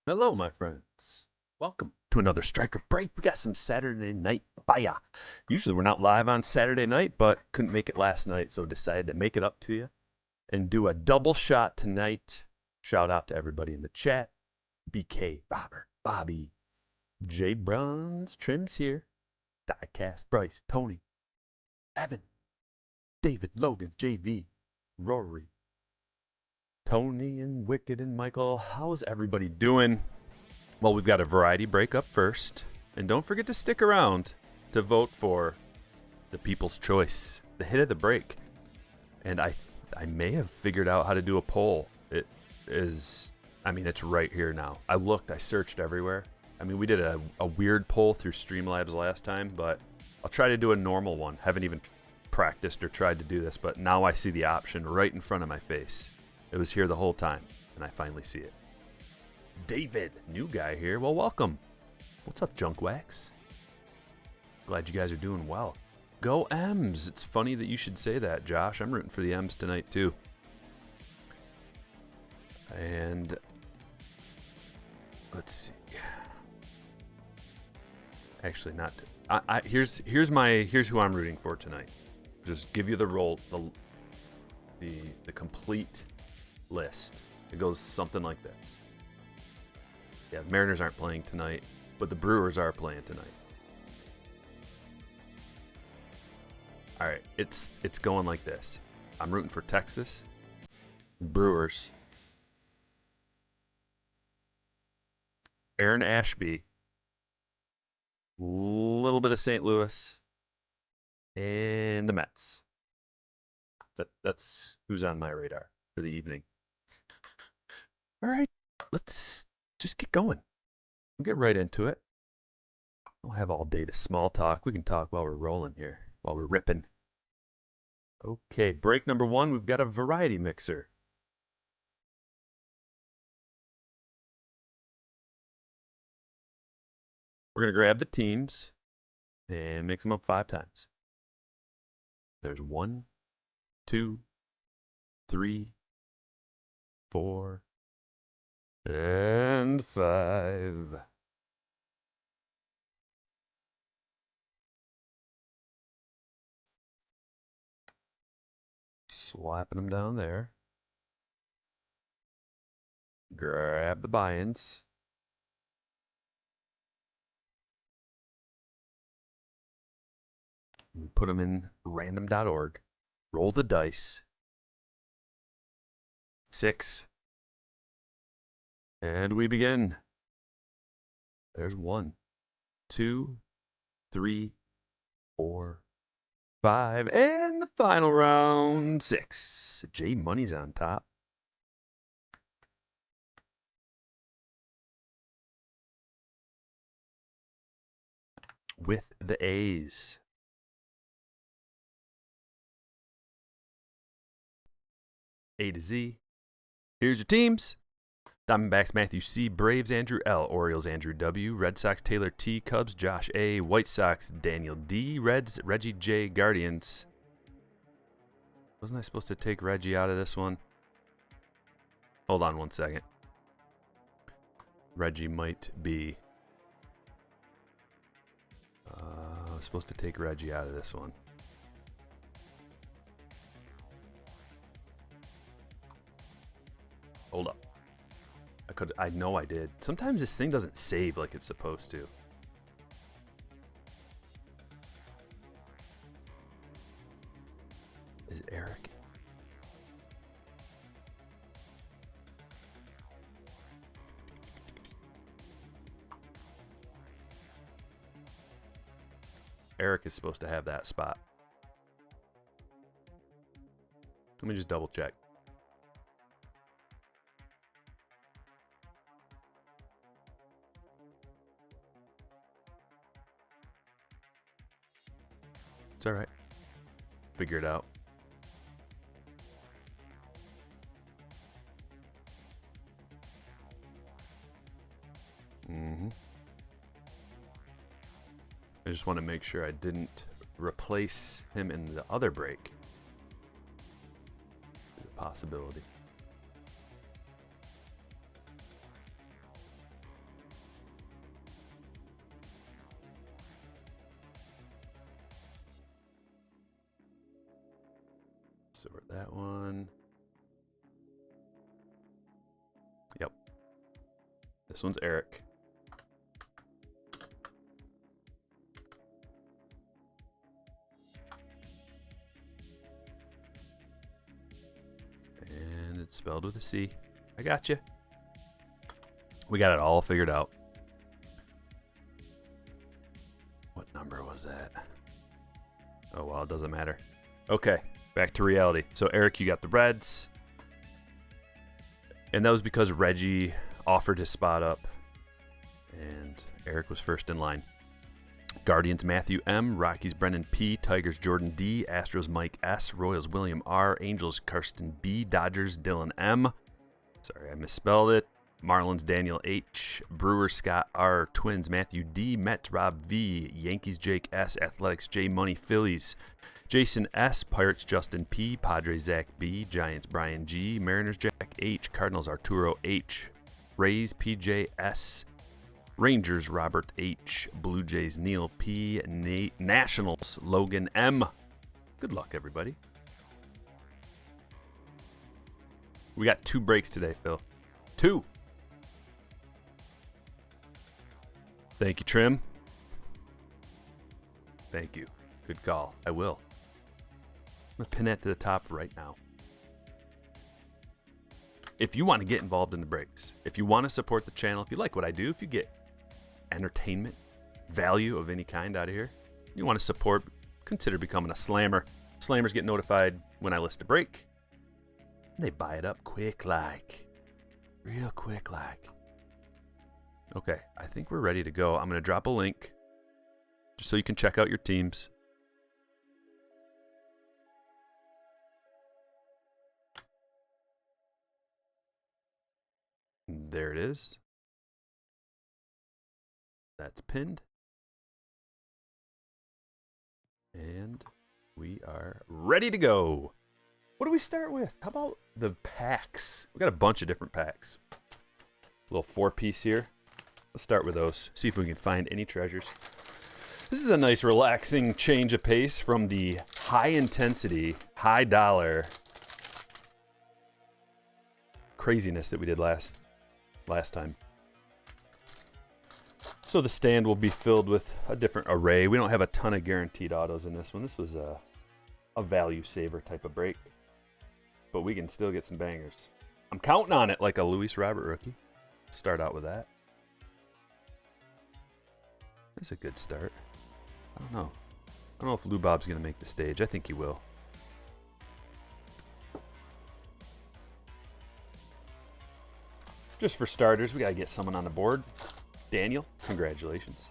Hello, my friends. Welcome to another Striker Break. We got some Saturday night fire. Usually we're not live on Saturday night, but couldn't make it last night, so decided to make it up to you and do a double shot tonight. Shout out to everybody in the chat. BK, Robert, Bobby, Jay Bruns, Trim's here. Diecast, Bryce, Tony, Evan, David, Logan, JV, Rory, Tony, and Wicked, and Michael. How's everybody doing? Well, we've got a variety break up first. And don't forget to stick around to vote for the people's choice, the hit of the break. And I may have figured out how to do a poll. It is, it's right here now. I searched everywhere. We did a weird poll through Streamlabs last time, but I'll try to do a normal one. Haven't even practiced or tried to do this, but now I see the option right in front of my face. It was here the whole time, and I finally see it. David, new guy here. Well, welcome. What's up, Junkwax? Glad you guys are doing well. Go M's. It's funny that you should say that, Josh. I'm rooting for the M's tonight, too. And let's see. Actually, not. Here's who I'm rooting for tonight. Just give you the complete list. It goes something like this. Yeah, the Mariners aren't playing tonight, but the Brewers are playing tonight. All right, it's going like this. I'm rooting for Texas, Brewers, Aaron Ashby, a little bit of St. Louis, and the Mets. That's who's on my radar for the evening. All right, let's just get going. We'll get right into it. We'll have all day to small talk. We can talk while we're rolling here, while we're ripping. Okay, break number one, we've got a variety mixer. We're going to grab the teams and mix them up 5 times. There's 1, 2, 3, 4, and 5. Slapping them down there. Grab the buy-ins. Put them in random.org. Roll the dice. 6. And we begin. There's 1, 2, 3, 4, 5, and the final round, 6. J Money's on top. With the A's. A to Z. Here's your teams. Diamondbacks, Matthew C. Braves, Andrew L. Orioles, Andrew W. Red Sox, Taylor T. Cubs, Josh A. White Sox, Daniel D. Reds, Reggie J. Guardians. Wasn't I supposed to take Reggie out of this one? Hold on 1 second. Reggie might be... I was supposed to take Reggie out of this one. Hold up. I know I did. Sometimes this thing doesn't save like it's supposed to. Is Eric? Eric is supposed to have that spot. Let me just double check. It's all right. Figure it out. I just want to make sure I didn't replace him in the other break. There's a possibility. Sort that one. Yep. This one's Eric. And it's spelled with a C. I got you. We got it all figured out. What number was that? Oh, well, it doesn't matter. Okay, back to reality. So, Eric, you got the Reds. And that was because Reggie offered his spot up. And Eric was first in line. Guardians, Matthew M. Rockies, Brendan P. Tigers, Jordan D. Astros, Mike S. Royals, William R. Angels, Karsten B. Dodgers, Dylan M. Sorry, I misspelled it. Marlins, Daniel H. Brewers, Scott R. Twins, Matthew D. Mets, Rob V. Yankees, Jake S. Athletics, J Money, Phillies, Jason S. Pirates, Justin P. Padres, Zach B. Giants, Brian G. Mariners, Jack H. Cardinals, Arturo H. Rays, PJ S. Rangers, Robert H. Blue Jays, Neil P. Nationals, Logan M. Good luck, everybody. We got 2 breaks today, Phil. 2. Thank you, Trim. Thank you. Good call. I will. I'm going to pin that to the top right now. If you want to get involved in the breaks, if you want to support the channel, if you like what I do, if you get entertainment, value of any kind out of here, you want to support, consider becoming a slammer. Slammers get notified when I list a break. And they buy it up quick like. Real quick like. Okay, I think we're ready to go. I'm going to drop a link just so you can check out your teams. There it is. That's pinned. And we are ready to go. What do we start with? How about the packs? We got a bunch of different packs. A little 4-piece here. Let's start with those. See if we can find any treasures. This is a nice relaxing change of pace from the high intensity, high dollar craziness that we did last time. So the stand will be filled with a different array. We don't have a ton of guaranteed autos in this one. This was a value saver type of break. But we can still get some bangers. I'm counting on it like a Luis Robert rookie. Start out with that. That's a good start. I don't know. I don't know if Lou Bob's going to make the stage. I think he will. Just for starters, we got to get someone on the board. Daniel, congratulations.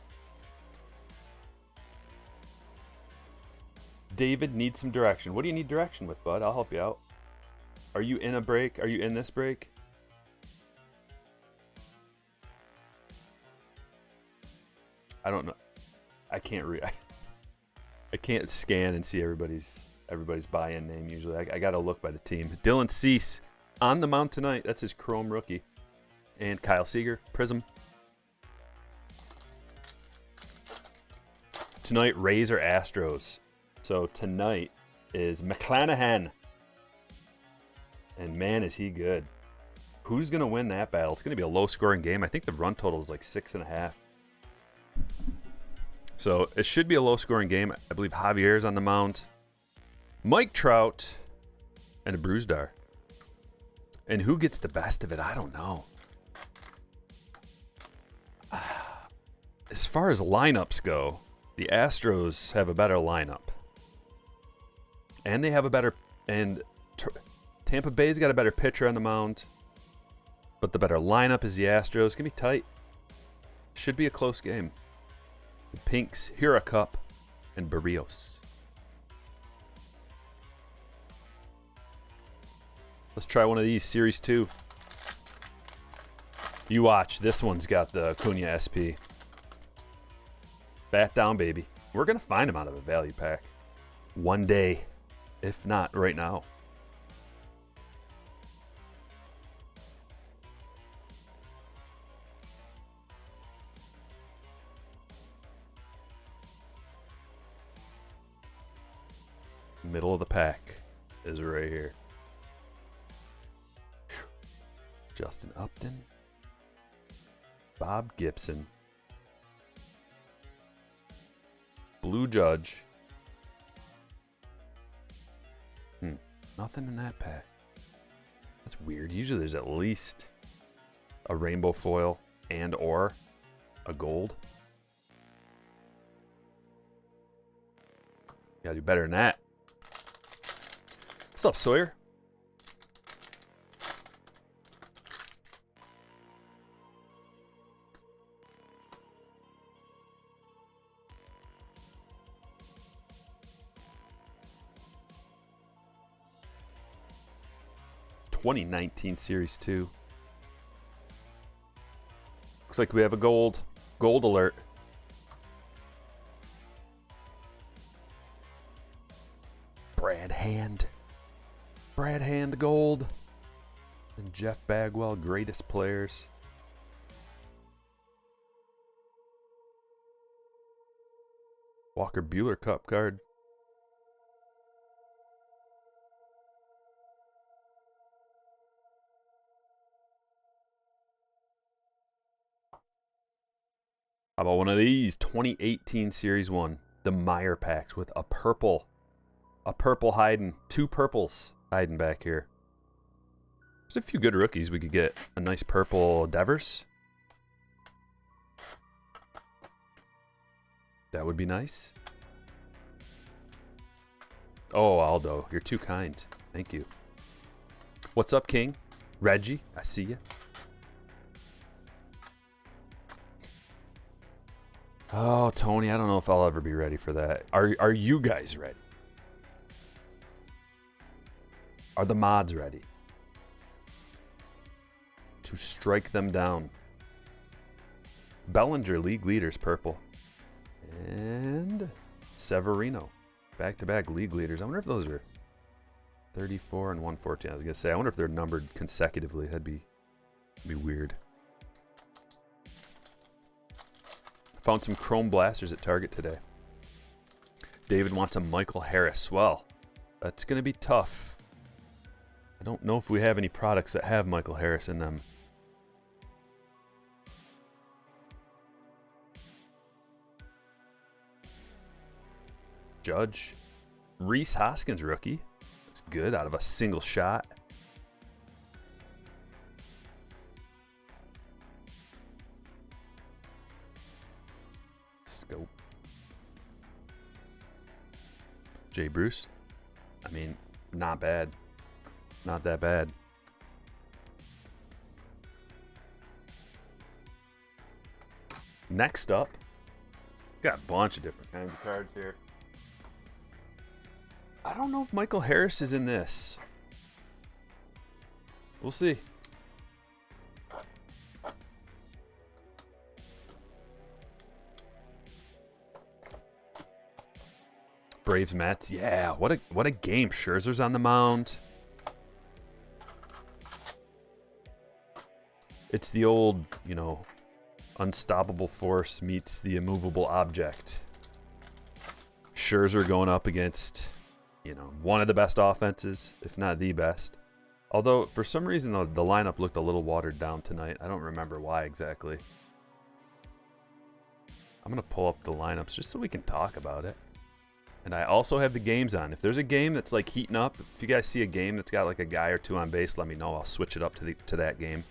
David needs some direction. What do you need direction with, bud? I'll help you out. Are you in a break? Are you in this break? I don't know. I can't read. I can't scan and see everybody's buy-in name usually. I got to look by the team. Dylan Cease on the mound tonight. That's his Chrome rookie. And Kyle Seager, Prism. Tonight, Rays or Astros. So tonight is McClanahan. And man, is he good. Who's going to win that battle? It's going to be a low-scoring game. I think the run total is like 6.5. So it should be a low-scoring game. I believe Javier's on the mound. Mike Trout and a Bruzdar. And who gets the best of it? I don't know. As far as lineups go, the Astros have a better lineup. And they have a better... And Tampa Bay's got a better pitcher on the mound. But the better lineup is the Astros. It's going to be tight. Should be a close game. The Pinks, Hura Cup, and Barrios. Let's try one of these, Series 2. You watch. This one's got the Acuna SP. Bat down, baby. We're going to find him out of a value pack. One day. If not, right now. Middle of the pack. is right here. Whew. Justin Upton. Bob Gibson. Blue Judge. Nothing in that pack. That's weird. Usually there's at least a rainbow foil and or a gold. Gotta do better than that. What's up, Sawyer? '19 Series 2. Looks like we have a gold alert. Brad Hand gold. And Jeff Bagwell, greatest players. Walker Buehler Cup card. How about one of these? 2018 Series 1. The Meyer packs with a purple hiding. 2 purples hiding back here. There's a few good rookies. We could get a nice purple Devers. That would be nice. Oh, Aldo, you're too kind. Thank you. What's up, King? Reggie, I see you. Oh, Tony, I don't know if I'll ever be ready for that. Are you guys ready? Are the mods ready to strike them down? Bellinger, league leaders, purple. And Severino, back-to-back league leaders. I wonder if those are 34 and 114. I was going to say, I wonder if they're numbered consecutively. That'd be weird. Found some Chrome Blasters at Target today. David wants a Michael Harris. Well, that's going to be tough. I don't know if we have any products that have Michael Harris in them. Judge. Reese Hoskins rookie. That's good out of a single shot. Scope. Jay Bruce. I mean, not bad. Not that bad. Next up, got a bunch of different kinds of cards here. I don't know if Michael Harris is in this. We'll see. Braves Mets. Yeah, what a game. Scherzer's on the mound. It's the old, you know, unstoppable force meets the immovable object. Scherzer going up against, you know, one of the best offenses, if not the best. Although, for some reason, the lineup looked a little watered down tonight. I don't remember why exactly. I'm going to pull up the lineups just so we can talk about it. And I also have the games on. If there's a game that's like heating up, if you guys see a game that's got like a guy or two on base, let me know. I'll switch it up to that game.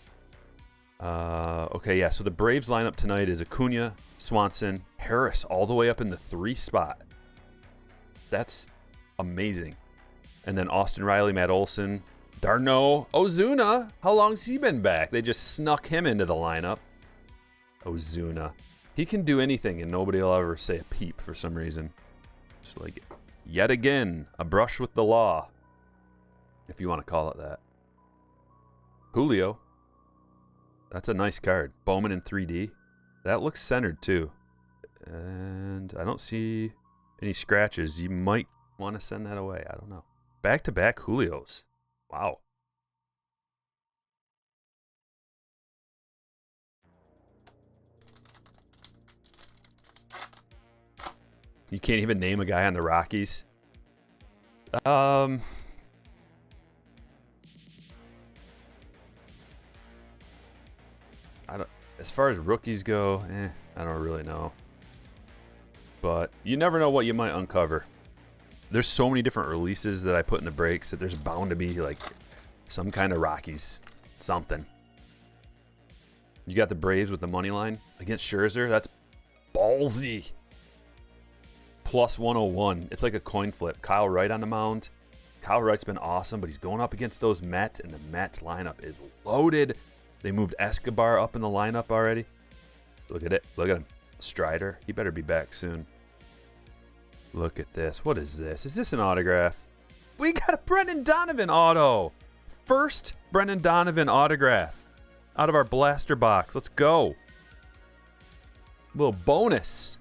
Okay, yeah, so the Braves lineup tonight is Acuna, Swanson, Harris all the way up in the 3 spot. That's amazing. And then Austin Riley, Matt Olson, Darno, Ozuna. How long's he been back? They just snuck him into the lineup. Ozuna. He can do anything and nobody will ever say a peep for some reason. Just like, yet again, a brush with the law, if you want to call it that. Julio. That's a nice card. Bowman in 3D. That looks centered too. And I don't see any scratches. You might want to send that away. I don't know. Back-to-back Julios. Wow. You can't even name a guy on the Rockies. As far as rookies go, I don't really know. But you never know what you might uncover. There's so many different releases that I put in the breaks that there's bound to be like some kind of Rockies something. You got the Braves with the money line against Scherzer. That's ballsy. Plus 101. It's like a coin flip. Kyle Wright on the mound. Kyle Wright's been awesome, but he's going up against those Mets, and the Mets lineup is loaded. They moved Escobar up in the lineup already. Look at it. Look at him. Strider. He better be back soon. Look at this. What is this? Is this an autograph? We got a Brendan Donovan auto. First Brendan Donovan autograph out of our blaster box. Let's go. Little bonus.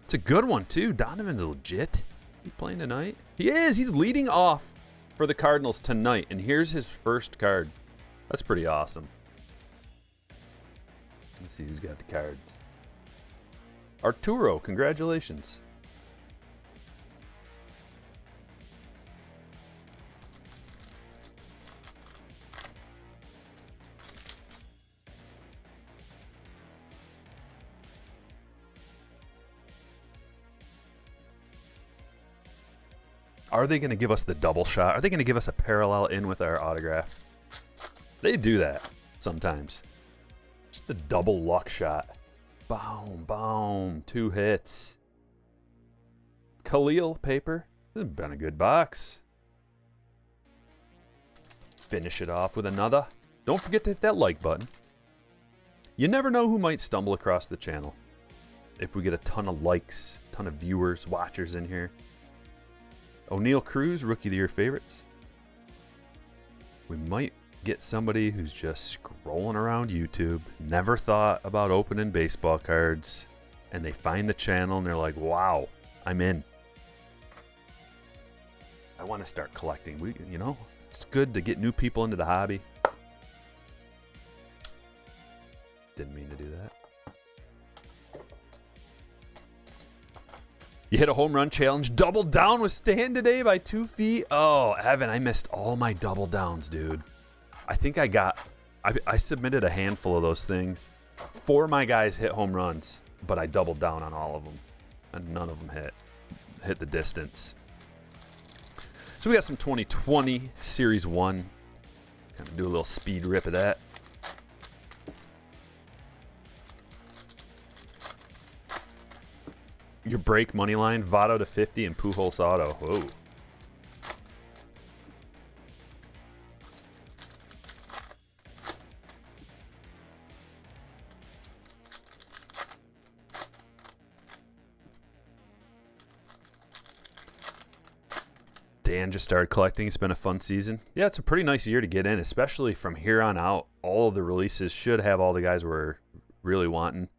It's a good one, too. Donovan's legit. He playing tonight? He is. He's leading off for the Cardinals tonight. And here's his first card. That's pretty awesome. Let's see who's got the cards. Arturo, congratulations. Are they going to give us the double shot? Are they going to give us a parallel in with our autograph? They do that sometimes. Just the double luck shot. Boom, boom. 2 hits. Khalil paper. This has been a good box. Finish it off with another. Don't forget to hit that like button. You never know who might stumble across the channel. If we get a ton of likes, ton of viewers, watchers in here. O'Neal Cruz, Rookie of the Year favorites. We might get somebody who's just scrolling around YouTube, never thought about opening baseball cards, and they find the channel and they're like, wow, I'm in. I want to start collecting. You know, it's good to get new people into the hobby. Didn't mean to do that. You hit a home run challenge. Double down with Stan today by 2 feet. Oh, Evan, I missed all my double downs, dude. I think I submitted a handful of those things. 4 of my guys hit home runs, but I doubled down on all of them. And none of them hit the distance. So we got some 2020 Series 1. Kind of do a little speed rip of that. Your break money line, Votto to 50 and Pujols auto. Whoa. Dan just started collecting. It's been a fun season. Yeah, it's a pretty nice year to get in, especially from here on out. All of the releases should have all the guys we're really wanting.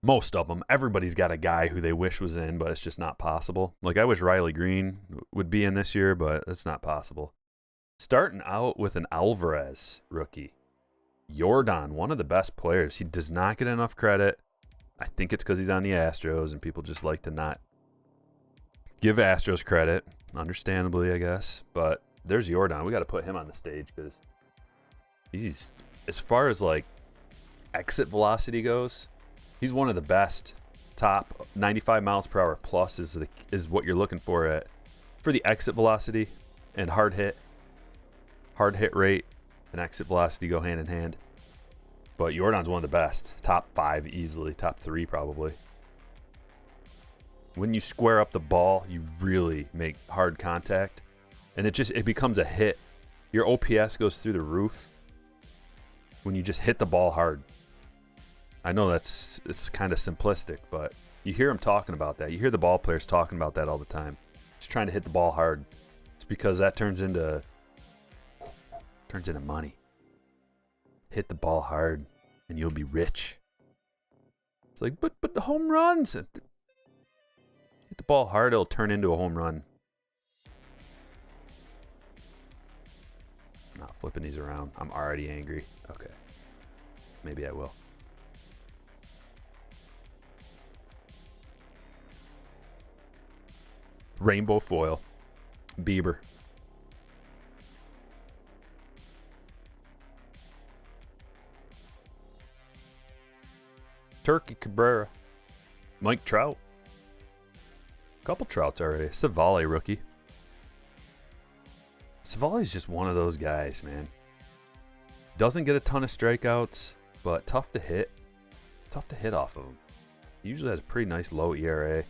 Most of them. Everybody's got a guy who they wish was in, but it's just not possible. Like, I wish Riley Green would be in this year, but it's not possible. Starting out with an Alvarez rookie. Jordan, one of the best players. He does not get enough credit. I think it's because he's on the Astros, and people just like to not give Astros credit. Understandably, I guess. But there's Jordan. We got to put him on the stage because he's, as far as, like, exit velocity goes, he's one of the best. Top 95 miles per hour plus is what you're looking for for the exit velocity and hard hit rate and exit velocity go hand in hand. But Jordan's one of the best. Top 5 easily, top 3 probably. When you square up the ball, you really make hard contact, and it becomes a hit. Your OPS goes through the roof when you just hit the ball hard. I know it's kind of simplistic, but you hear them talking about that. You hear the ball players talking about that all the time. Just trying to hit the ball hard. It's because that turns into money. Hit the ball hard, and you'll be rich. It's like, but the home runs. Hit the ball hard, it'll turn into a home run. I'm not flipping these around. I'm already angry. Okay. Maybe I will. Rainbow foil. Bieber. Turkey Cabrera. Mike Trout. Couple Trouts already. Savale rookie. Savale's just one of those guys, man. Doesn't get a ton of strikeouts, but tough to hit. Tough to hit off of him. He usually has a pretty nice low ERA.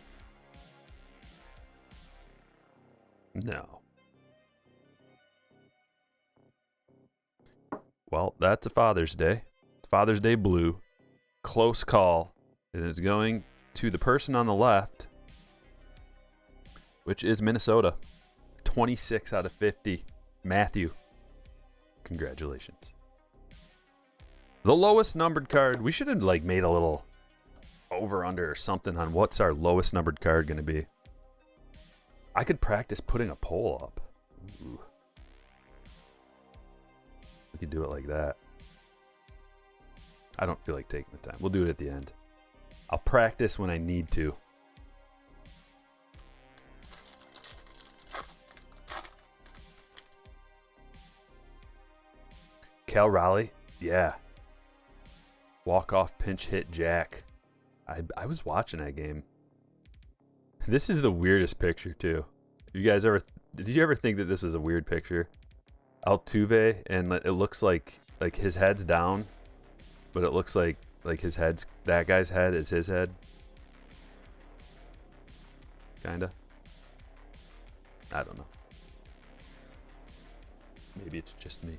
No. Well, that's a Father's Day. Father's Day blue. Close call. And it's going to the person on the left, which is Minnesota. 26 out of 50. Matthew. Congratulations. The lowest numbered card. We should have like made a little over-under or something on what's our lowest numbered card going to be. I could practice putting a poll up. Ooh. We could do it like that. I don't feel like taking the time. We'll do it at the end. I'll practice when I need to. Cal Raleigh, yeah. Walk-off pinch hit jack. I was watching that game. This is the weirdest picture too. You guys ever? Did you ever think that this was a weird picture? Altuve, and it looks like his head's down, but it looks like his head's, that guy's head is his head. Kinda. I don't know. Maybe it's just me.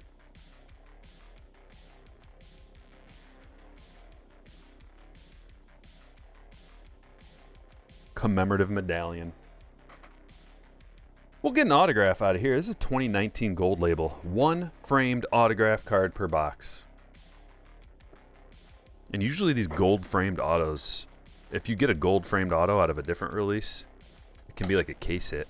Commemorative medallion. We'll get an autograph out of here. This is 2019 gold label. 1 framed autograph card per box. And usually these gold framed autos, if you get a gold framed auto out of a different release, it can be like a case hit.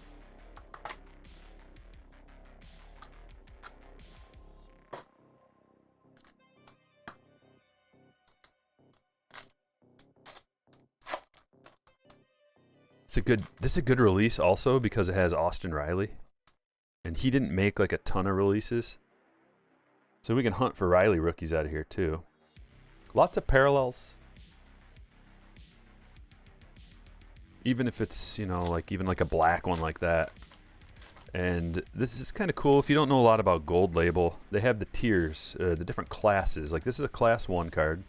This is a good release also because it has Austin Riley. And he didn't make like a ton of releases. So we can hunt for Riley rookies out of here too. Lots of parallels. Even if it's, you know, like even like a black one like that. And this is kind of cool. If you don't know a lot about gold label, they have the tiers, the different classes. Like this is a class 1 card.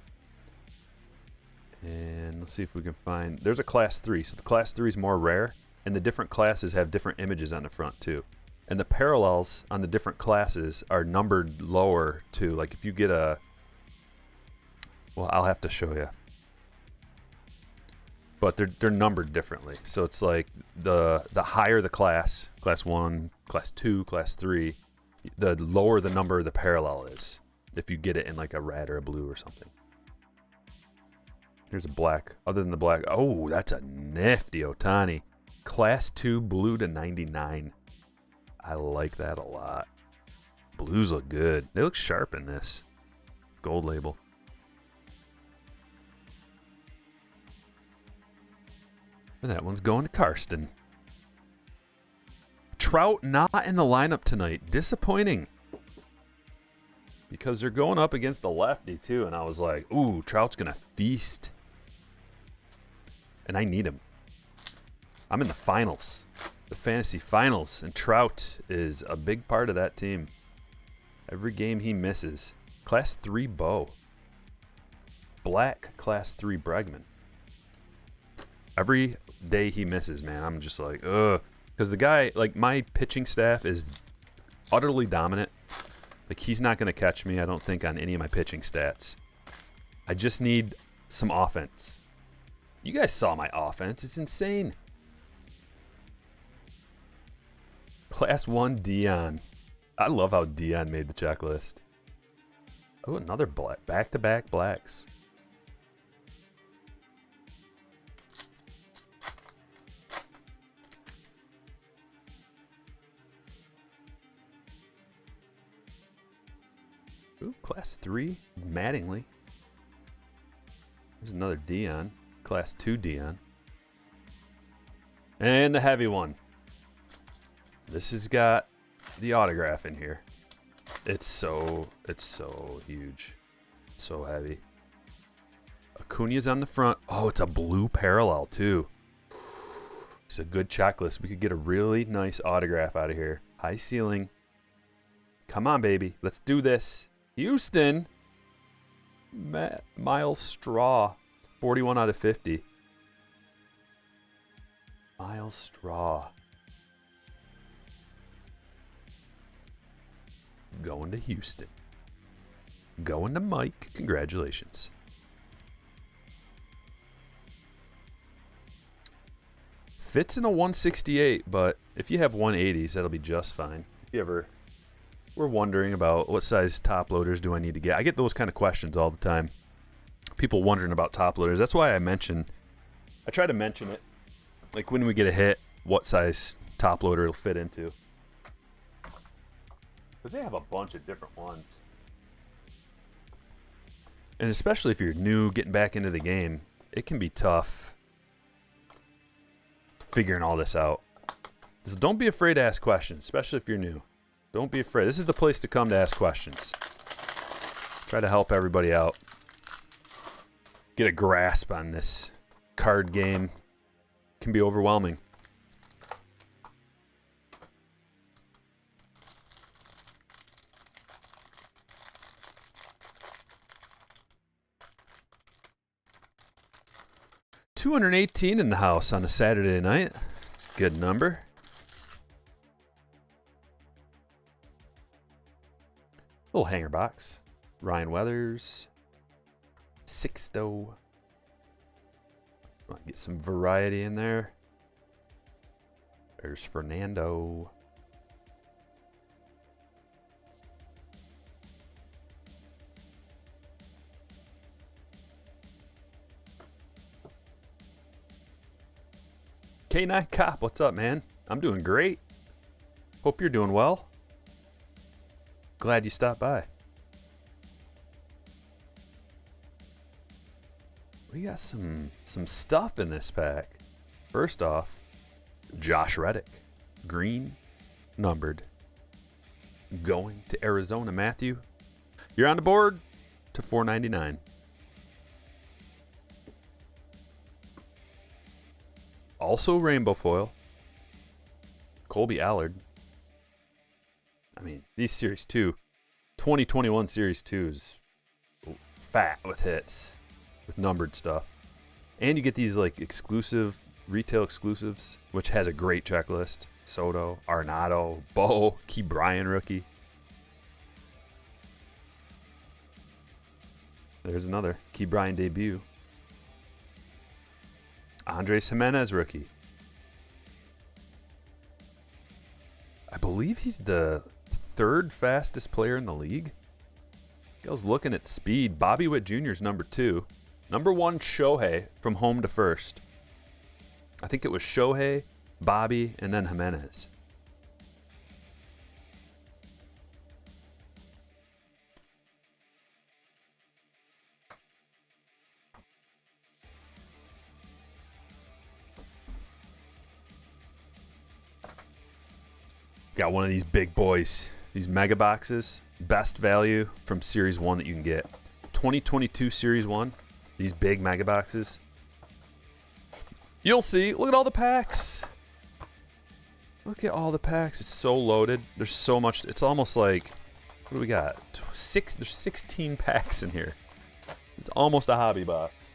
And let's see if we can find, there's a class 3. So the class 3 is more rare, and the different classes have different images on the front too. And the parallels on the different classes are numbered lower too. Like if you get a, well, I'll have to show you. But they're numbered differently. So it's like the higher the class 1, class 2, class 3, the lower the number the parallel is. If you get it in like a red or a blue or something. Here's a black. Other than the black. Oh, that's a nifty Ohtani. Class 2 blue to 99. I like that a lot. Blues look good. They look sharp in this. Gold label. And that one's going to Karsten. Trout not in the lineup tonight. Disappointing. Because they're going up against the lefty too. And I was like, ooh, Trout's going to feast. And I need him. I'm in the finals. The fantasy finals. And Trout is a big part of that team. Every game he misses. Class 3 Bo. Black Class 3 Bregman. Every day he misses, man, I'm just like, ugh. Because the guy, like, my pitching staff is utterly dominant. Like, he's not going to catch me, I don't think, on any of my pitching stats. I just need some offense. You guys saw my offense. It's insane. Class 1 Dion. I love how Dion made the checklist. Oh, another black. Back-to-back blacks. Ooh, Class 3 Mattingly. There's another Dion. Class 2 Dion. And the heavy one. This has got the autograph in here. It's so huge. So heavy. A Acuna's on the front. Oh, it's a blue parallel, too. It's a good checklist. We could get a really nice autograph out of here. High ceiling. Come on, baby. Let's do this. Houston. Miles Straw. 41 out of 50. Miles Straw. Going to Houston. Going to Mike. Congratulations. Fits in a 168, but if you have 180s, that'll be just fine. If you ever were wondering about what size top loaders do I need to get, I get those kind of questions all the time. People wondering about top loaders. That's why I try to mention it. Like when we get a hit, what size top loader it'll fit into. Because they have a bunch of different ones. And especially if you're new, getting back into the game, it can be tough figuring all this out. So don't be afraid to ask questions, especially if you're new. Don't be afraid. This is the place to come to ask questions. Try to help everybody out. Get a grasp on this card game. It can be overwhelming. $218 in the house on a Saturday night. It's a good number. Little hanger box. Ryan Weathers. Sixto. Get some variety in there. There's Fernando. K9 Cop, what's up, man? I'm doing great. Hope you're doing well. Glad you stopped by. We got some stuff in this pack. First off, Josh Reddick, green, numbered, going to Arizona. Matthew, you're on the board to $4.99. Also rainbow foil, Colby Allard. I mean, these Series 2, 2021 Series 2s, fat with hits, with numbered stuff. And you get these like exclusive, retail exclusives, which has a great checklist. Soto, Arenado, Bo, Key Bryan rookie. There's another Key Bryan debut. Andres Jimenez rookie. I believe he's the third fastest player in the league. I was looking at speed. Bobby Witt Jr. is number 2. Number 1, Shohei from home to first. I think it was Shohei, Bobby, and then Jimenez. Got one of these big boys. These mega boxes. Best value from Series 1 that you can get. 2022 Series 1. These big mega boxes. You'll see. Look at all the packs. Look at all the packs. It's so loaded. There's so much. It's almost like, what do we got? There's 16 packs in here. It's almost a hobby box.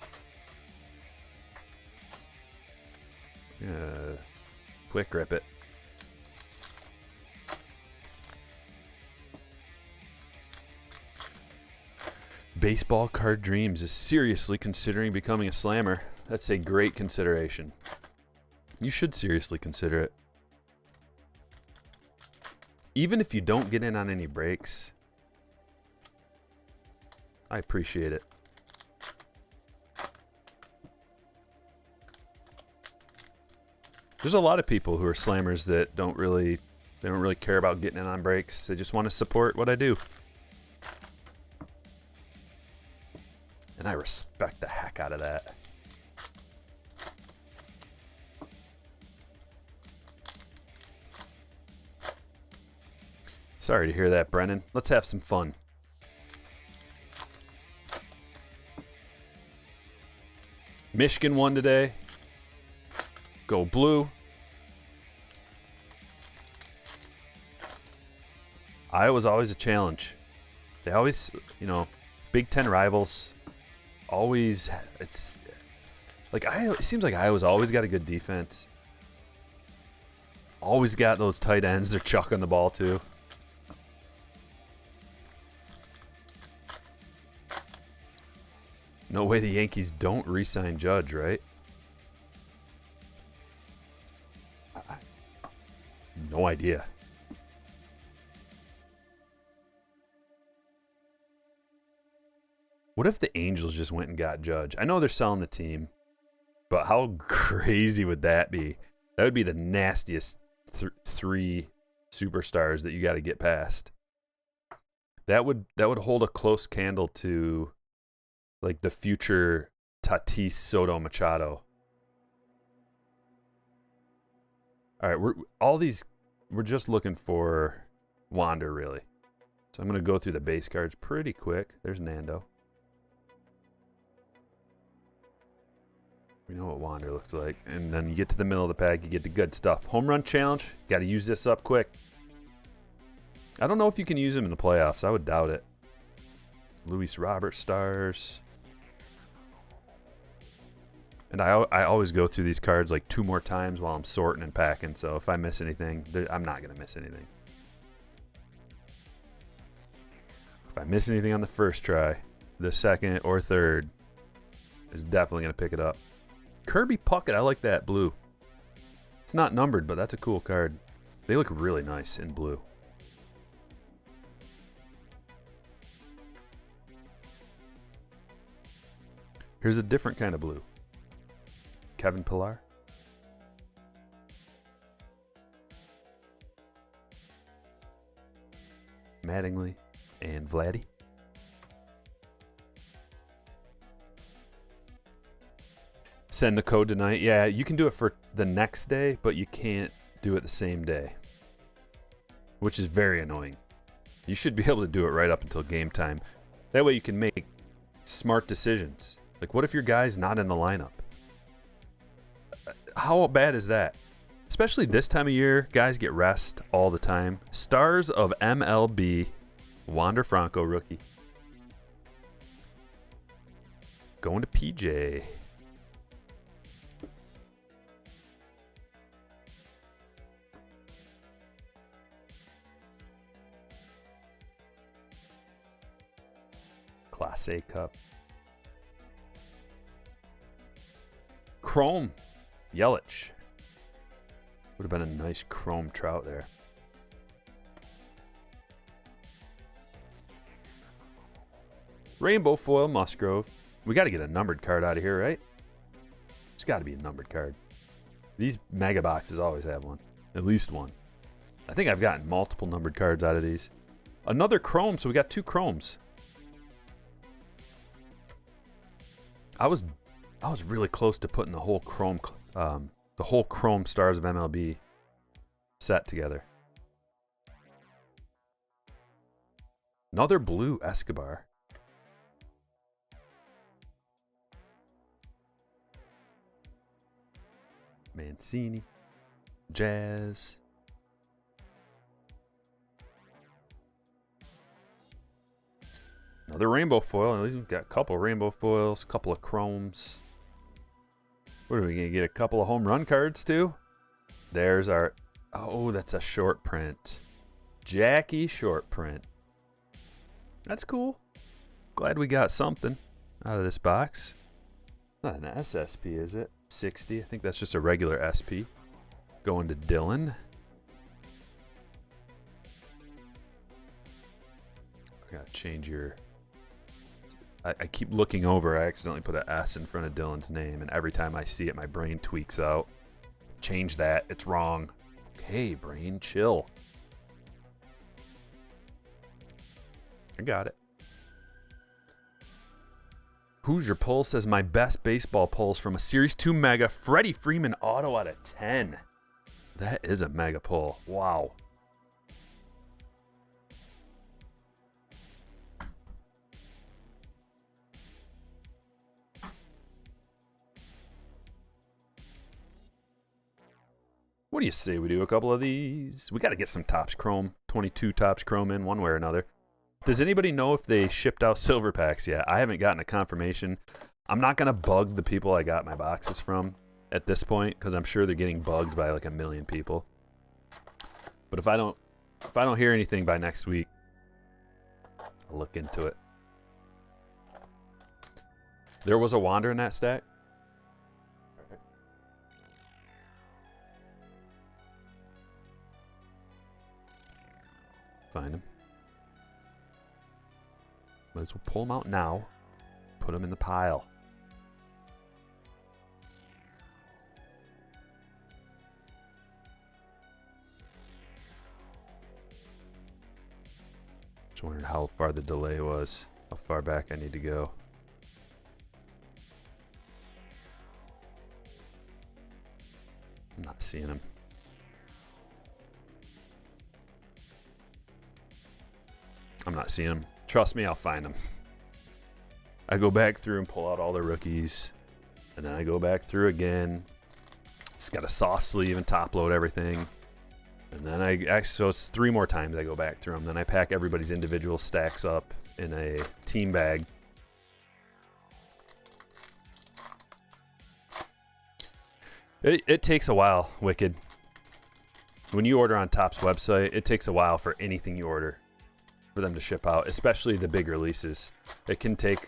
Quick rip it. Baseball Card Dreams is seriously considering becoming a slammer. That's a great consideration. You should seriously consider it. Even if you don't get in on any breaks, I appreciate it. There's a lot of people who are slammers that don't really care about getting in on breaks. They just want to support what I do. And I respect the heck out of that. Sorry to hear that, Brennan. Let's have some fun. Michigan won today. Go blue. Iowa's always a challenge. They always, you know, Big Ten rivals. Always, it's like it seems like Iowa's always got a good defense. Always got those tight ends they're chucking the ball to. No way the Yankees don't re-sign Judge, right? No idea. What if the Angels just went and got Judge? I know they're selling the team, but how crazy would that be? That would be the nastiest three superstars that you got to get past. That would hold a close candle to like the future Tatis Soto Machado. All right, we're just looking for Wander really. So I'm going to go through the base cards pretty quick. There's Nando. We know what Wander looks like. And then you get to the middle of the pack, you get the good stuff. Home run challenge. Got to use this up quick. I don't know if you can use him in the playoffs. I would doubt it. Luis Robert stars. And I always go through these cards like 2 more times while I'm sorting and packing. So if I miss anything, I'm not going to miss anything. If I miss anything on the first try, the second or third is definitely going to pick it up. Kirby Puckett, I like that blue. It's not numbered, but that's a cool card. They look really nice in blue. Here's a different kind of blue. Kevin Pillar. Mattingly and Vladdy. Send the code tonight. Yeah, you can do it for the next day, but you can't do it the same day, which is very annoying. You should be able to do it right up until game time. That way you can make smart decisions. Like, what if your guy's not in the lineup? How bad is that? Especially this time of year, guys get rest all the time. Stars of MLB, Wander Franco rookie. Going to PJ. Class A Cup. Chrome. Yelich. Would have been a nice chrome Trout there. Rainbow foil Musgrove. We got to get a numbered card out of here, right? There's got to be a numbered card. These mega boxes always have one. At least one. I think I've gotten multiple numbered cards out of these. Another chrome, so we got 2 chromes. I was really close to putting the whole chrome Stars of MLB set together. Another blue Escobar. Mancini. Jazz. Another rainbow foil. At least we've got a couple rainbow foils, a couple of chromes. What are we going to get? A couple of home run cards too? There's our... Oh, that's a short print. Jackie short print. That's cool. Glad we got something out of this box. Not an SSP, is it? 60. I think that's just a regular SP. Going to Dylan. I gotta change your... I keep looking over. I accidentally put an S in front of Dylan's name, and every time I see it, my brain tweaks out. Change that. It's wrong. Okay, brain, chill. I got it. Hoosier Pull says my best baseball pulls from a Series 2 Mega Freddie Freeman auto out of 10. That is a mega pull. Wow. What do you say we do a couple of these? We got to get some Topps Chrome, 22 Topps Chrome in one way or another. Does anybody know if they shipped out silver packs yet? I haven't gotten a confirmation. I'm not going to bug the people I got my boxes from at this point because I'm sure they're getting bugged by like a million people. But if I don't hear anything by next week, I'll look into it. There was a Wander in that stack. Find him. Might as well pull him out now. Put him in the pile. Just wondered how far the delay was. How far back I need to go. I'm not seeing him. I'm not seeing him. Trust me, I'll find him. I go back through and pull out all the rookies. And then I go back through again. It's got a soft sleeve and top load everything. And then so it's 3 more times I go back through them. Then I pack everybody's individual stacks up in a team bag. It takes a while, Wicked. When you order on Topps website, it takes a while for anything you order for them to ship out, especially the big releases. It can take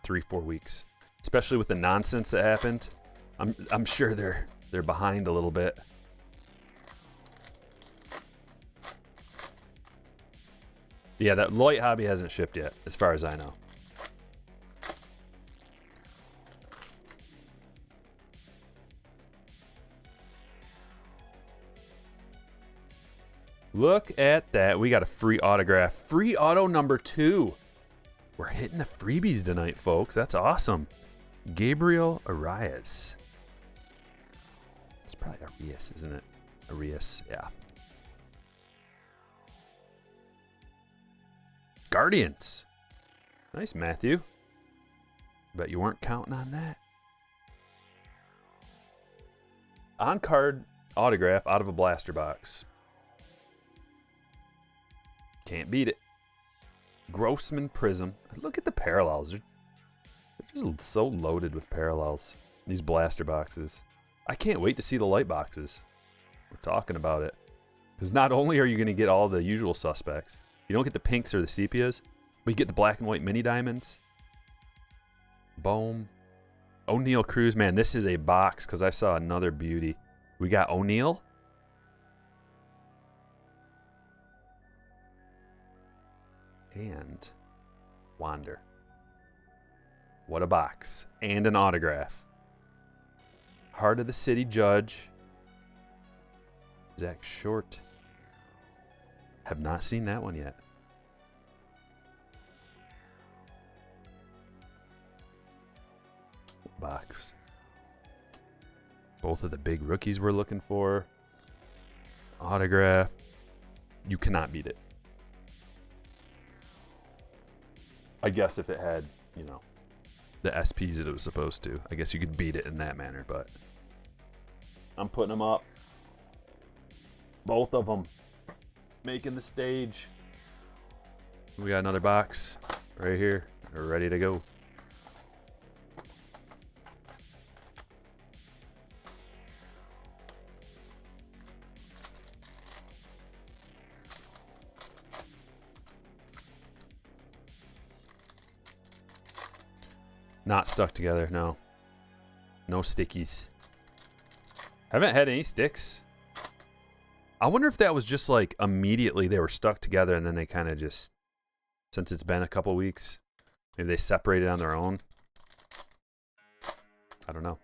3-4 weeks, especially with the nonsense that happened. I'm sure they're behind a little bit. Yeah, that Light Hobby hasn't shipped yet, as far as I know. Look at that. We got a free autograph. Free auto number 2. We're hitting the freebies tonight, folks. That's awesome. Gabriel Arias. It's probably Arias, isn't it? Arias, yeah. Guardians. Nice, Matthew. Bet you weren't counting on that. On-card autograph out of a blaster box. Can't beat it. Grossman Prism. Look at the parallels. They're just so loaded with parallels. These blaster boxes. I can't wait to see the light boxes. We're talking about it. Because not only are you going to get all the usual suspects, you don't get the pinks or the sepias, but you get the black and white mini diamonds. Boom. O'Neal Cruz. Man, this is a box because I saw another beauty. We got O'Neal. And Wander. What a box. And an autograph. Heart of the City Judge. Zach Short. Have not seen that one yet. Box. Both of the big rookies we're looking for. Autograph. You cannot beat it. I guess if it had, you know, the SPs that it was supposed to, I guess you could beat it in that manner, but I'm putting them up. Both of them making the stage. We got another box right here. We're ready to go. Not stuck together, no. No stickies. Haven't had any sticks. I wonder if that was just like immediately they were stuck together and then they kind of just, since it's been a couple weeks, maybe they separated on their own. I don't know.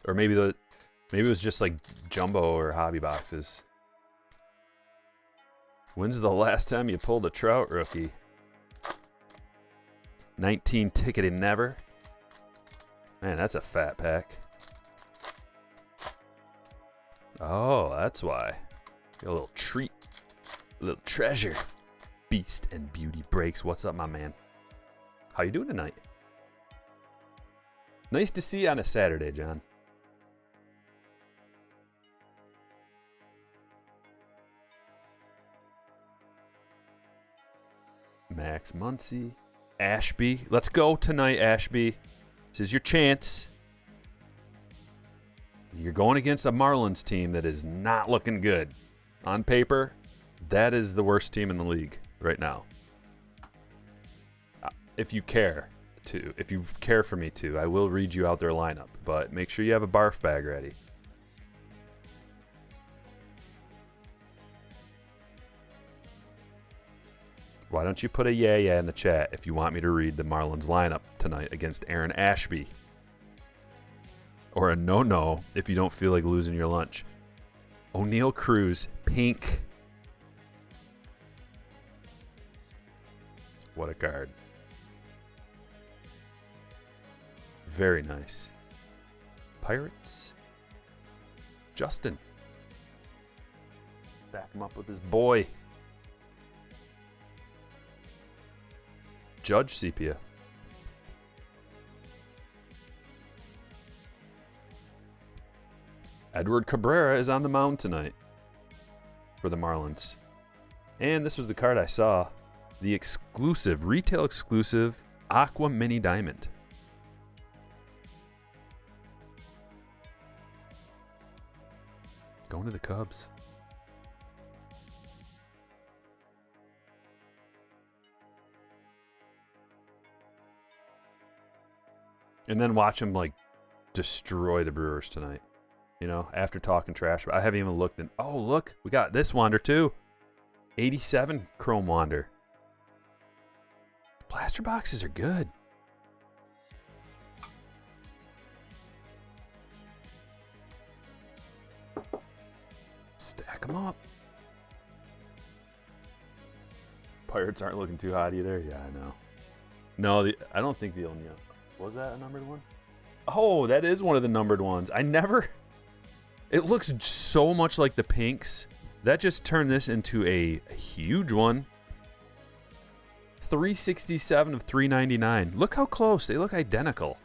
Or maybe it was just like jumbo or hobby boxes. When's the last time you pulled a Trout rookie? 19 ticketed never. Man, that's a fat pack. Oh, that's why. Got a little treat. A little treasure. Beast and Beauty Breaks. What's up, my man? How you doing tonight? Nice to see you on a Saturday, John. Max Muncy. Ashby. Let's go tonight, Ashby. This is your chance. You're going against a Marlins team that is not looking good. On paper, that is the worst team in the league right now. If you care for me to, I will read you out their lineup, but make sure you have a barf bag ready. Why don't you put a yeah in the chat if you want me to read the Marlins lineup tonight against Aaron Ashby? Or a no if you don't feel like losing your lunch. O'Neal Cruz, pink. What a card. Very nice. Pirates. Justin. Back him up with his boy. Judge Sepia. Edward Cabrera is on the mound tonight for the Marlins. And this was the card I saw. The exclusive, retail exclusive Aqua Mini Diamond. Going to the Cubs. And then watch him like destroy the Brewers tonight. You know, after talking trash. I haven't even looked in. Oh, look. We got this Wander too. 87 Chrome Wander. Blaster boxes are good. Stack them up. Pirates aren't looking too hot either. Yeah, I know. No, I don't think the O'Neal. Was that a numbered one? Oh, that is one of the numbered ones. I never... It looks so much like the pinks. That just turned this into a huge one. 367 of 399. Look how close. They look identical.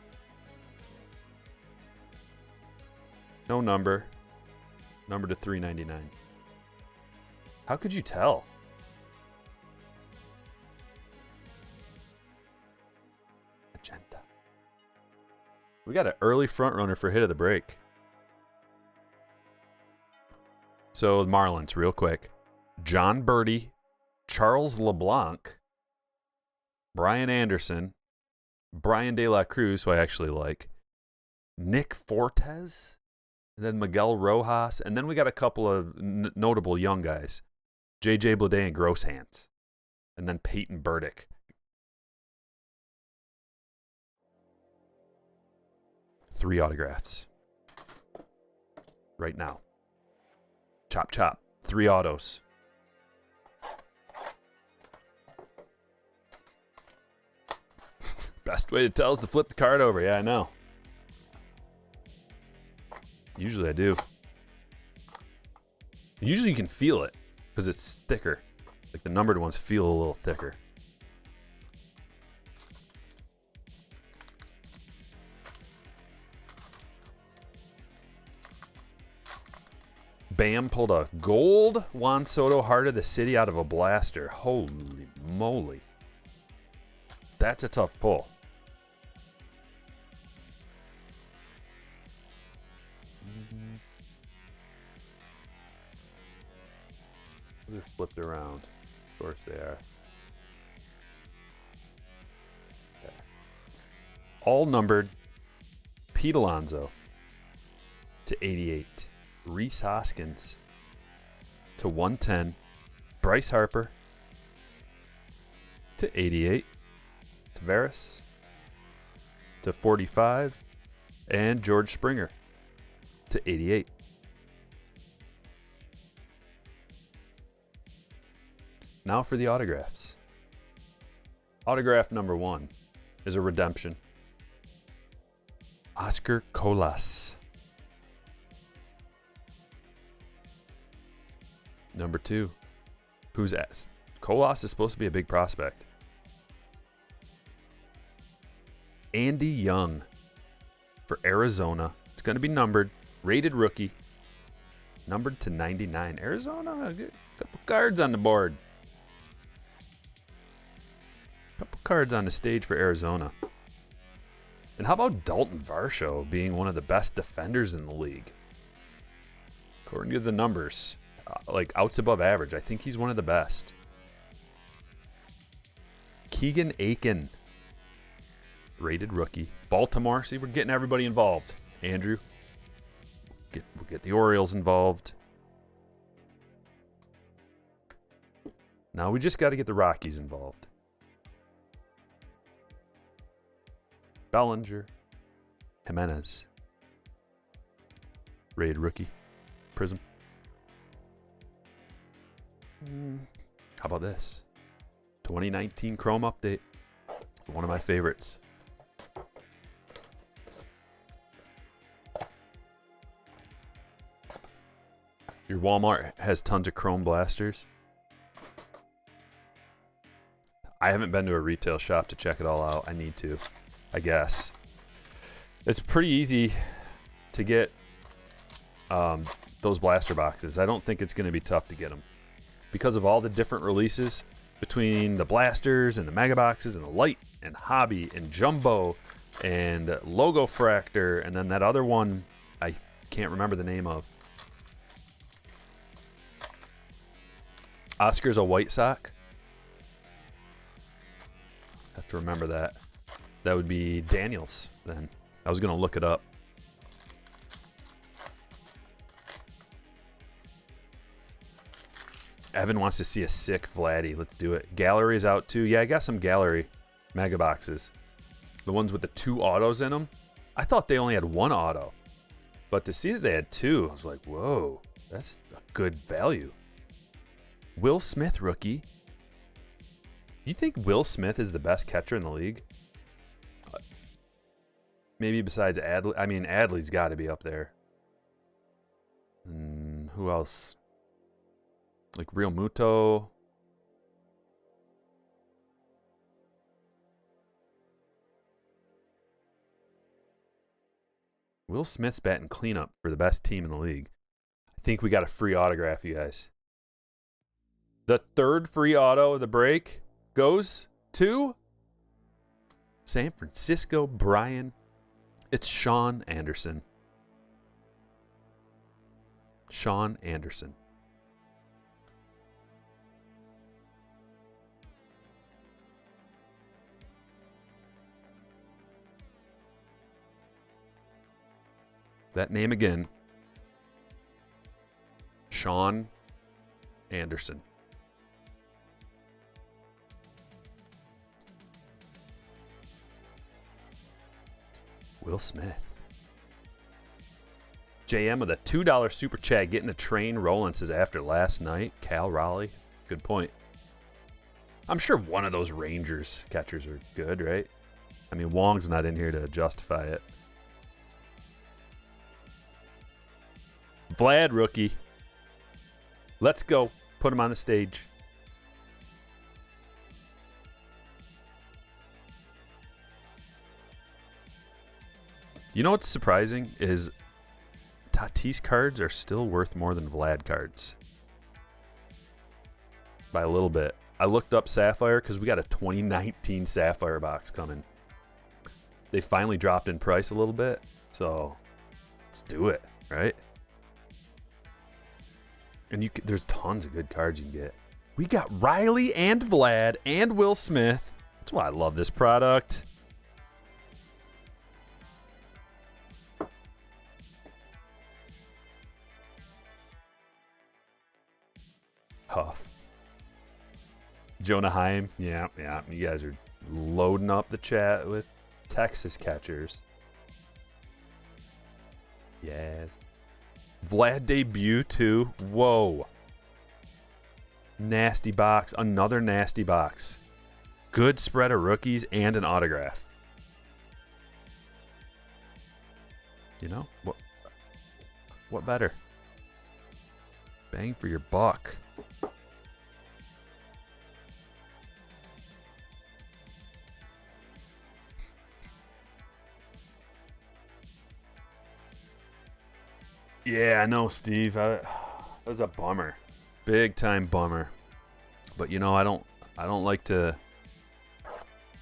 No number. Number to 399. How could you tell? Magenta. We got an early front runner for hit of the break. So, the Marlins, real quick. John Birdie, Charles LeBlanc, Brian Anderson, Brian De La Cruz, who I actually like, Nick Fortes, and then Miguel Rojas, and then we got a couple of notable young guys. J.J. Bleday and Gross Hands, and then Peyton Burdick. Three autographs. Right now. Chop, chop. 3 autos. Best way to tell is to flip the card over. Yeah, I know. Usually I do. Usually you can feel it because it's thicker. Like the numbered ones feel a little thicker. Bam pulled a gold Juan Soto Heart of the City out of a blaster. Holy moly. That's a tough pull. They're flipped around. Of course they are. Okay. All numbered. Pete Alonso to 88. Rhys Hoskins to 110. Bryce Harper to 88. Tavares to 45. And George Springer to 88. Now for the autographs. Autograph number 1 is a redemption. Oscar Colas. Number 2. Who's at? Colas is supposed to be a big prospect. Andy Young for Arizona. It's going to be numbered. Rated rookie. Numbered to 99. Arizona, a couple cards on the board. Couple cards on the stage for Arizona. And how about Dalton Varsho being one of the best defenders in the league? According to the numbers, like outs above average. I think he's one of the best. Keegan Aiken, rated rookie. Baltimore. See, we're getting everybody involved. Andrew, we'll get the Orioles involved. Now we just got to get the Rockies involved. Bellinger, Jimenez, rated rookie, Prism. How about this? 2019 Chrome update. One of my favorites. Your Walmart has tons of Chrome blasters. I haven't been to a retail shop to check it all out. I need to, I guess. It's pretty easy to get those blaster boxes. I don't think it's going to be tough to get them. Because of all the different releases between the blasters and the mega boxes and the light and hobby and jumbo and logo fractor and then that other one I can't remember the name of. Oscar's a White Sox. Have to remember that. That would be Daniels then. I was going to look it up. Evan wants to see a sick Vladdy. Let's do it. Gallery is out too. Yeah, I got some gallery mega boxes. The ones with the 2 autos in them. I thought they only had 1 auto. But to see that they had 2, I was like, whoa, that's a good value. Will Smith rookie. You think Will Smith is the best catcher in the league? Maybe besides Adley. I mean, Adley's got to be up there. Who else? Like Real Muto. Will Smith's batting cleanup for the best team in the league. I think we got a free autograph, you guys. The 3rd free auto of the break goes to San Francisco Brian. It's Sean Anderson. Sean Anderson. That name again. Sean Anderson. Will Smith. JM with a $2 super chat, getting the train rolling, says after last night. Cal Raleigh. Good point. I'm sure one of those Rangers catchers are good, right? I mean, Wong's not in here to justify it. Vlad rookie. Let's go. Put him on the stage. You know what's surprising is Tatis cards are still worth more than Vlad cards. By a little bit. I looked up Sapphire because we got a 2019 Sapphire box coming. They finally dropped in price a little bit. So let's do it, right? And there's tons of good cards you can get. We got Riley and Vlad and Will Smith. That's why I love this product. Huff. Jonah Heim. Yeah. You guys are loading up the chat with Texas catchers. Yes. Vlad debut too. Whoa. Nasty box. Another nasty box. Good spread of rookies and an autograph. You know, what better? Bang for your buck. Yeah, I know, Steve. That was a bummer. Big time bummer. But you know, I don't like to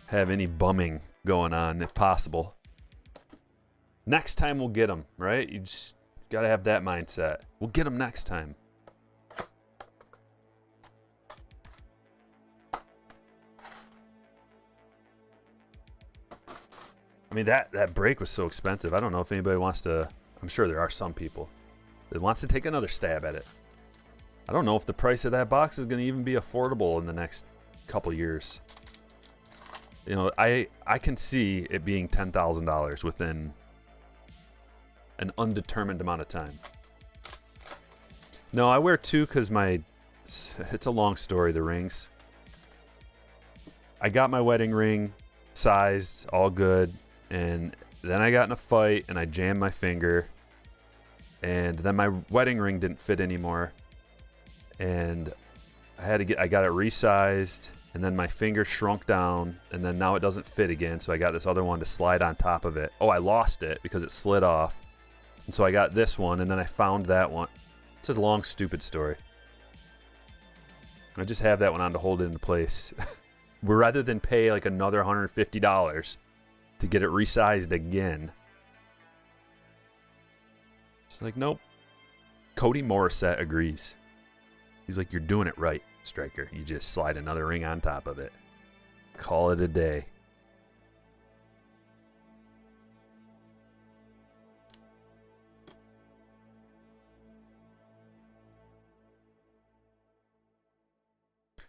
have any bumming going on if possible. Next time we'll get them, right? You just gotta have that mindset. We'll get them next time. I mean, that break was so expensive. I don't know if anybody wants to, I'm sure there are some people that wants to take another stab at it. I don't know if the price of that box is going to even be affordable in the next couple years. You know, I can see it being $10,000 within an undetermined amount of time. No, I wear two because it's a long story, the rings. I got my wedding ring sized, all good. And then I got in a fight and I jammed my finger, and then my wedding ring didn't fit anymore, and I got it resized, and then my finger shrunk down, and then now it doesn't fit again, so I got this other one to slide on top of it. Oh, I lost it because it slid off, and so I got this one, and then I found that one. It's a long, stupid story. I just have that one on to hold it into place. Rather than pay like another $150 to get it resized again. It's like, nope. Cody Morissette agrees. He's like, you're doing it right, Striker. You just slide another ring on top of it. Call it a day.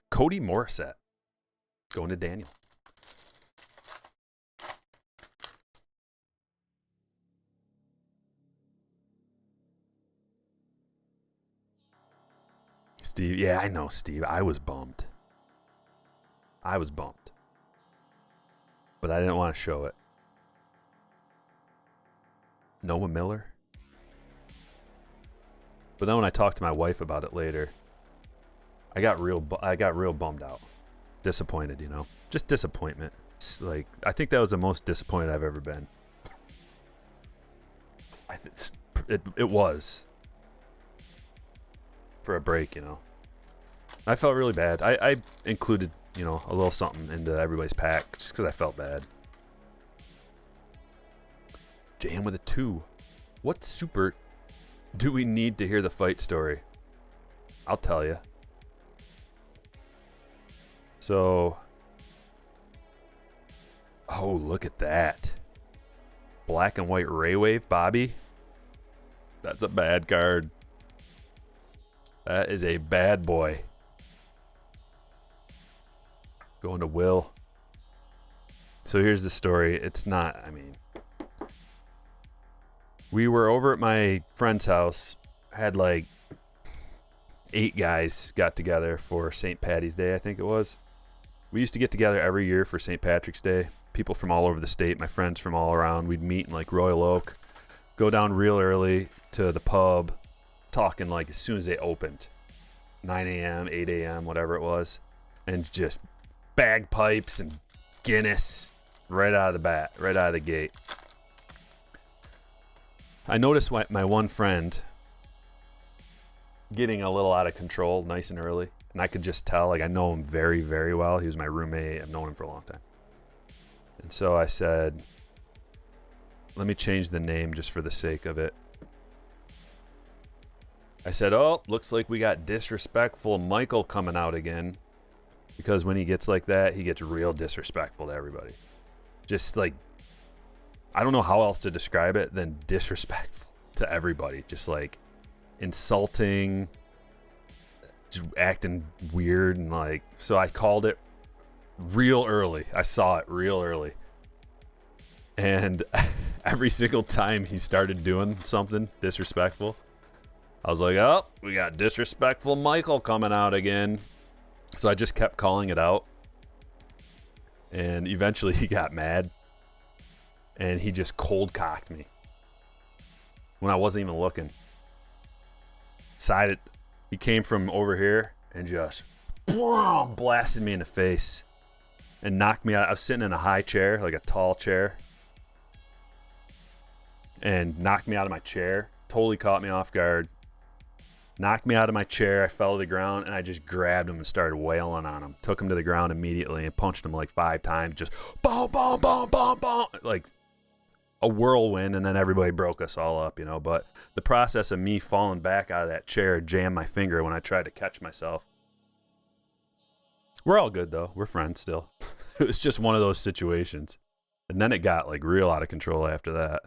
Cody Morissette. Going to Daniel. Steve, yeah, I know, Steve. I was bummed. I was bummed. But I didn't want to show it. Noah Miller. But then when I talked to my wife about it later, I got real bummed out. Disappointed, you know. Just disappointment. It's like, I think that was the most disappointed I've ever been. It was. For a break, you know. I felt really bad. I included, you know, a little something into everybody's pack just because I felt bad. Jam with a 2. What super do we need to hear the fight story? I'll tell you. So, oh, look at that. Black and white Ray Wave, Bobby. That's a bad card. That is a bad boy. Going to Will. So here's the story. It's not, I mean, we were over at my friend's house. Had like 8 guys got together for St. Patty's Day, I think it was. We used to get together every year for St. Patrick's Day. People from all over the state, my friends from all around. We'd meet in like Royal Oak, go down real early to the pub, talking like as soon as they opened. 9 a.m., 8 a.m., whatever it was. And just bagpipes and Guinness right out of the bat, right out of the gate. I noticed my one friend getting a little out of control nice and early. And I could just tell, like, I know him very, very well. He was my roommate. I've known him for a long time. And so I said, let me change the name just for the sake of it. I said, oh, looks like we got disrespectful Michael coming out again. Because when he gets like that, he gets real disrespectful to everybody. Just like, I don't know how else to describe it than disrespectful to everybody. Just like insulting, just acting weird, and like, so I called it real early. I saw it real early. And every single time he started doing something disrespectful, I was like, oh, we got disrespectful Michael coming out again. So I just kept calling it out. And eventually he got mad. And he just cold cocked me when I wasn't even looking. He came from over here and just blasted me in the face and knocked me out. I was sitting in a high chair, like a tall chair, and knocked me out of my chair. Totally caught me off guard. Knocked me out of my chair. I fell to the ground, and I just grabbed him and started wailing on him. Took him to the ground immediately and punched him like 5 times. Just boom, boom, boom, boom, boom. Like a whirlwind, and then everybody broke us all up, you know. But the process of me falling back out of that chair jammed my finger when I tried to catch myself. We're all good, though. We're friends still. It was just one of those situations. And then it got like real out of control after that.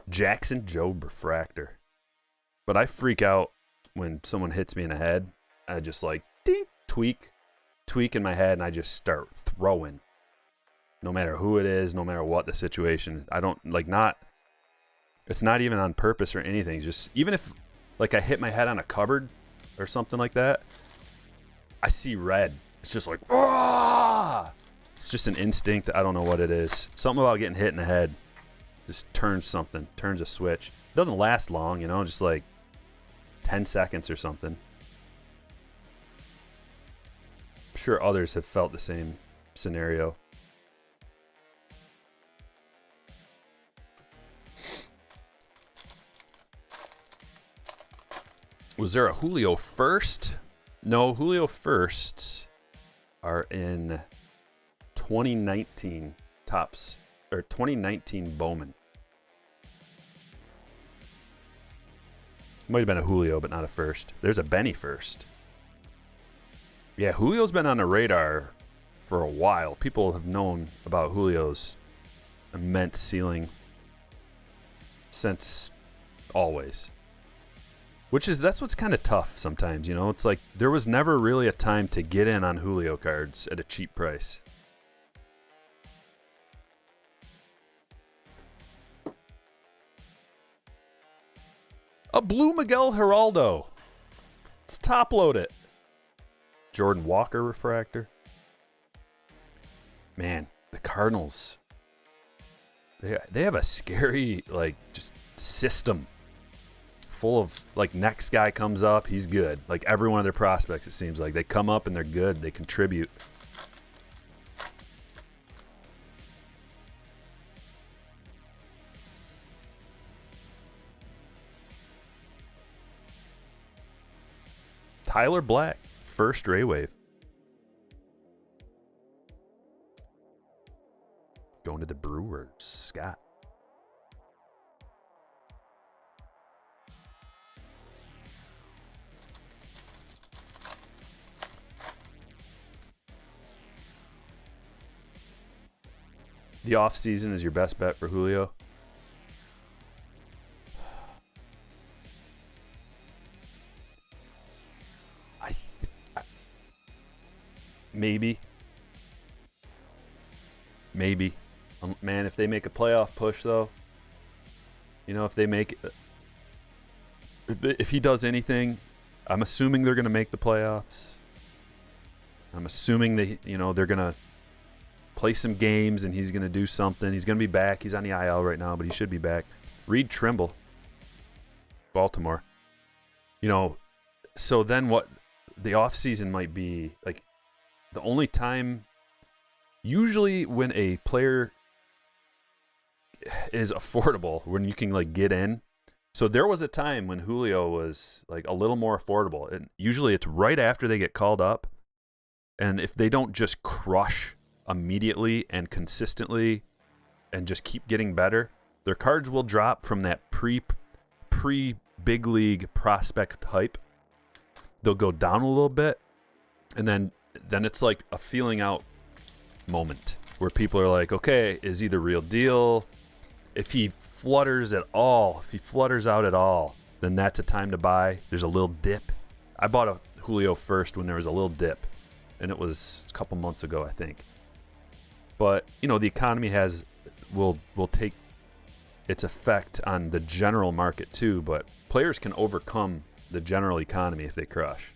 Jackson Job Refractor. But I freak out when someone hits me in the head. I just like ding, tweak in my head, and I just start throwing. No matter who it is, no matter what the situation. I don't like it's not even on purpose or anything. Just even if like I hit my head on a cupboard or something like that, I see red. It's just like, ah! It's just an instinct. I don't know what it is. Something about getting hit in the head just turns a switch. It doesn't last long, you know, just like 10 seconds or something. I'm sure others have felt the same scenario. Was there a Julio first? No, Julio first are in 2019 Topps, or 2019 Bowman. Might have been a Julio, but not a first. There's a Benny first. Yeah, Julio's been on the radar for a while. People have known about Julio's immense ceiling since always. That's what's kind of tough sometimes, you know? It's like there was never really a time to get in on Julio cards at a cheap price. A blue Miguel Geraldo. Let's top load it. Jordan Walker Refractor. Man, the Cardinals. They have a scary, like, just system. Full of, like, next guy comes up, he's good. Like, every one of their prospects, it seems like. They come up and they're good. They contribute. Tyler Black, first Ray Wave. Going to the Brewers, Scott. The offseason is your best bet for Julio? Maybe. Man, if they make a playoff push, though, you know, if they make if he does anything, I'm assuming they're going to make the playoffs. I'm assuming they're going to play some games and he's going to do something. He's going to be back. He's on the IL right now, but he should be back. Reed Trimble, Baltimore. You know, so then what the offseason might be, like, the only time, usually when a player is affordable, when you can, like, get in. So there was a time when Julio was, like, a little more affordable. And usually it's right after they get called up. And if they don't just crush immediately and consistently and just keep getting better, their cards will drop from that pre big league prospect hype. They'll go down a little bit, and then it's like a feeling out moment where people are like, okay, is he the real deal? If he flutters out at all, then that's a time to buy. There's a little dip. I bought a Julio first when there was a little dip, and it was a couple months ago, I think. But, you know, the economy will take its effect on the general market too, but players can overcome the general economy if they crush.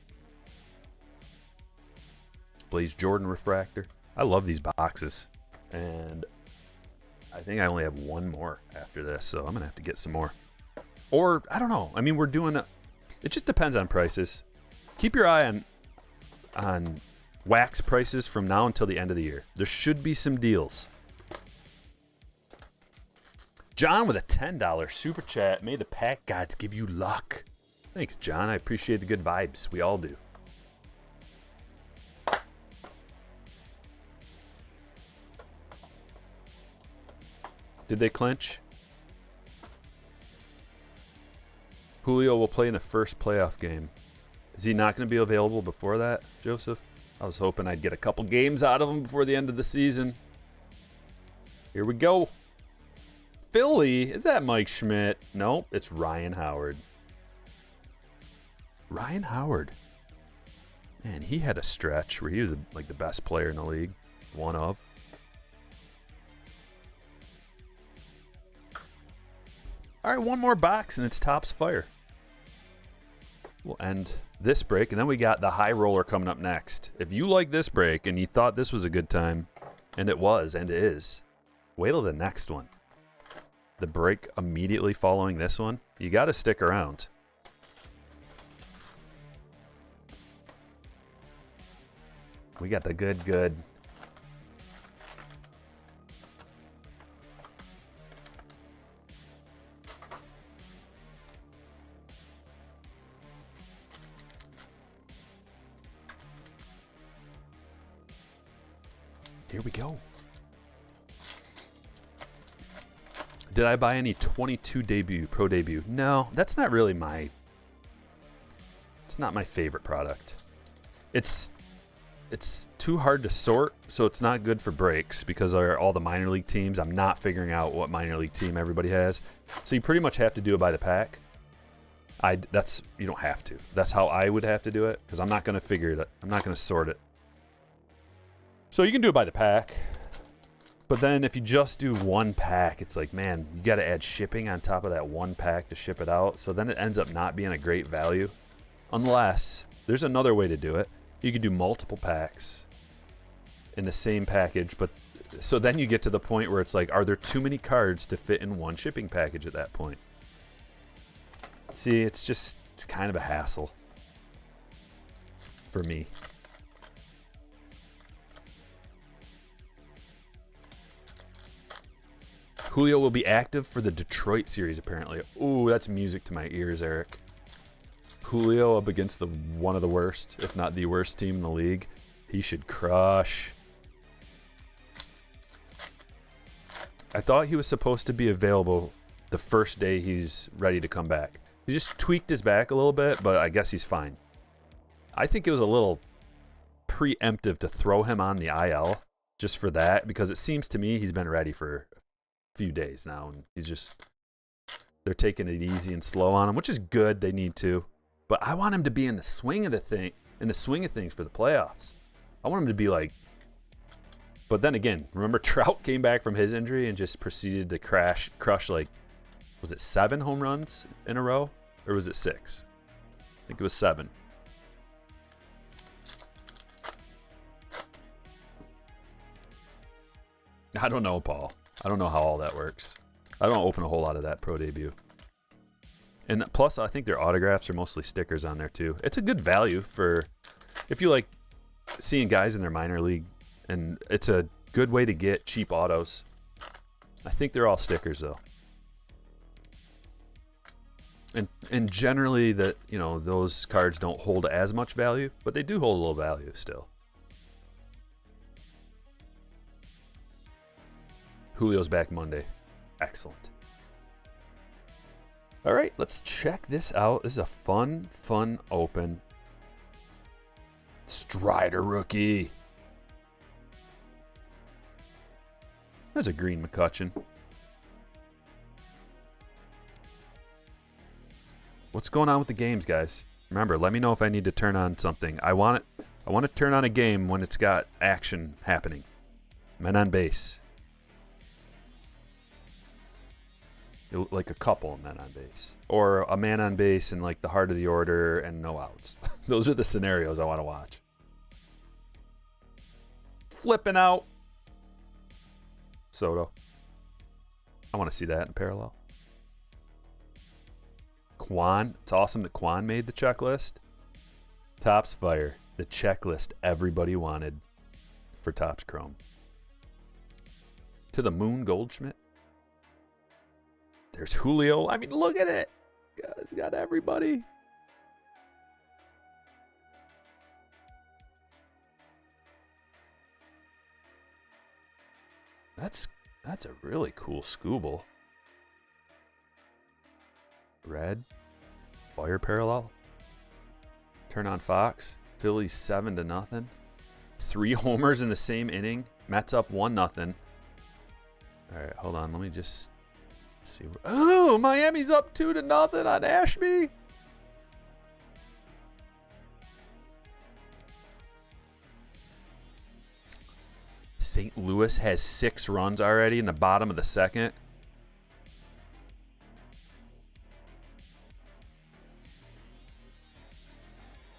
Blaze Jordan Refractor. I love these boxes, and I think I only have one more after this, so I'm going to have to get some more. Or, I don't know. I mean, it just depends on prices. Keep your eye on wax prices from now until the end of the year. There should be some deals. John with a $10 super chat. May the pack gods give you luck. Thanks, John. I appreciate the good vibes. We all do. Did they clinch? Julio will play in the first playoff game. Is he not going to be available before that, Joseph? I was hoping I'd get a couple games out of him before the end of the season. Here we go. Philly? Is that Mike Schmidt? Nope, it's Ryan Howard. Ryan Howard. Man, he had a stretch where he was like the best player in the league. One of. All right, one more box, and it's Topps Fire. We'll end this break, and then we got the high roller coming up next. If you like this break and you thought this was a good time, and it was, and it is, wait till the next one. The break immediately following this one, you got to stick around. We got the good. Here we go. Did I buy any 22 debut, pro debut? No, that's not really my... It's not my favorite product. It's too hard to sort, so it's not good for breaks because all the minor league teams, I'm not figuring out what minor league team everybody has. So you pretty much have to do it by the pack. You don't have to. That's how I would have to do it because I'm not going to figure it. I'm not going to sort it. So you can do it by the pack, but then if you just do one pack, it's like, man, you got to add shipping on top of that one pack to ship it out. So then it ends up not being a great value, unless there's another way to do it. You could do multiple packs in the same package, but so then you get to the point where it's like, are there too many cards to fit in one shipping package at that point? See, it's kind of a hassle for me. Julio will be active for the Detroit series, apparently. Ooh, that's music to my ears, Eric. Julio up against one of the worst, if not the worst team in the league. He should crush. I thought he was supposed to be available the first day he's ready to come back. He just tweaked his back a little bit, but I guess he's fine. I think it was a little preemptive to throw him on the IL just for that, because it seems to me he's been ready for few days now, and they're taking it easy and slow on him, which is good. They need to, but I want him to be in the swing of things for the playoffs. I want him to be like, but then again, remember Trout came back from his injury and just proceeded to crush like, was it 7 home runs in a row, or was it 6? I think it was 7. I don't know, Paul. I don't know how all that works. I don't open a whole lot of that pro debut. And plus, I think their autographs are mostly stickers on there too. It's a good value for if you like seeing guys in their minor league, and it's a good way to get cheap autos. I think they're all stickers though. And generally those cards don't hold as much value, but they do hold a little value still. Julio's back Monday. Excellent. All right, let's check this out. This is a fun open. Strider rookie. There's a green McCutcheon. What's going on with the games, guys? Remember, let me know if I need to turn on something. I want to turn on a game when it's got action happening. Men on base. Like a couple men on base, or a man on base in like the heart of the order and no outs. Those are the scenarios I want to watch. Flipping out Soto. I want to see that in parallel. Quan. It's awesome that Quan made the checklist. Topps Fire, the checklist everybody wanted for Topps Chrome. To the moon, Goldschmidt. There's Julio. I mean, look at it. It's got everybody. That's a really cool Scooble. Red. Fire parallel. Turn on Fox. Phillies 7-0. 3 homers in the same inning. Mets up 1-0. All right, hold on. Let me just see. Oh, Miami's up 2-0 on Ashby. St. Louis has 6 runs already in the bottom of the second.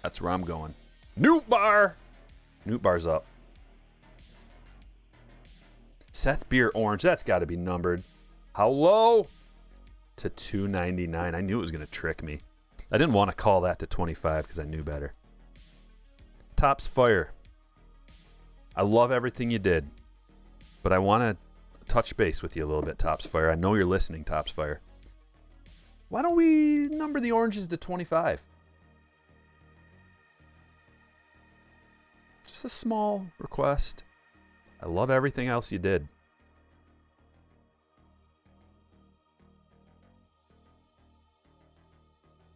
That's where I'm going. Nootbaar! Nootbaar's up. Seth Beer orange. That's got to be numbered. How low? To 299. I knew it was going to trick me. I didn't want to call that to 25 because I knew better. Topps Fire. I love everything you did, but I want to touch base with you a little bit, Topps Fire. I know you're listening, Topps Fire. Why don't we number the oranges to 25? Just a small request. I love everything else you did.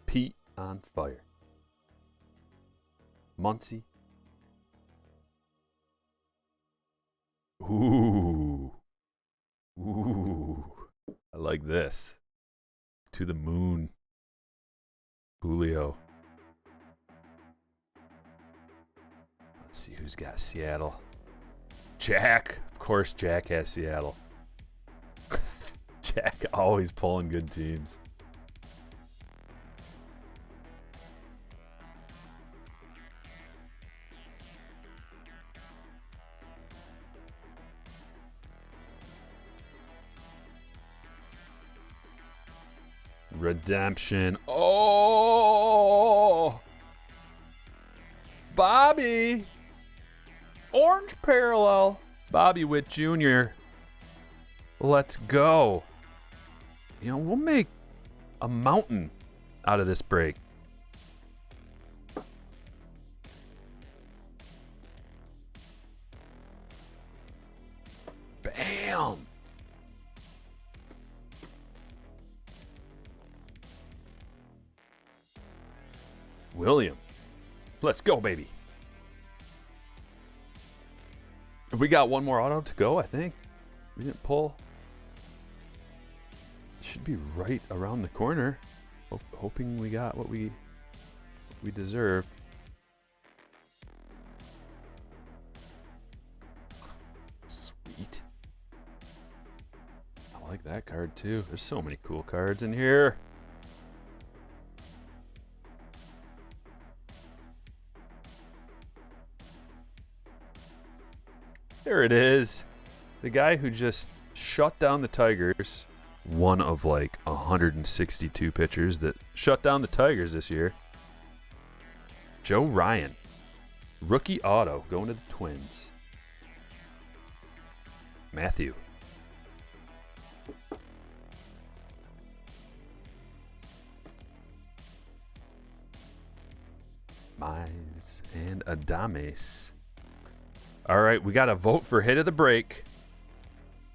Pete on fire. Muncie. Ooh. Ooh. I like this. To the moon. Julio. Let's see who's got Seattle. Jack. Of course, Jack has Seattle. Jack always pulling good teams. Redemption. Oh! Bobby! Orange parallel. Bobby Witt Jr. Let's go. You know, we'll make a mountain out of this break. Bam! William. Let's go, baby. We got one more auto to go, I think. We didn't pull. Should be right around the corner. Hoping we got what we deserve. Sweet. I like that card too. There's so many cool cards in here. There it is. The guy who just shut down the Tigers. One of like 162 pitchers that shut down the Tigers this year. Joe Ryan. Rookie auto going to the Twins. Matthew. Mize and Adames. All right, we got to vote for hit of the break.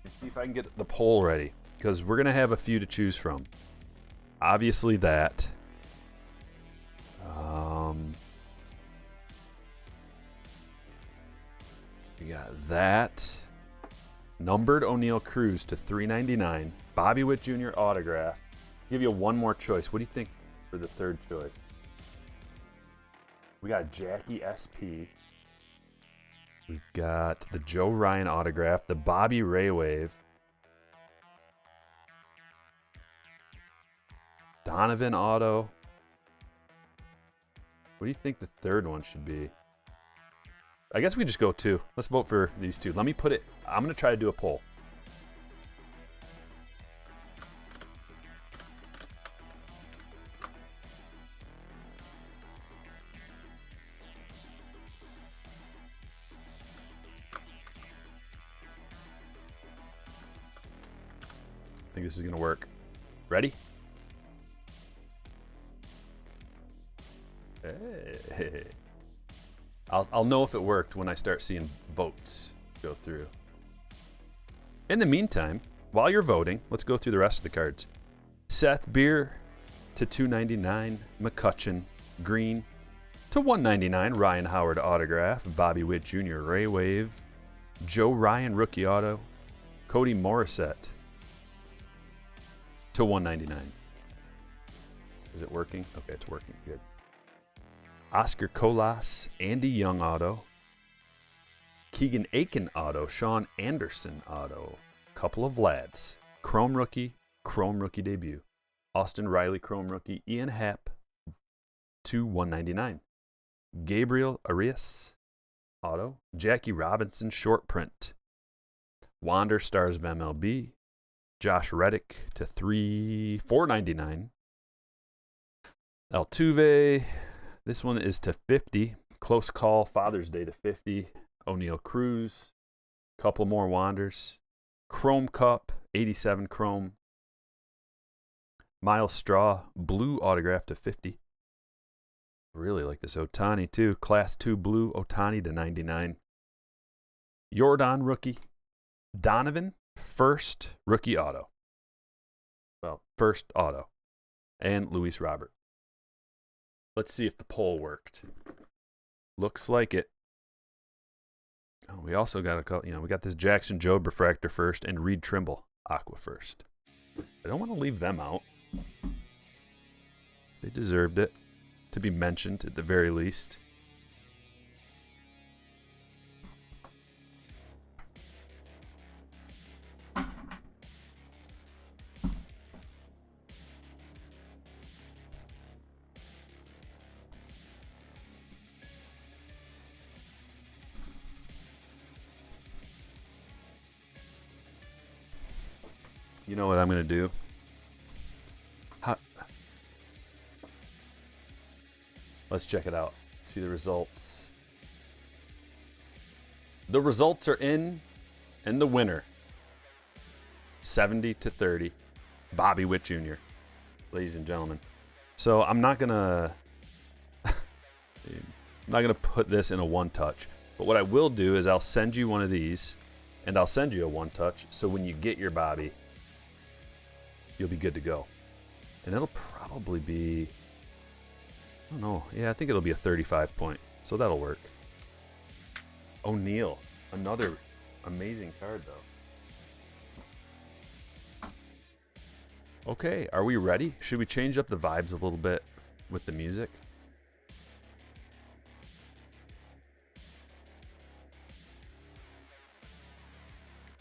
Let's see if I can get the poll ready, because we're going to have a few to choose from. Obviously that. We got that. Numbered O'Neal Cruz to $3.99. Bobby Witt Jr. autograph. Give you one more choice. What do you think for the third choice? We got Jackie SP. We've got the Joe Ryan autograph, the Bobby Ray wave, Donovan auto. What do you think the third one should be? I guess we just go 2. Let's vote for these 2. Let me put it, I'm going to try to do a poll. I think this is going to work. Ready? Hey. I'll know if it worked when I start seeing votes go through. In the meantime, while you're voting, let's go through the rest of the cards. Seth Beer to $2.99. McCutcheon green to $1.99. Ryan Howard autograph. Bobby Witt Jr. Ray Wave. Joe Ryan rookie auto. Cody Morissette to $1.99. Is it working? Okay, it's working. Good. Oscar Colas, Andy Young auto. Keegan Aiken auto. Sean Anderson auto. Couple of Vlads. Chrome rookie debut. Austin Riley Chrome rookie. Ian Happ to $1.99. Gabriel Arias auto. Jackie Robinson short print. Wander Stars of MLB. Josh Reddick to $4.99. Altuve. This one is to 50. Close call. Father's Day to 50. O'Neal Cruz. Couple more Wanders. Chrome Cup. 87 Chrome. Miles Straw. Blue autograph to 50. Really like this Ohtani too. Class 2 blue Ohtani to 99. Jordan rookie. Donovan first rookie auto. Well, first auto. And Luis Robert. Let's see if the poll worked. Looks like it. Oh, we also got a couple, we got this Jackson Jobe refractor first and Reed Trimble aqua first. I don't want to leave them out. They deserved it to be mentioned at the very least. You know what I'm going to do? Let's check it out. See the results. The results are in, and the winner, 70-30, Bobby Witt Jr., ladies and gentlemen. So I'm not gonna put this in a one-touch, but what I will do is I'll send you one of these, and I'll send you a one-touch, so when you get your Bobby, you'll be good to go. And it'll probably be, I don't know. Yeah, I think it'll be a 35 point. So that'll work. O'Neal. Another amazing card, though. Okay, are we ready? Should we change up the vibes a little bit with the music?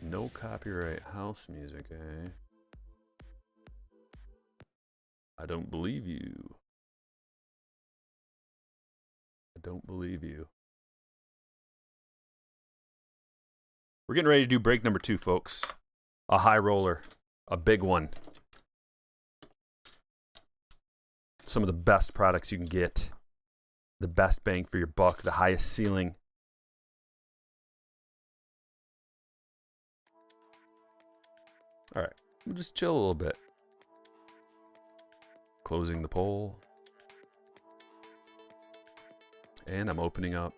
No copyright house music, eh? I don't believe you. I don't believe you. We're getting ready to do break number 2, folks. A high roller. A big one. Some of the best products you can get. The best bang for your buck. The highest ceiling. All right. We'll just chill a little bit. Closing the poll. And I'm opening up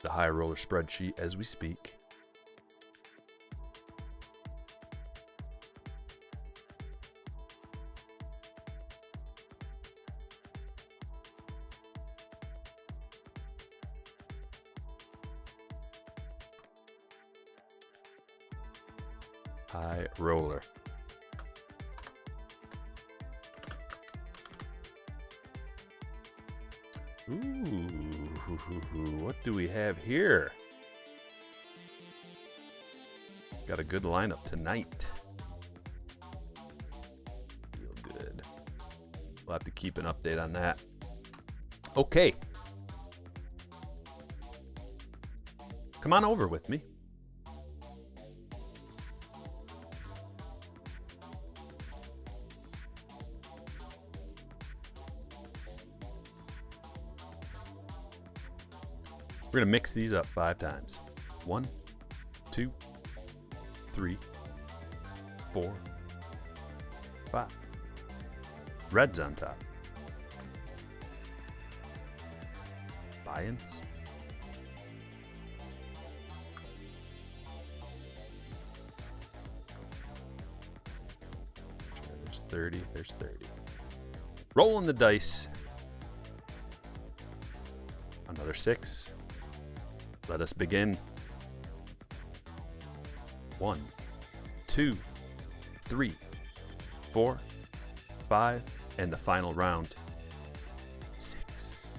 the high roller spreadsheet as we speak. High roller. Ooh, what do we have here? Got a good lineup tonight. Feel good. We'll have to keep an update on that. Okay. Come on over with me. We're going to mix these up 5 times. 1, 2, 3, 4, 5. Reds on top. Buy-ins. There's 30. There's 30. Rolling the dice. Another 6. Let us begin. 1, 2, 3, 4, 5, and the final round. 6.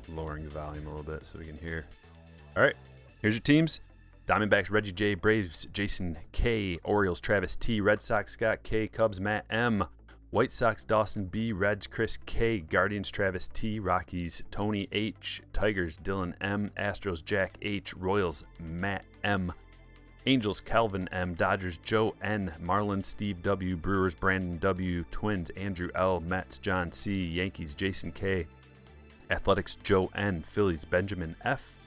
Lowering the volume a little bit so we can hear. All right, here's your teams. Diamondbacks, Reggie J. Braves, Jason K. Orioles, Travis T. Red Sox, Scott K. Cubs, Matt M. White Sox, Dawson B. Reds, Chris K. Guardians, Travis T. Rockies, Tony H. Tigers, Dylan M. Astros, Jack H. Royals, Matt M. Angels, Calvin M. Dodgers, Joe N. Marlins, Steve W. Brewers, Brandon W. Twins, Andrew L. Mets, John C. Yankees, Jason K. Athletics, Joe N. Phillies, Benjamin F.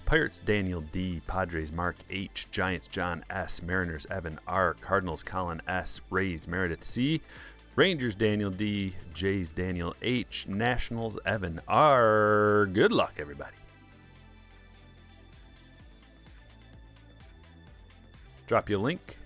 Pirates, Daniel D. Padres, Mark H. Giants, John S. Mariners, Evan R. Cardinals, Colin S. Rays, Meredith C. Rangers, Daniel D. Jays, Daniel H. Nationals, Evan R. Good luck, everybody. Drop you a link.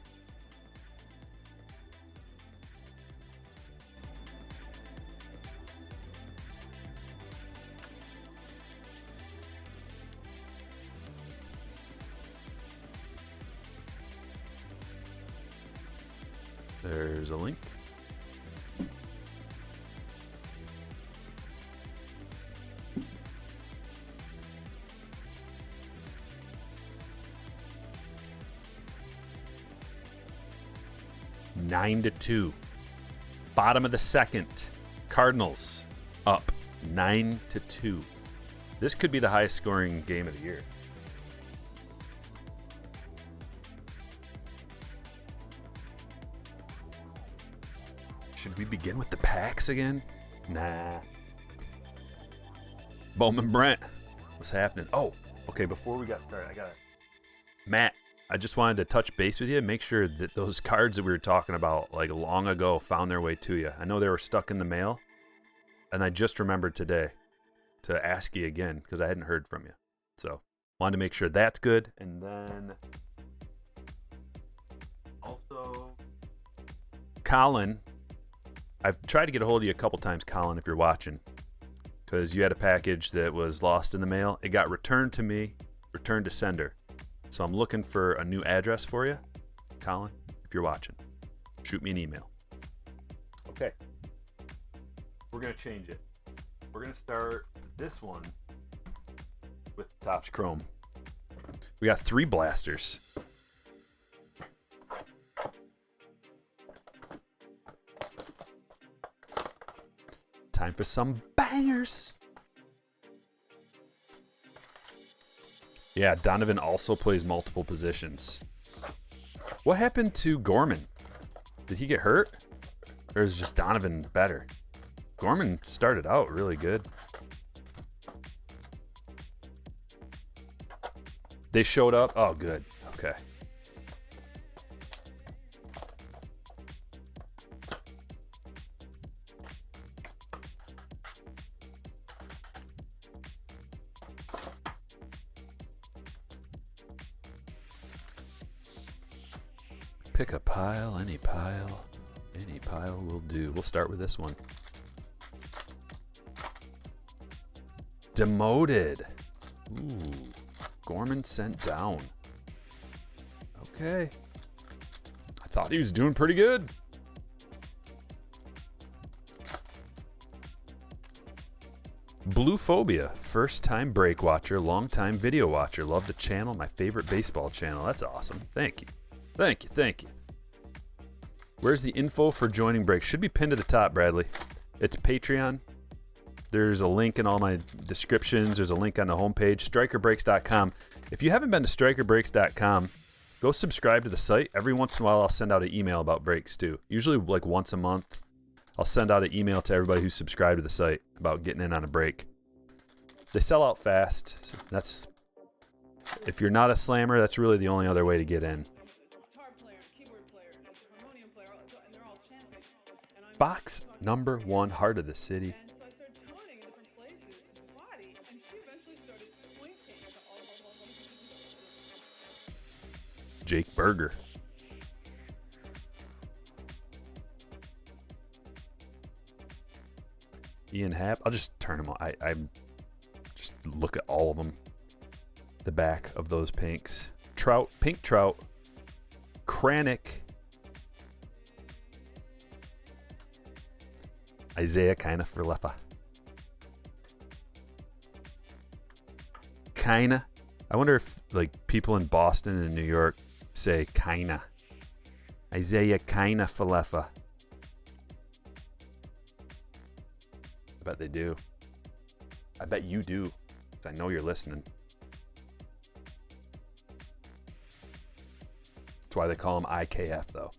There's a link. Nine to 2. Bottom of the second. Cardinals up 9 to 2. This could be the highest scoring game of the year. Should we begin with the packs again? Nah. Bowman Brent. What's happening? Oh, okay, before we got started, Matt, I just wanted to touch base with you, make sure that those cards that we were talking about like long ago found their way to you. I know they were stuck in the mail, and I just remembered today to ask you again because I hadn't heard from you. So, wanted to make sure that's good. And then also Colin, I've tried to get a hold of you a couple times, Colin, if you're watching, because you had a package that was lost in the mail. It got returned to me, returned to sender. So I'm looking for a new address for you. Colin, if you're watching, shoot me an email. Okay. We're going to change it. We're going to start this one with Topps Chrome. We got 3 blasters. Time for some bangers. Yeah, Donovan also plays multiple positions. What happened to Gorman? Did he get hurt? Or is just Donovan better? Gorman started out really good. They showed up? Oh, good. Okay. Pick a pile, any pile. Any pile will do. We'll start with this one. Demoted. Ooh. Gorman sent down. Okay. I thought he was doing pretty good. Blue Phobia. First time break watcher, long time video watcher. Love the channel. My favorite baseball channel. That's awesome. Thank you. Thank you. Thank you. Where's the info for joining break? Should be pinned to the top, Bradley. It's Patreon. There's a link in all my descriptions. There's a link on the homepage, strikerbreaks.com. If you haven't been to strikerbreaks.com, go subscribe to the site. Every once in a while, I'll send out an email about breaks too. Usually like once a month, I'll send out an email to everybody who's subscribed to the site about getting in on a break. They sell out fast. That's, if you're not a slammer, that's really the only other way to get in. Box number 1, heart of the city. And so I started toning in different places in the body, and she eventually started pointing to all of them. Jake Berger. Ian Happ. I'll just turn them on. I just look at all of them. The back of those pinks. Trout, pink trout. Kranick. Isaiah kinda for Lefa. Kinda. I wonder if like people in Boston and New York say kinda. Isaiah kinda for Lefa. I bet they do. I bet you do. 'Cause I know you're listening. That's why they call him IKF though.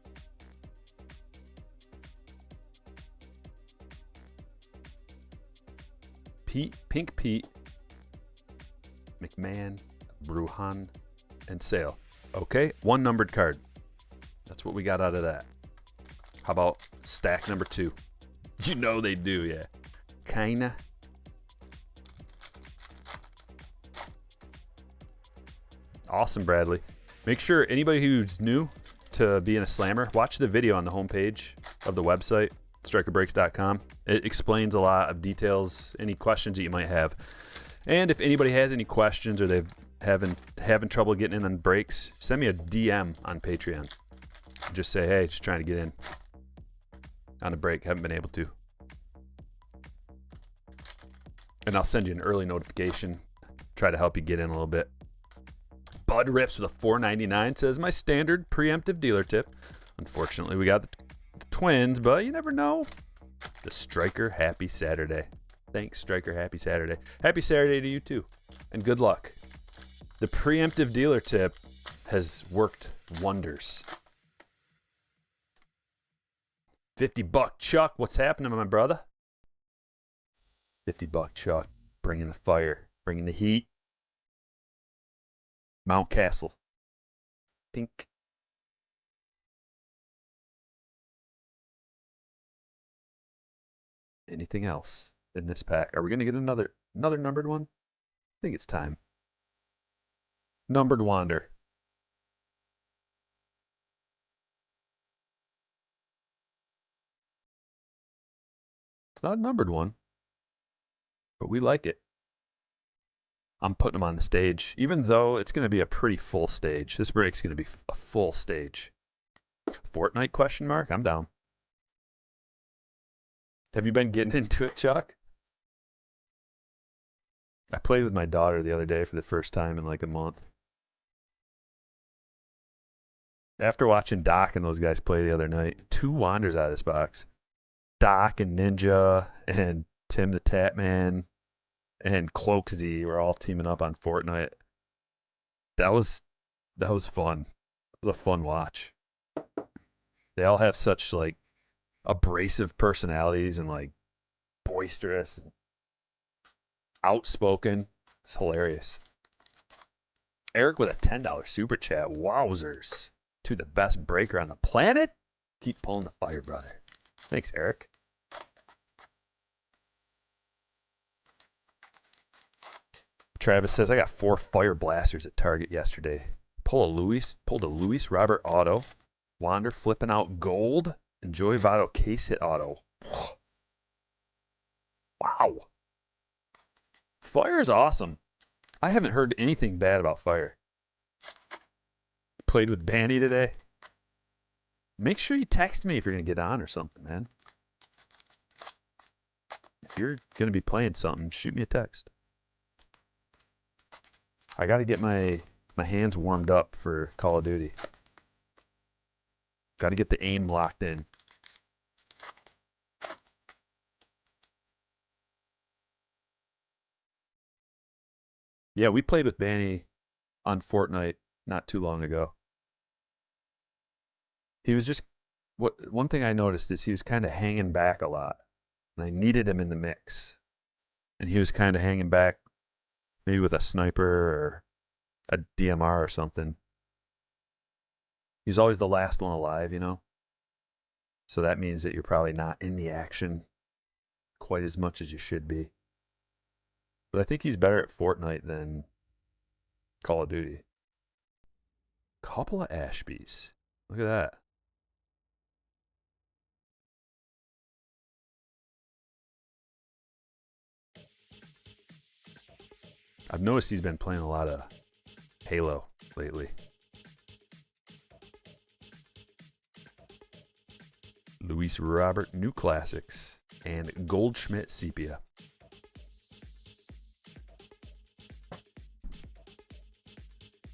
Pink Pete, McMahon, Bruhan, and Sale. Okay, 1 numbered card. That's what we got out of that. How about stack number 2? You know they do, yeah. Kinda. Awesome, Bradley. Make sure anybody who's new to being a slammer, watch the video on the homepage of the website, strikerbreaks.com. It explains a lot of details, any questions that you might have. And if anybody has any questions or they've having trouble getting in on breaks, send me a DM on Patreon. Just say, hey, just trying to get in on a break. Haven't been able to. And I'll send you an early notification. Try to help you get in a little bit. Bud Rips with a $4.99 says, my standard preemptive dealer tip. Unfortunately, we got the Twins, but you never know. The Striker Happy Saturday. Thanks, Striker Happy Saturday. Happy Saturday to you too. And good luck. The preemptive dealer tip has worked wonders. $50 Chuck, what's happening, my brother? $50 Chuck, bringing the fire, bringing the heat. Mount Castle. Pink. Anything else in this pack? Are we going to get another numbered one? I think it's time. Numbered Wander. It's not a numbered one, but we like it. I'm putting them on the stage, even though it's going to be a pretty full stage. This break's going to be a full stage. Fortnite question mark? I'm down. Have you been getting into it, Chuck? I played with my daughter the other day for the first time in like a month. After watching Doc and those guys play the other night, 2 wanders out of this box. Doc and Ninja and Tim the Tatman and Cloak Z were all teaming up on Fortnite. That was fun. It was a fun watch. They all have such like abrasive personalities and like boisterous, outspoken. It's hilarious. Eric with a $10 super chat. Wowzers. To the best breaker on the planet. Keep pulling the fire, brother. Thanks, Eric. Travis says, I got 4 fire blasters at Target yesterday. Pulled a Luis Robert auto. Wander flipping out gold. Enjoy Votto case hit auto. Wow. Fire is awesome. I haven't heard anything bad about Fire. Played with Bandy today. Make sure you text me if you're going to get on or something, man. If you're going to be playing something, shoot me a text. I got to get my hands warmed up for Call of Duty. Got to get the aim locked in. Yeah, we played with Banny on Fortnite not too long ago. He was just one thing I noticed is he was kind of hanging back a lot. And I needed him in the mix. And he was kind of hanging back maybe with a sniper or a DMR or something. He's always the last one alive, you know? So that means that you're probably not in the action quite as much as you should be. But I think he's better at Fortnite than Call of Duty. Couple of Ashbys. Look at that. I've noticed he's been playing a lot of Halo lately. Luis Robert New Classics and Goldschmidt Sepia.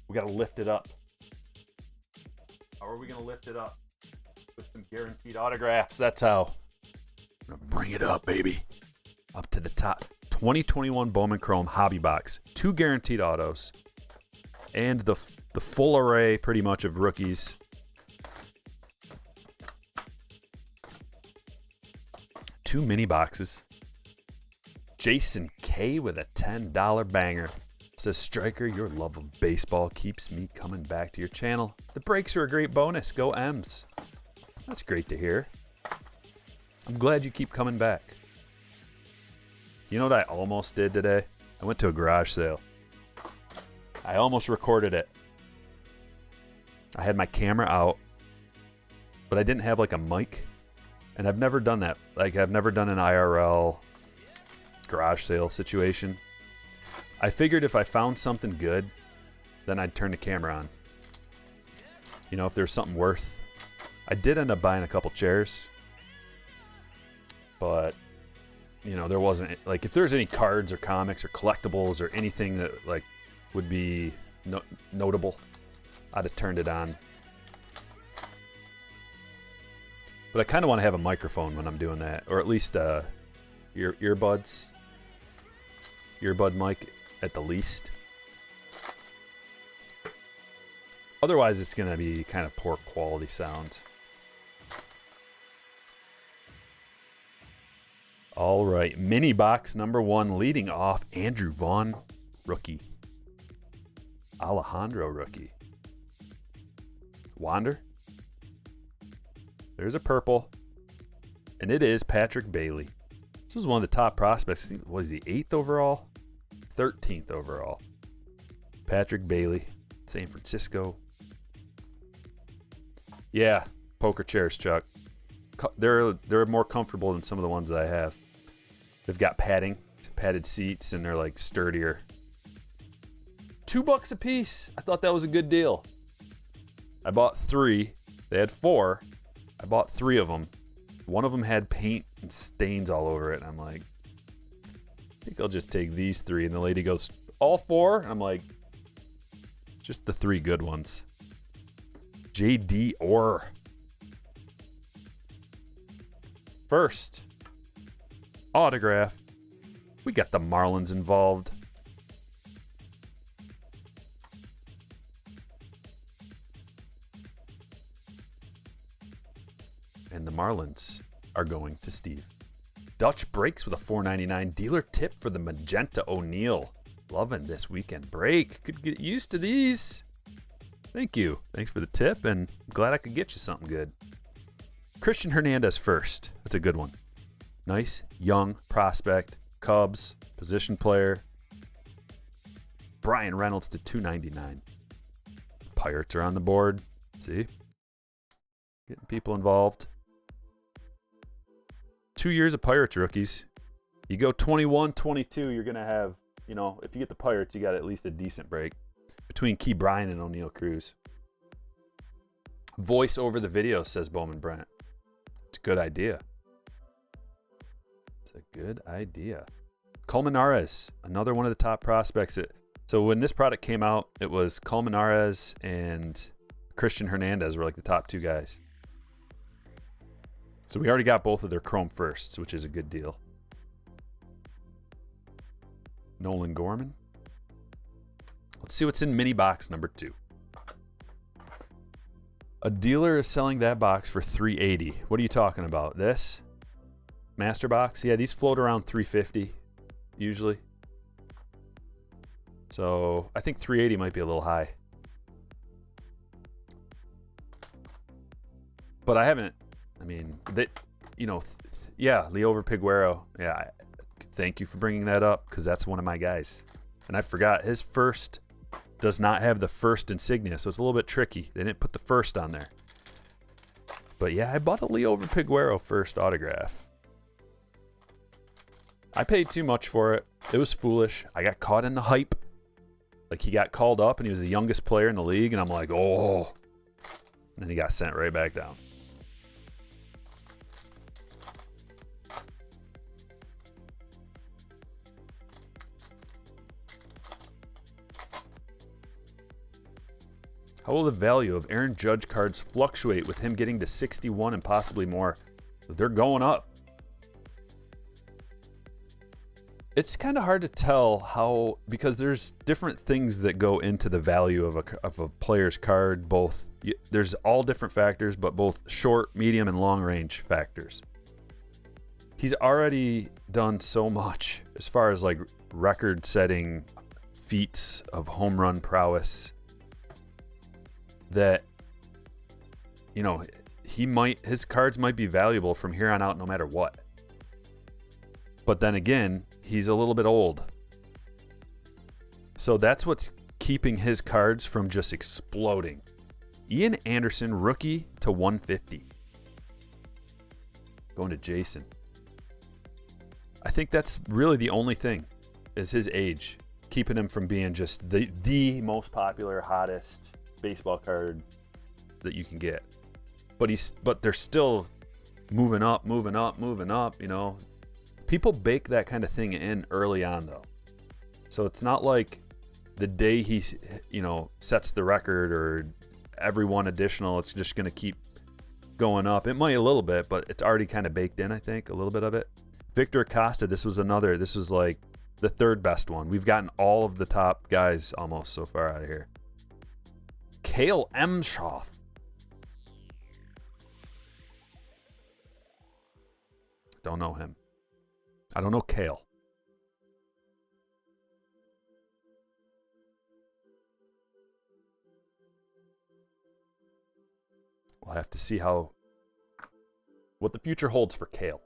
We got to lift it up. How are we going to lift it up? With some guaranteed autographs. That's how. I'm going to bring it up, baby. Up to the top. 2021 Bowman Chrome Hobby Box. 2 guaranteed autos. And the full array, pretty much, of rookies. 2 mini boxes. Jason K with a $10 banger. Says, Striker, your love of baseball keeps me coming back to your channel. The breaks are a great bonus. Go M's. That's great to hear. I'm glad you keep coming back. You know what I almost did today? I went to a garage sale. I almost recorded it. I had my camera out, but I didn't have like a mic. And I've never done that. Like, I've never done an IRL garage sale situation. I figured if I found something good, then I'd turn the camera on. You know, if there's something worth. I did end up buying a couple chairs. But, you know, there wasn't, like, if there's any cards or comics or collectibles or anything that, like, would be notable, I'd have turned it on. But I kind of want to have a microphone when I'm doing that, or at least earbuds, earbud mic at the least. Otherwise, it's going to be kind of poor quality sound. All right, mini box number 1, leading off Andrew Vaughn, rookie. Alejandro, rookie. Wander. There's a purple. And it is Patrick Bailey. This was one of the top prospects. What is he, 8th overall? 13th overall. Patrick Bailey, San Francisco. Yeah, poker chairs, Chuck. They're more comfortable than some of the ones that I have. They've got padded seats, and they're like sturdier. $2 a piece. I thought that was a good deal. I bought 3. They had 4. I bought 3 of them. One of them had paint and stains all over it. And I'm like, I think I'll just take these 3. And the lady goes, all 4? And I'm like, just the 3 good ones. JD Orr. First, autograph. We got the Marlins involved. And the Marlins are going to Steve. Dutch breaks with a $4.99 dealer tip for the Magenta O'Neill. Loving this weekend break. Could get used to these. Thank you. Thanks for the tip, and glad I could get you something good. Christian Hernandez first. That's a good one. Nice, young prospect. Cubs, position player. Brian Reynolds to $2.99. Pirates are on the board. See? Getting people involved. 2 years of Pirates rookies. You go 21, 22, you're going to have, you know, if you get the Pirates, you got at least a decent break. Between Key Bryan and O'Neill Cruz. Voice over the video, says Bowman Brent. It's a good idea. It's a good idea. Colmenares, another one of the top prospects. So when this product came out, it was Colmenares and Christian Hernandez were like the top 2 guys. So we already got both of their Chrome firsts, which is a good deal. Nolan Gorman. Let's see what's in mini box number 2. A dealer is selling that box for $380. What are you talking about? This? Master box? Yeah, these float around $350 usually. So I think $380 might be a little high. But I mean, yeah, Liover Piguero. Yeah, thank you for bringing that up because that's one of my guys. And I forgot his first does not have the first insignia, so it's a little bit tricky. They didn't put the first on there. But yeah, I bought a Liover Piguero first autograph. I paid too much for it. It was foolish. I got caught in the hype. Like, he got called up, and he was the youngest player in the league, and I'm like, oh. And then he got sent right back down. How will the value of Aaron Judge cards fluctuate with him getting to 61 and possibly more? They're going up. It's kind of hard to tell how, because there's different things that go into the value of a player's card. There's all different factors, but both short, medium, and long range factors. He's already done so much as far as like record-setting feats of home run prowess that, you know, his cards might be valuable from here on out no matter what. But then again, he's a little bit old. So that's what's keeping his cards from just exploding. Ian Anderson, rookie to 150. Going to Jason. I think that's really the only thing, is his age, keeping him from being just the most popular, hottest baseball card that you can get. But they're still moving up, you know. People bake that kind of thing in early on, though. So it's not like the day he, you know, sets the record or every one additional, it's just going to keep going up. It might a little bit, but it's already kind of baked in, I think, a little bit of it. Victor Acosta, this was like the third best one. We've gotten all of the top guys almost so far out of here. Cale Emshoff. Don't know him. I don't know Cale. We'll have to see what the future holds for Cale.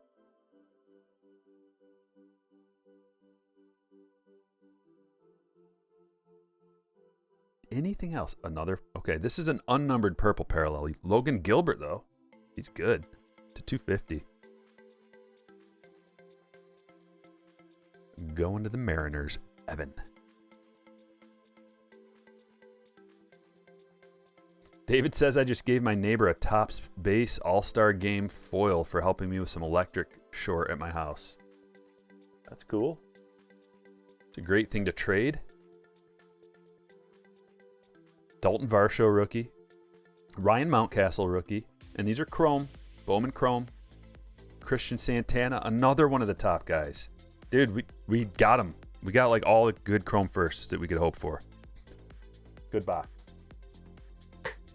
Anything else? Okay, this is an unnumbered purple parallel. Logan Gilbert, though. He's good. To 250. Going to the Mariners, Evan. David says, I just gave my neighbor a Topps base all-star game foil for helping me with some electric short at my house. That's cool. It's a great thing to trade. Dalton Varsho, rookie. Ryan Mountcastle, rookie. And these are chrome. Bowman chrome. Christian Santana, another one of the top guys. Dude, we got him. We got like all the good chrome firsts that we could hope for. Good box.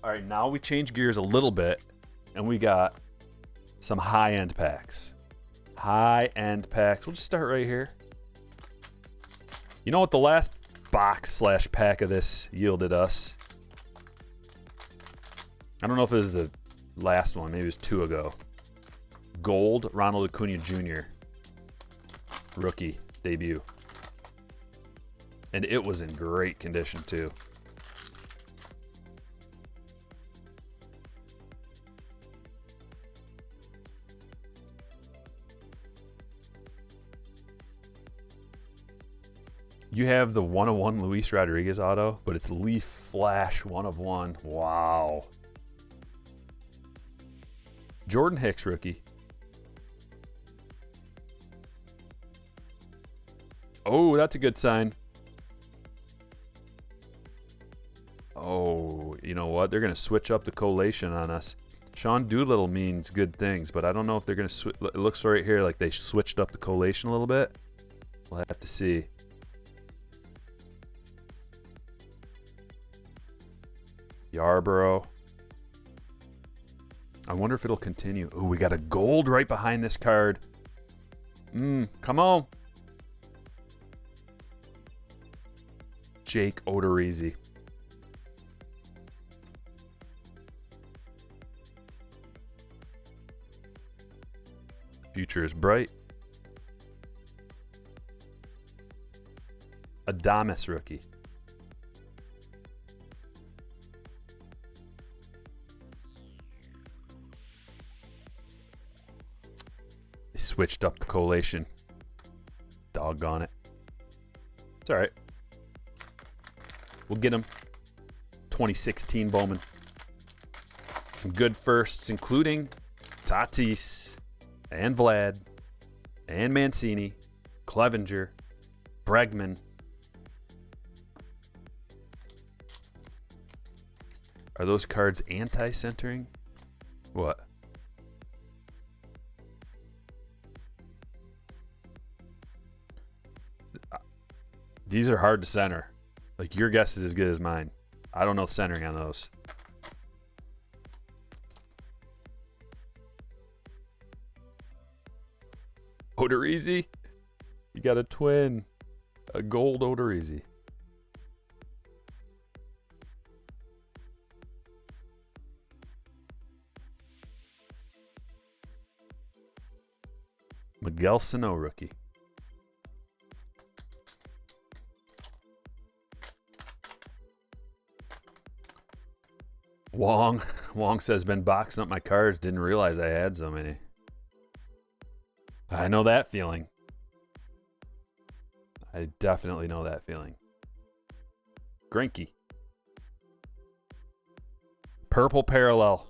All right, now we change gears a little bit, and we got some high-end packs. High-end packs. We'll just start right here. You know what the last box/pack of this yielded us? I don't know if it was the last one. Maybe it was 2 ago. Gold Ronald Acuna Jr. Rookie debut. And it was in great condition, too. You have the 101 Luis Rodriguez auto, but it's Leaf Flash 1 of 1. Wow. Jordan Hicks, rookie. Oh, that's a good sign. Oh, you know what? They're going to switch up the collation on us. Sean Doolittle means good things, but I don't know if they're going to switch. It looks right here like they switched up the collation a little bit. We'll have to see. Yarborough. I wonder if it'll continue. Ooh, we got a gold right behind this card. Come on. Jake Odorizzi. Future is bright. Adames rookie. They switched up the collation. Doggone it. It's all right. We'll get him. 2016 Bowman. Some good firsts, including Tatis and Vlad and Mancini, Clevenger, Bregman. Are those cards anti-centering? What? These are hard to center. Like, your guess is as good as mine. I don't know centering on those. Odorizzi? You got a twin. A gold Odorizzi. Miguel Sano rookie. Wong says, been boxing up my cards. Didn't realize I had so many. I know that feeling. I definitely know that feeling. Greinke. Purple parallel.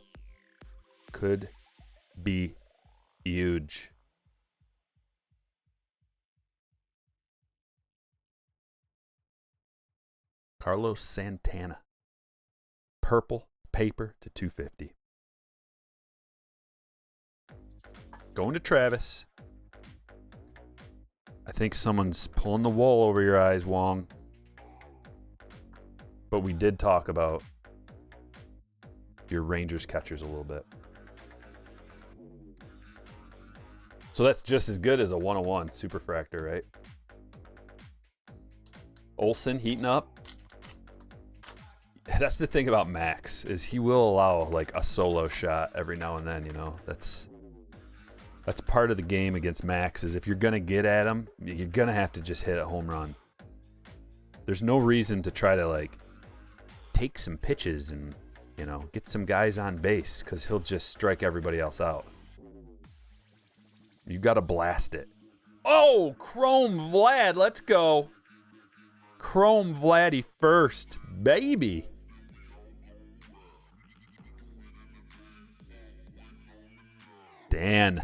Could be huge. Carlos Santana. Purple paper to 250. Going to Travis. I think someone's pulling the wool over your eyes, Wong. But we did talk about your Rangers catchers a little bit. So that's just as good as a 101 Superfractor, right? Olsen heating up. That's the thing about Max, is he will allow like a solo shot every now and then, you know. That's part of the game against Max, is if you're going to get at him, you're going to have to just hit a home run. There's no reason to try to like take some pitches and, you know, get some guys on base, because he'll just strike everybody else out. You got to blast it. Oh, Chrome Vlad, let's go. Chrome Vladdy first, baby. Dan.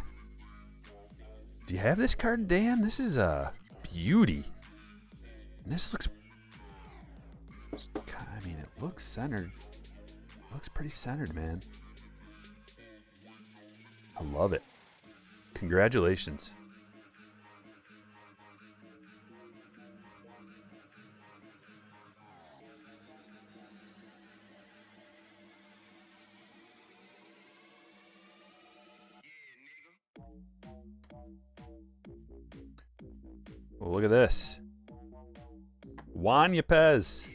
Do you have this card, Dan? This is a beauty. And this looks... I mean, it looks centered. It looks pretty centered, man. I love it. Congratulations. Well, look at this. Juan Yepez.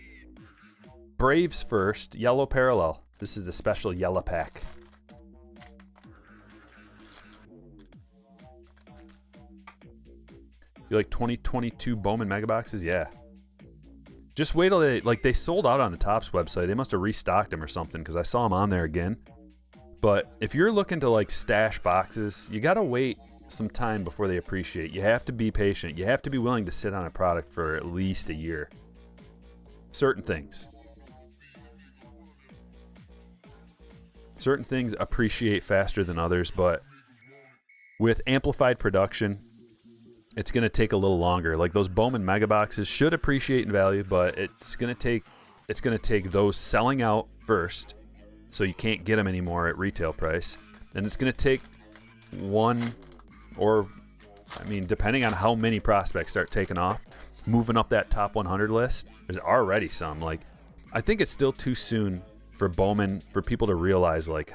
Braves first. Yellow parallel. This is the special yellow pack. You like 2022 Bowman mega boxes? Yeah. Just wait till they sold out on the Topps website. They must have restocked them or something, because I saw them on there again. But if you're looking to like stash boxes, you got to wait some time before they appreciate. You have to be patient. You have to be willing to sit on a product for at least a year. Certain things appreciate faster than others, but with amplified production, it's going to take a little longer. Like those Bowman mega boxes should appreciate in value, but it's going to take those selling out first, so you can't get them anymore at retail price. And it's going to take one, or I mean, depending on how many prospects start taking off, moving up that top 100 list, there's already some. Like, I think it's still too soon for Bowman, for people to realize like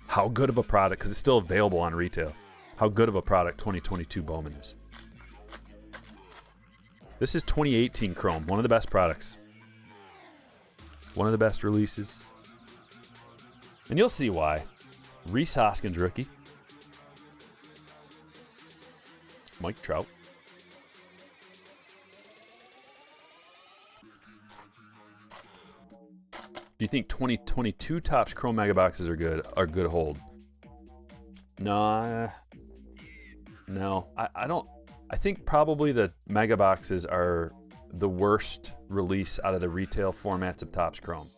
how good of a product, because it's still available on retail, how good of a product 2022 Bowman is. This is 2018 Chrome, one of the best products. One of the best releases. And you'll see why. Rhys Hoskins rookie. Mike Trout. Do you think 2022 Topps Chrome Mega Boxes are good? Are good hold? No, no. I don't. I think probably the Mega Boxes are the worst release out of the retail formats of Topps Chrome.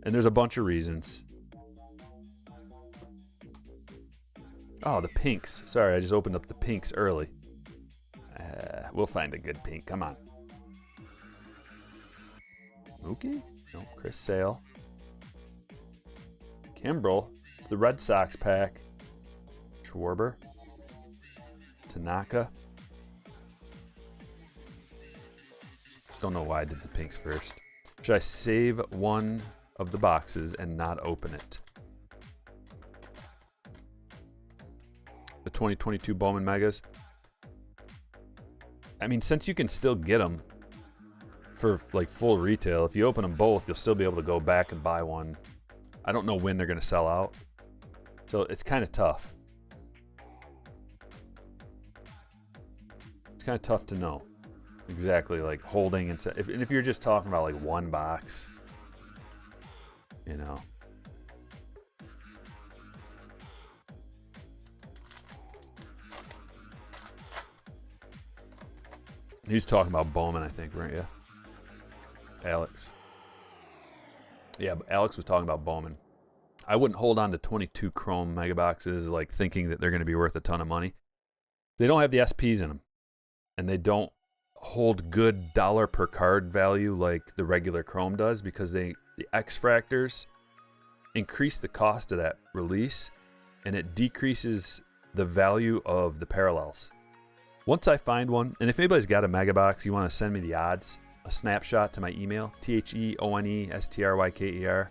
And there's a bunch of reasons. Oh, the pinks. Sorry, I just opened up the pinks early. We'll find a good pink. Come on. Mookie? No, Chris Sale. Kimbrel. It's the Red Sox pack. Schwarber. Tanaka. Don't know why I did the pinks first. Should I save one of the boxes and not open it? The 2022 Bowman Megas. I mean, since you can still get them for like full retail, if you open them both, you'll still be able to go back and buy one. I don't know when they're going to sell out, so it's kind of tough. It's kind of tough to know exactly, like holding and if you're just talking about like one box, you know. He's talking about Bowman, I think, right? Yeah. Alex. Yeah, but Alex was talking about Bowman. I wouldn't hold on to 22 Chrome Mega Boxes like thinking that they're going to be worth a ton of money. They don't have the SPs in them. And they don't hold good dollar per card value like the regular Chrome does, because the X Fractors increase the cost of that release and it decreases the value of the parallels. Once I find one, and if anybody's got a Mega Box, you want to send me the odds, a snapshot to my email, TheOneStryker.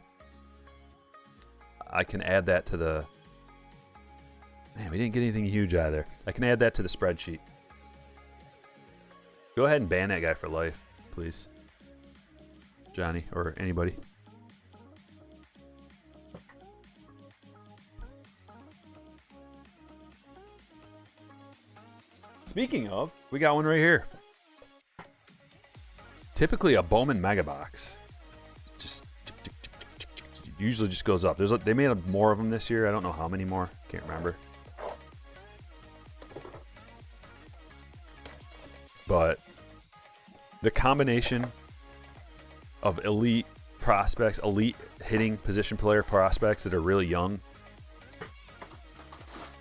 I can add that to the... Man, we didn't get anything huge out of there. I can add that to the spreadsheet. Go ahead and ban that guy for life, please. Johnny, or anybody. Speaking of, we got one right here. Typically a Bowman Mega Box just usually just goes up. They made more of them this year. I don't know how many more. Can't remember. But the combination of elite prospects, elite hitting position player prospects that are really young,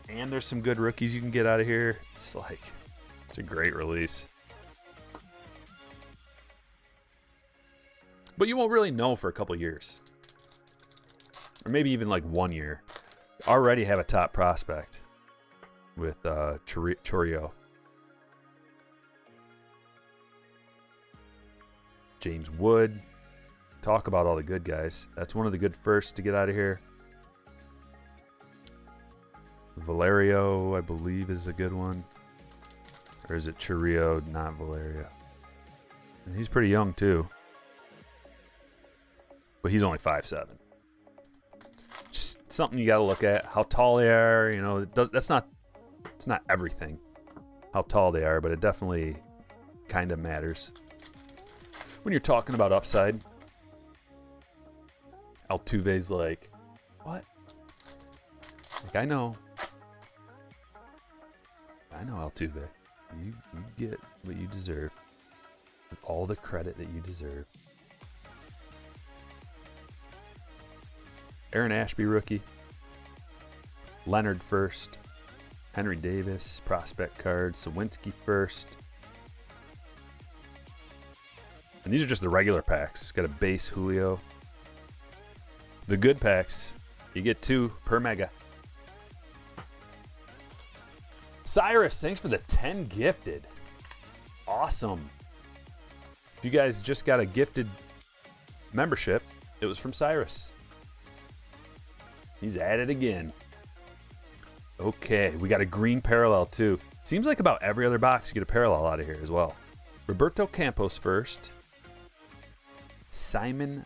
and there's some good rookies you can get out of here. It's a great release. But you won't really know for a couple years. Or maybe even like 1 year. Already have a top prospect with Chorio. James Wood. Talk about all the good guys. That's one of the good firsts to get out of here. Valerio, I believe, is a good one. Or is it Chorio, not Valerio? And he's pretty young too. But he's only 5'7". Just something you got to look at. How tall they are, you know. It's not everything, how tall they are, but it definitely kind of matters when you're talking about upside. Altuve's like, what? Like, I know Altuve. You get what you deserve, with all the credit that you deserve. Aaron Ashby rookie. Leonard first. Henry Davis prospect card. Sawinski first. And these are just the regular packs. Got a base Julio. The good packs, you get 2 per mega. Cyrus, thanks for the 10 gifted. Awesome. If you guys just got a gifted membership, it was from Cyrus. He's at it again. Okay, we got a green parallel too. Seems like about every other box you get a parallel out of here as well. Roberto Campos first. Simon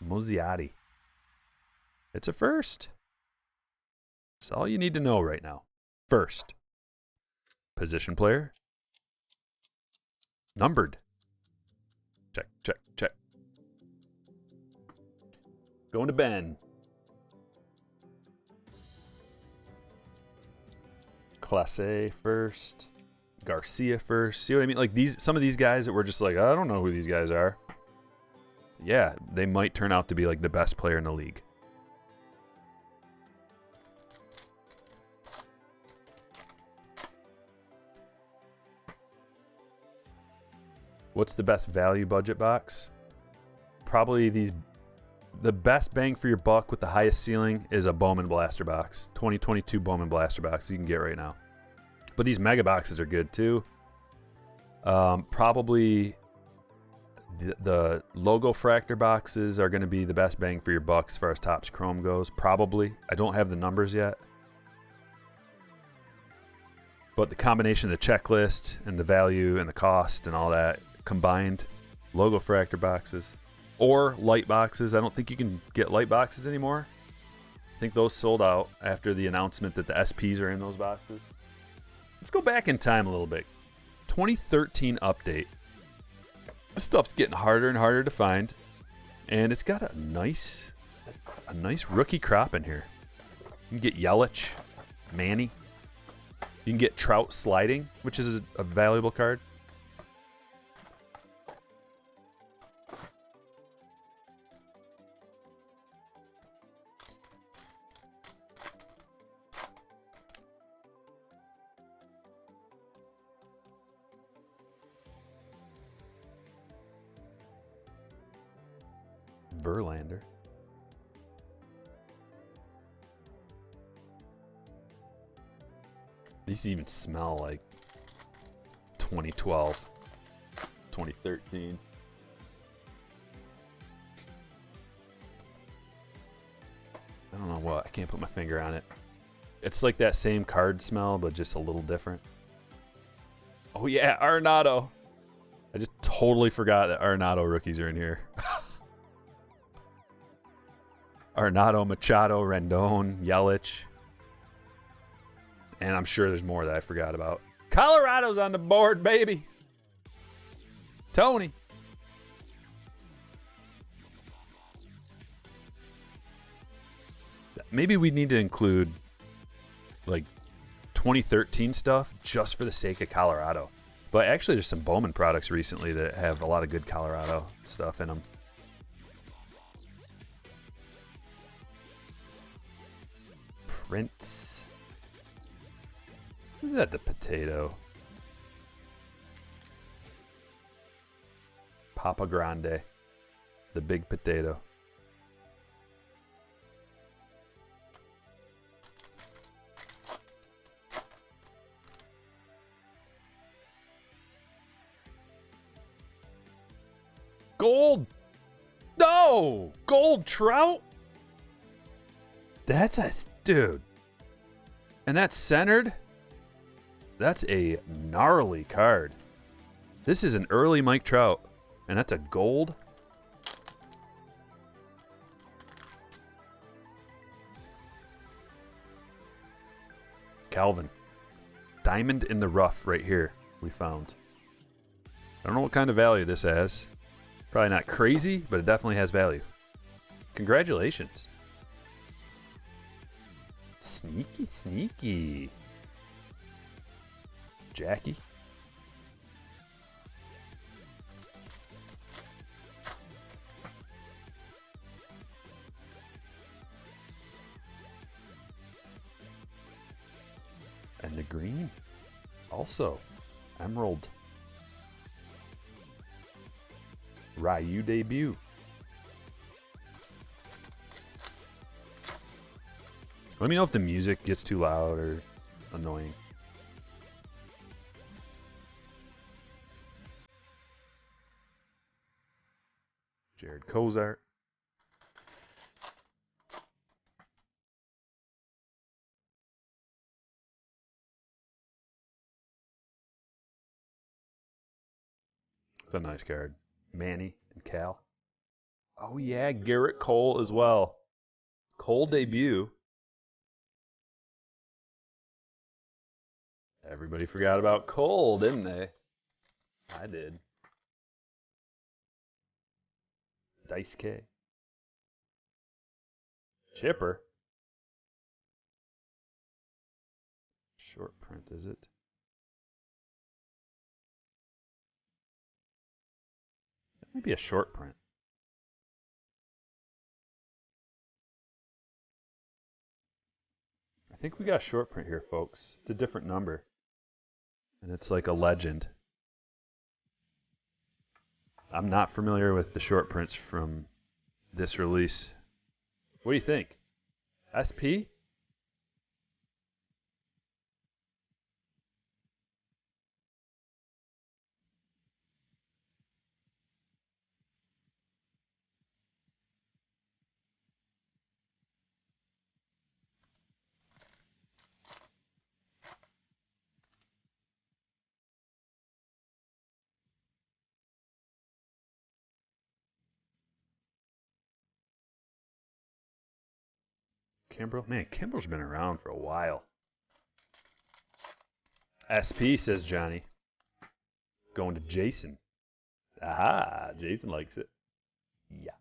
Moziati. It's a first. That's all you need to know right now. First. Position player. Numbered. Check, check, check. Going to Ben. Clase first. Garcia first. See what I mean? Like some of these guys that were just like, I don't know who these guys are. Yeah, they might turn out to be like the best player in the league. What's the best value budget box? Probably the best bang for your buck with the highest ceiling is a Bowman blaster box. 2022 Bowman blaster box you can get right now. But these mega boxes are good too. Probably the logo fractor boxes are going to be the best bang for your buck as far as Topps Chrome goes. Probably. I don't have the numbers yet. But the combination of the checklist and the value and the cost and all that combined, logo fractor boxes or light boxes. I don't think you can get light boxes anymore. I think those sold out after the announcement that the SPs are in those boxes. Let's go back in time a little bit. 2013 update. This stuff's getting harder and harder to find, and it's got a nice rookie crop in here. You can get Yelich, Manny. You can get Trout sliding, which is a valuable card. Verlander. These even smell like 2012, 2013. I don't know what. I can't put my finger on it. It's like that same card smell, but just a little different. Oh yeah, Arenado. I just totally forgot that Arenado rookies are in here. Arenado, Machado, Rendon, Yelich. And I'm sure there's more that I forgot about. Colorado's on the board, baby. Tony. Maybe we need to include like 2013 stuff just for the sake of Colorado. But actually there's some Bowman products recently that have a lot of good Colorado stuff in them. Prince. Is that the potato? Papa Grande. The big potato. Gold. No! Gold Trout? That's a... Dude. And that's centered? That's a gnarly card. This is an early Mike Trout. And that's a gold? Calvin. Diamond in the rough right here we found. I don't know what kind of value this has. Probably not crazy, but it definitely has value. Congratulations. Sneaky, sneaky. Jackie. And the green. Also, Emerald. Ryu debut. Let me know if the music gets too loud or annoying. Jared Cozart. It's a nice card. Manny and Cal. Oh yeah, Garrett Cole as well. Cole debut. Everybody forgot about Cole, didn't they? I did. Dice K. Chipper. Short print, is it? That might be a short print. I think we got a short print here, folks. It's a different number. And it's like a legend. I'm not familiar with the short prints from this release. What do you think? SP? Kimbrel? Man, Kimbrel's been around for a while. SP, says Johnny. Going to Jason. Aha, Jason likes it. Yeah.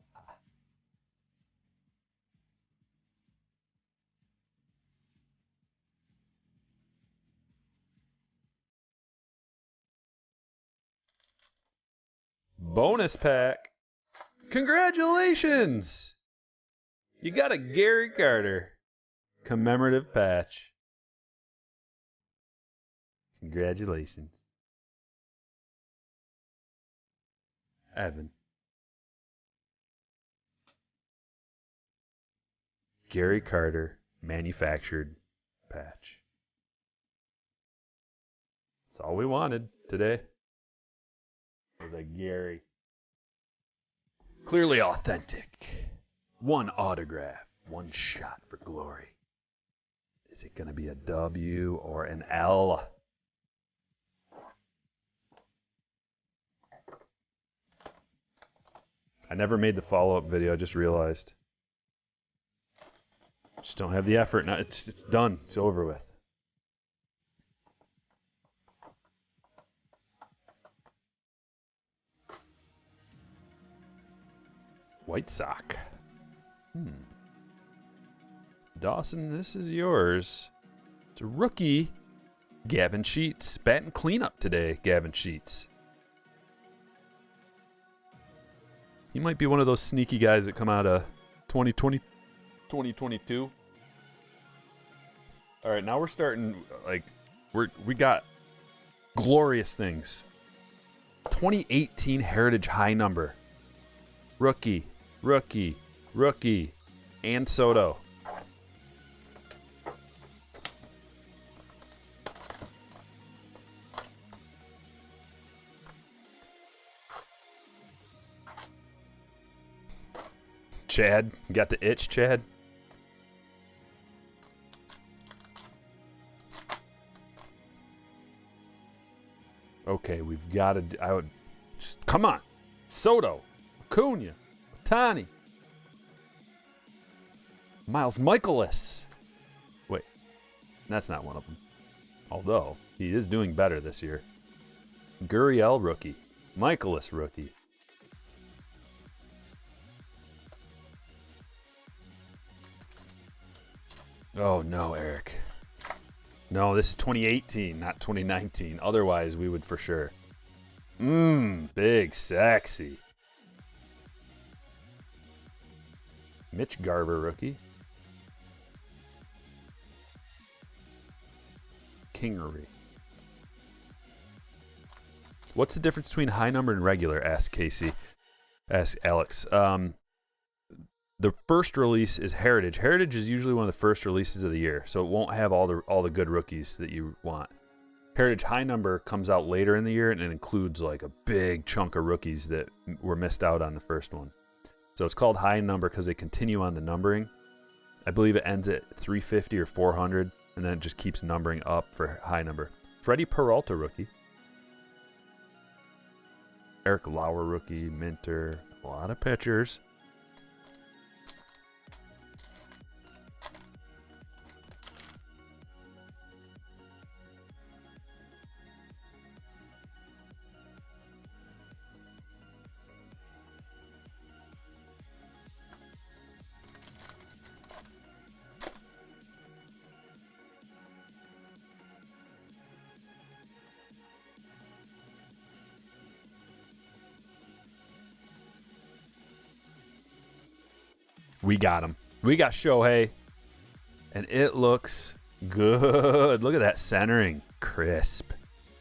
Bonus pack. Congratulations! You got a Gary Carter commemorative patch. Congratulations. Evan. Gary Carter manufactured patch. That's all we wanted today. It was a Gary. Clearly authentic. One autograph, one shot for glory. Is it going to be a W or an L? I never made the follow-up video, I just realized. Just don't have the effort. Now it's done. It's over with. White sock. Dawson, this is yours. It's a rookie. Gavin Sheets. Batting cleanup today, Gavin Sheets. He might be one of those sneaky guys that come out of 2020, 2022. All right, now we're starting, like, we got glorious things. 2018 Heritage high number. Rookie, rookie, rookie, and Soto. Chad, you got the itch, Chad? Okay, we've got to. I would just come on, Soto, Acuna, Ohtani, Miles Michaelis. Wait, that's not one of them. Although he is doing better this year. Gurriel rookie, Michaelis rookie. Oh no, Eric. No, this is 2018, not 2019. Otherwise, we would for sure. Big sexy. Mitch Garver rookie. Kingery. What's the difference between high number and regular? Asked Casey. Asked Alex. The first release is Heritage. Heritage is usually one of the first releases of the year, so it won't have all the good rookies that you want. Heritage high number comes out later in the year, and it includes like a big chunk of rookies that were missed out on the first one. So it's called high number because they continue on the numbering. I believe it ends at 350 or 400, and then it just keeps numbering up for high number. Freddie Peralta rookie. Eric Lauer rookie, Minter, a lot of pitchers. We got him. We got Shohei. And it looks good. Look at that centering. Crisp.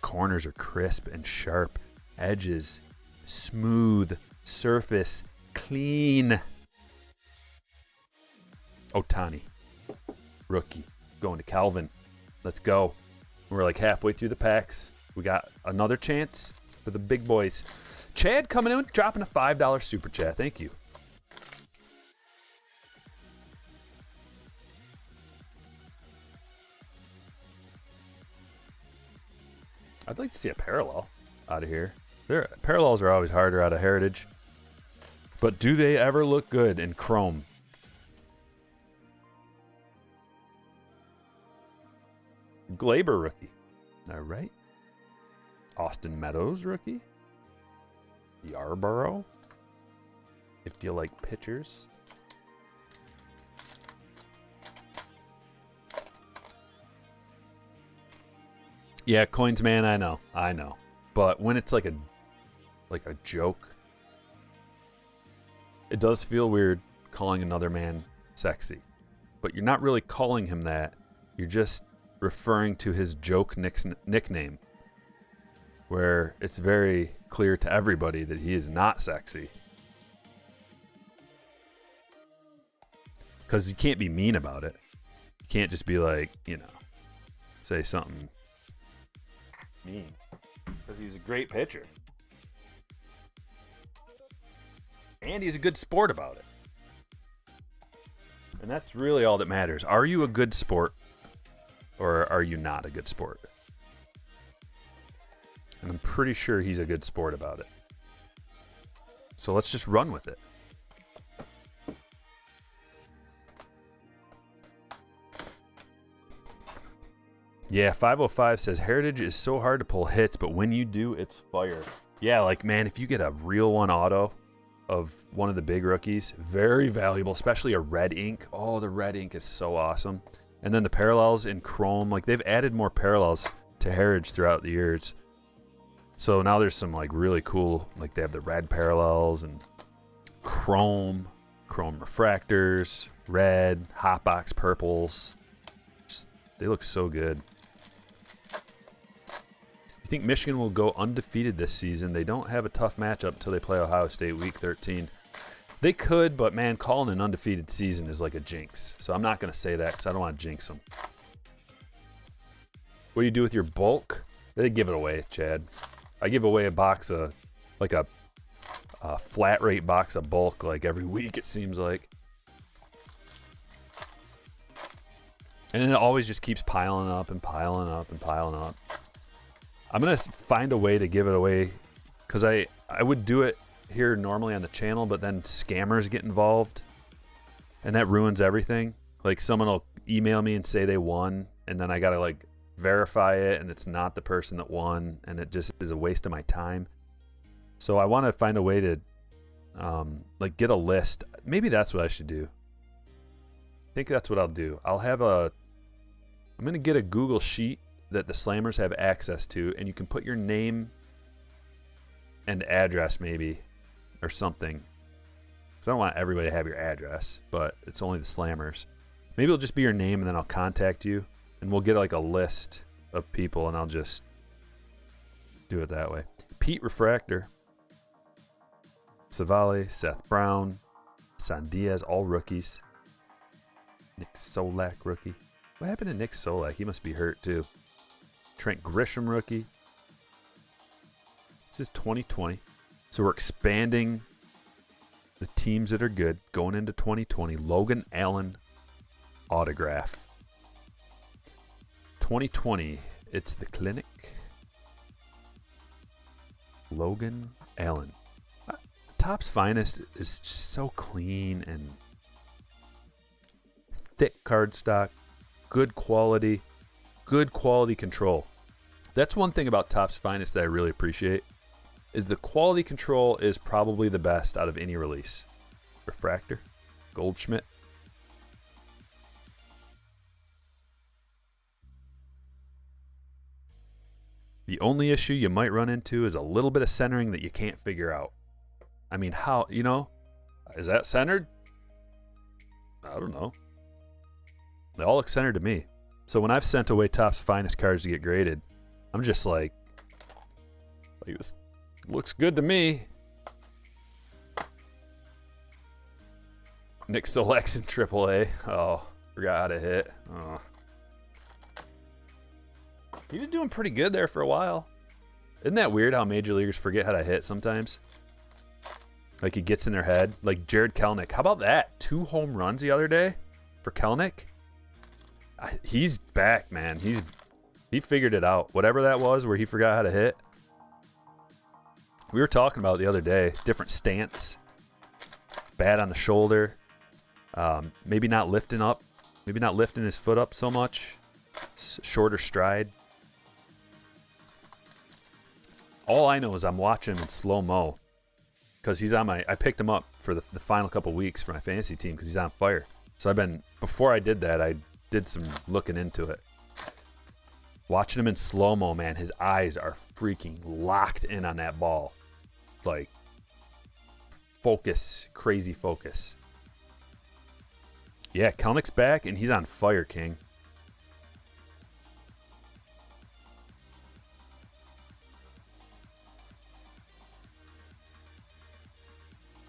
Corners are crisp and sharp. Edges smooth. Surface clean. Ohtani. Rookie. Going to Calvin. Let's go. We're like halfway through the packs. We got another chance for the big boys. Chad coming in, dropping a $5 super chat. Thank you. I'd like to see a parallel out of here. Parallels are always harder out of Heritage. But do they ever look good in Chrome? Glaber rookie. All right. Austin Meadows rookie. Yarborough. If you like pitchers. Yeah, coins man, I know. But when it's like a joke, it does feel weird calling another man sexy. But you're not really calling him that. You're just referring to his joke nickname, where it's very clear to everybody that he is not sexy. Because you can't be mean about it. You can't just be like, say something mean. Because he's a great pitcher. And he's a good sport about it. And that's really all that matters. Are you a good sport? Or are you not a good sport? And I'm pretty sure he's a good sport about it. So let's just run with it. Yeah, 505 says Heritage is so hard to pull hits, but when you do, it's fire. Yeah, like, man, if you get a real one auto of one of the big rookies, very valuable, especially a red ink. Oh, the red ink is so awesome. And then the parallels in Chrome, like they've added more parallels to Heritage throughout the years. So now there's some like really cool, like they have the red parallels and Chrome refractors, red, hotbox purples. Just, they look so good. You think Michigan will go undefeated this season? They don't have a tough matchup until they play Ohio State week 13. They could, but man, calling an undefeated season is like a jinx. So I'm not going to say that because I don't want to jinx them. What do you do with your bulk? They give it away, Chad. I give away a box of, like a flat rate box of bulk like every week, it seems like. And it always just keeps piling up and piling up and piling up. I'm going to find a way to give it away because I would do it here normally on the channel, but then scammers get involved and that ruins everything. Like someone will email me and say they won, and then I gotta like verify it and it's not the person that won, and it just is a waste of my time. So I want to find a way to like get a list. Maybe that's what I should do. I think that's what I'll do. I'm gonna get a Google sheet that the Slammers have access to, and you can put your name and address maybe or something. So I don't want everybody to have your address, but it's only the Slammers. Maybe it'll just be your name, and then I'll contact you, and we'll get like a list of people, and I'll just do it that way. Pete Refractor, Savale, Seth Brown, San Diaz, all rookies. Nick Solak, rookie. What happened to Nick Solak? He must be hurt too. Trent Grisham, rookie. This is 2020. So we're expanding the teams that are good going into 2020. Logan Allen autograph. 2020, it's the clinic. Logan Allen. Topps Finest is just so clean and thick cardstock, good quality control. That's one thing about Topps Finest that I really appreciate, is the quality control is probably the best out of any release. Refractor, Goldschmidt. The only issue you might run into is a little bit of centering that you can't figure out. I mean, how, is that centered? I don't know. They all look centered to me. So when I've sent away Topps Finest cards to get graded, I'm just like this looks good to me. Nick Selects in AAA. Oh, forgot how to hit. Oh. He was doing pretty good there for a while. Isn't that weird how major leaguers forget how to hit sometimes? Like it gets in their head. Like Jared Kelenic. How about that? 2 home runs the other day for Kelenic. He's back, man. He figured it out. Whatever that was where he forgot how to hit. We were talking about it the other day. Different stance. Bad on the shoulder. Maybe not lifting up. Maybe not lifting his foot up so much. Shorter stride. All I know is I'm watching him in slow-mo. Because he's on my... I picked him up for the final couple weeks for my fantasy team because he's on fire. So I've been... Before I did that, I did some looking into it. Watching him in slow-mo, man, his eyes are freaking locked in on that ball. Like, focus. Crazy focus. Yeah, Kelnic's back, and he's on fire, King.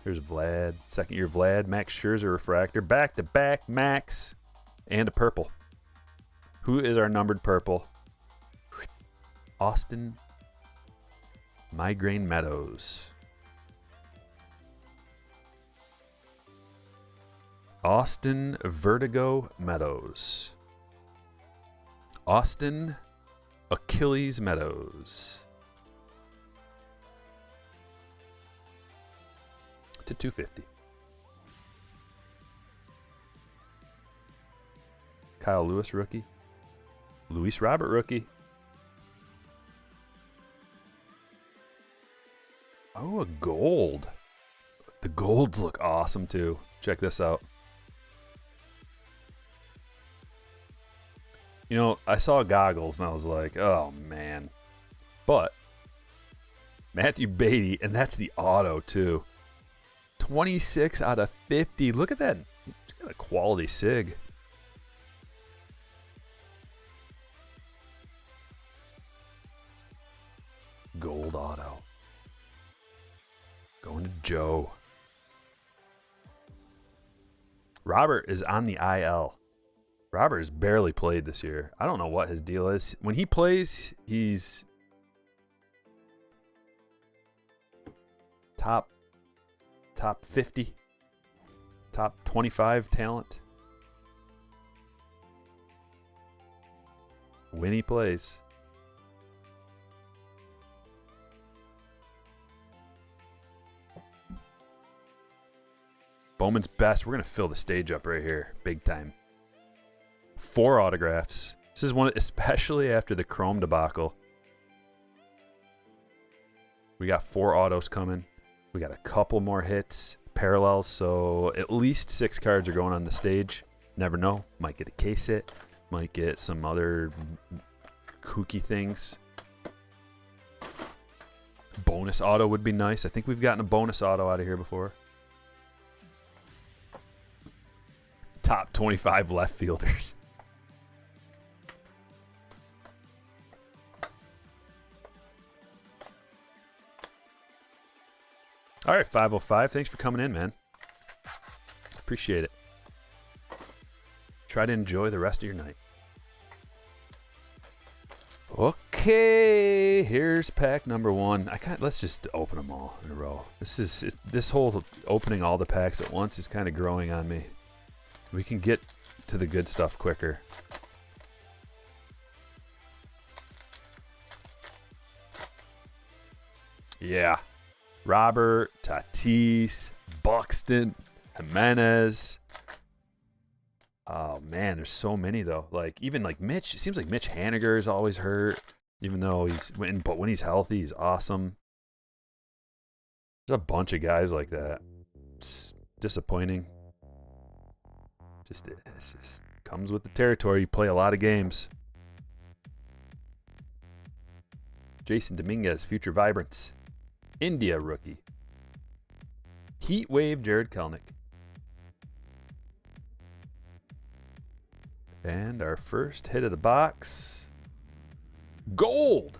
Here's Vlad. Second year Vlad. Max Scherzer refractor. Back-to-back Max. And a purple. Who is our numbered purple? Austin Migraine Meadows. Austin Vertigo Meadows. Austin Achilles Meadows. To 250. Kyle Lewis rookie. Luis Robert rookie. Oh, a gold. The golds look awesome too. Check this out. You know, I saw goggles and I was like, oh man. But Matthew Beatty, and that's the auto too. 26 out of 50. Look at that. He's got a quality sig. Gold auto. Going to Joe. Robert is on the IL. Robert has barely played this year. I don't know what his deal is. When he plays, he's top 50, top 25 talent. When he plays. Bowman's best. We're going to fill the stage up right here. Big time. 4 autographs. This is one, especially after the Chrome debacle. We got 4 autos coming. We got a couple more hits, parallels, so at least 6 cards are going on the stage. Never know. Might get a case hit. Might get some other kooky things. Bonus auto would be nice. I think we've gotten a bonus auto out of here before. Top 25 left fielders. All right, 505. Thanks for coming in, man. Appreciate it. Try to enjoy the rest of your night. Okay, here's pack number 1. Let's just open them all in a row. This whole opening all the packs at once is kind of growing on me. We can get to the good stuff quicker. Yeah. Robert, Tatis, Buxton, Jimenez. Oh man, there's so many though. Like even like Mitch, it seems like Mitch Haniger is always hurt, even though but when he's healthy, he's awesome. There's a bunch of guys like that. It's disappointing. It just comes with the territory. You play a lot of games. Jason Dominguez, Future Vibrance. India rookie. Heat Wave, Jared Kelenic. And our first hit of the box. Gold!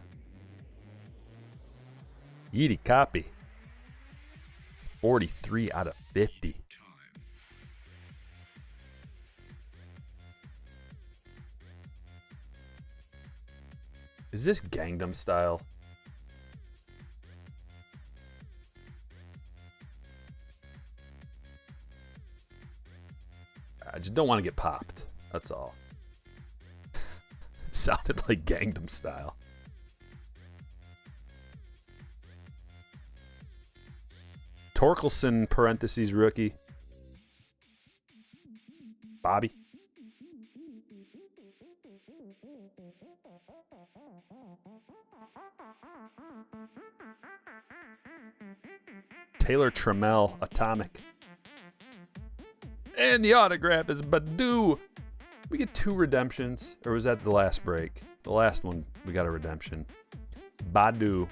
Yeety copy. 43 out of 50. Is this Gangnam Style? I just don't want to get popped. That's all. Sounded like Gangnam Style. Torkelson parentheses rookie. Bobby. Taylor Trammell atomic. And the autograph is Badu. We get 2 redemptions. Or was that the last break? The last one, we got a redemption. Badu.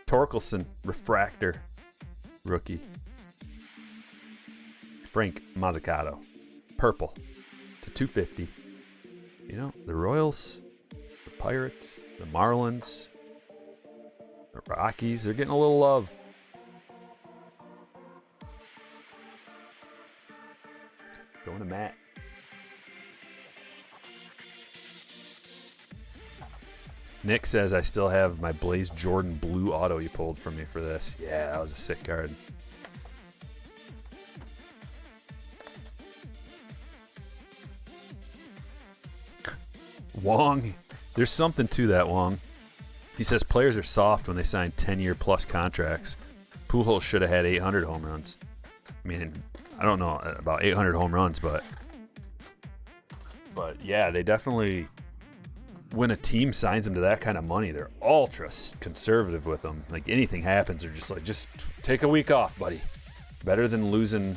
Torkelson, refractor, rookie. Frank Mazzucato, purple to 250. You know, the Royals, the Pirates, the Marlins, the Rockies, they're getting a little love. Going to Matt. Nick says I still have my Blaze Jordan blue auto you pulled from me for this. Yeah, that was a sick card. Wong, there's something to that, Wong. He says players are soft when they sign 10-year plus contracts. Pujols should have had 800 home runs. I mean, I don't know about 800 home runs, but yeah, they definitely, when a team signs them to that kind of money, they're ultra conservative with them. Like anything happens, they're just like, just take a week off, buddy. Better than losing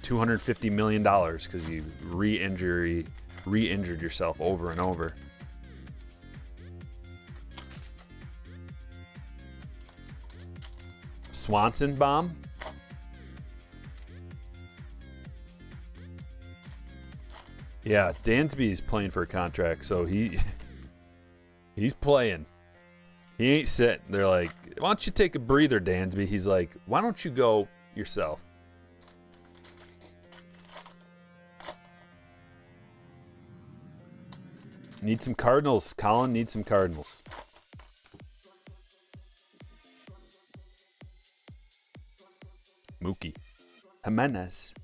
$250 million because you re-injured yourself over and over. Swanson bomb. Yeah, Dansby's playing for a contract, so he's playing. He ain't sitting. They're like, why don't you take a breather, Dansby? He's like, why don't you go yourself? Need some Cardinals. Colin needs some Cardinals. Mookie. Jimenez.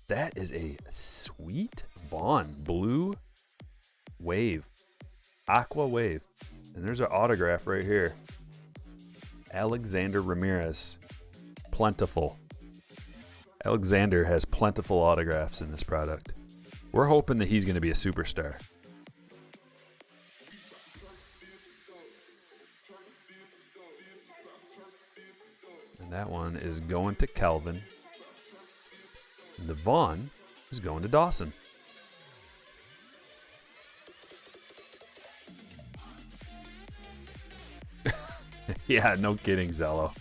That is a sweet Vaughn. Blue wave. Aqua wave. And there's our autograph right here. Alexander Ramirez. Plentiful. Alexander has plentiful autographs in this product. We're hoping that he's going to be a superstar. And that one is going to Calvin. And the Vaughn is going to Dawson. Yeah, no kidding, Zello.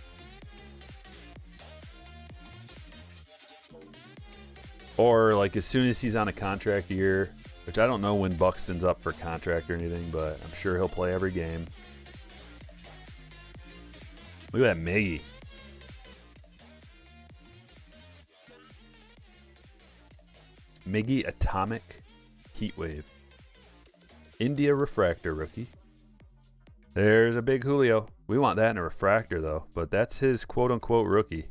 Or like as soon as he's on a contract year, which I don't know when Buxton's up for contract or anything, but I'm sure he'll play every game. Look at that Miggy. Miggy Atomic Heatwave. India Refractor rookie. There's a big Julio. We want that in a refractor though, but that's his quote-unquote rookie.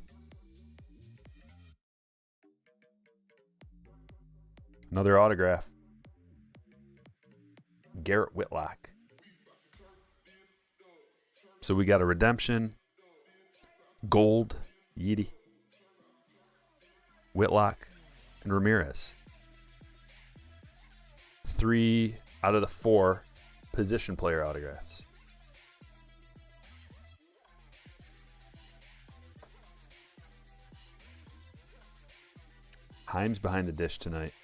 Another autograph. Garrett Whitlock. So we got a redemption. Gold, Yeedy, Whitlock, and Ramirez. 3 out of the 4 position player autographs. Himes behind the dish tonight.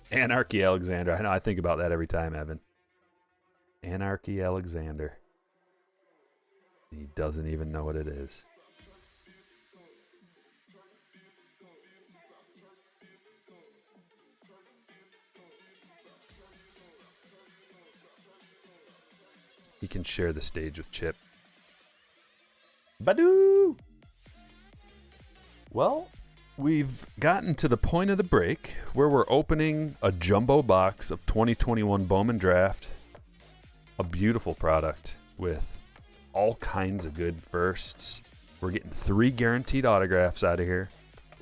Anarchy Alexander. I know, I think about that every time, Evan. Anarchy Alexander. He doesn't even know what it is. he can share the stage with Chip. Badoo! Well, we've gotten to the point of the break where we're opening a jumbo box of 2021 Bowman Draft. A beautiful product with all kinds of good firsts. We're getting 3 guaranteed autographs out of here.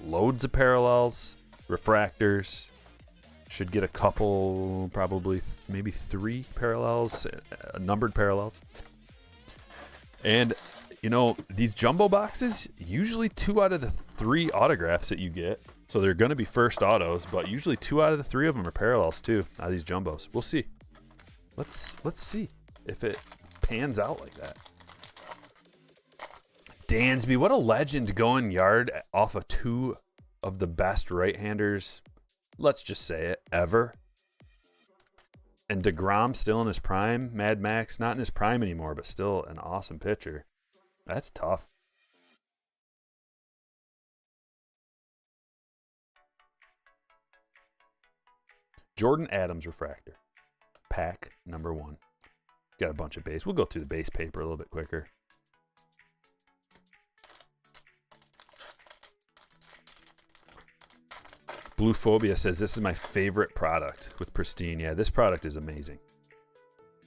Loads of parallels, refractors. Should get a couple, probably maybe 3 parallels, numbered parallels. And, you know, these jumbo boxes, usually 2 out of the 3 autographs that you get. So they're going to be first autos, but usually 2 out of the 3 of them are parallels too, out of these jumbos. We'll see. Let's see if it pans out like that. Dansby, what a legend going yard off of 2 of the best right-handers, let's just say it, ever. And DeGrom still in his prime. Mad Max not in his prime anymore, but still an awesome pitcher. That's tough. Jordan Adams refractor. Pack number 1. Got a bunch of base. We'll go through the base paper a little bit quicker. Blue Phobia says, this is my favorite product with Pristine. Yeah, this product is amazing.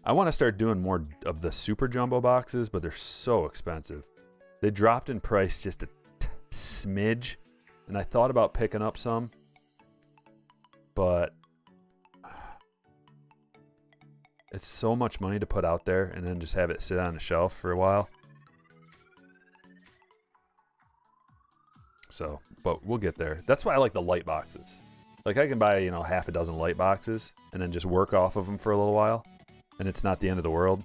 I want to start doing more of the super jumbo boxes, but they're so expensive. They dropped in price just a smidge, and I thought about picking up some, but it's so much money to put out there and then just have it sit on the shelf for a while. So, but we'll get there. That's why I like the light boxes. Like I can buy, you know, half a dozen light boxes and then just work off of them for a little while. And it's not the end of the world.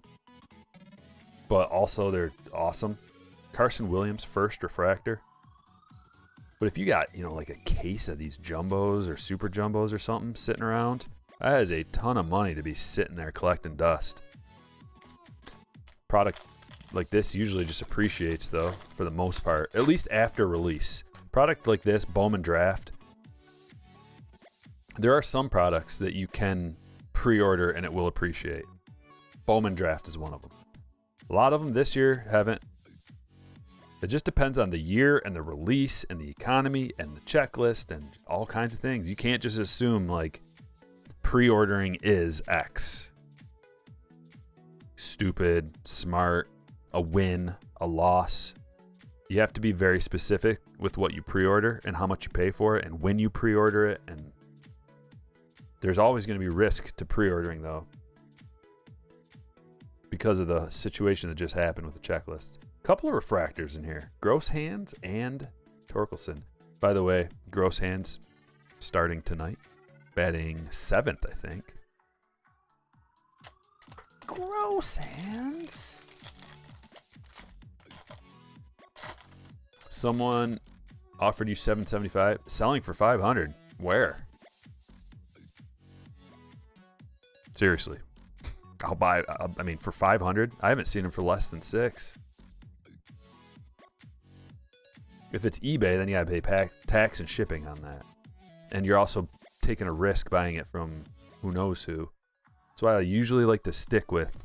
But also they're awesome. Carson Williams, first refractor. But if you got, you know, like a case of these jumbos or super jumbos or something sitting around, that is a ton of money to be sitting there collecting dust. Product like this usually just appreciates, though, for the most part, at least after release. Product like this, Bowman Draft, there are some products that you can pre-order and it will appreciate. Bowman Draft is one of them. A lot of them this year haven't. It just depends on the year and the release and the economy and the checklist and all kinds of things. You can't just assume like pre-ordering is X. Stupid, smart, a win, a loss. You have to be very specific with what you pre-order and how much you pay for it and when you pre-order it. And there's always going to be risk to pre-ordering, though, because of the situation that just happened with the checklist. A couple of refractors in here. Gross Hands and Torkelson. By the way, Gross Hands starting tonight. Batting 7th, I think. Gross Hands. Someone offered you $775, selling for $500. Where? Seriously, I'll buy. I mean, for $500, I haven't seen them for less than $6. If it's eBay, then you gotta pay tax and shipping on that, and you're also taking a risk buying it from who knows who. That's why I usually like to stick with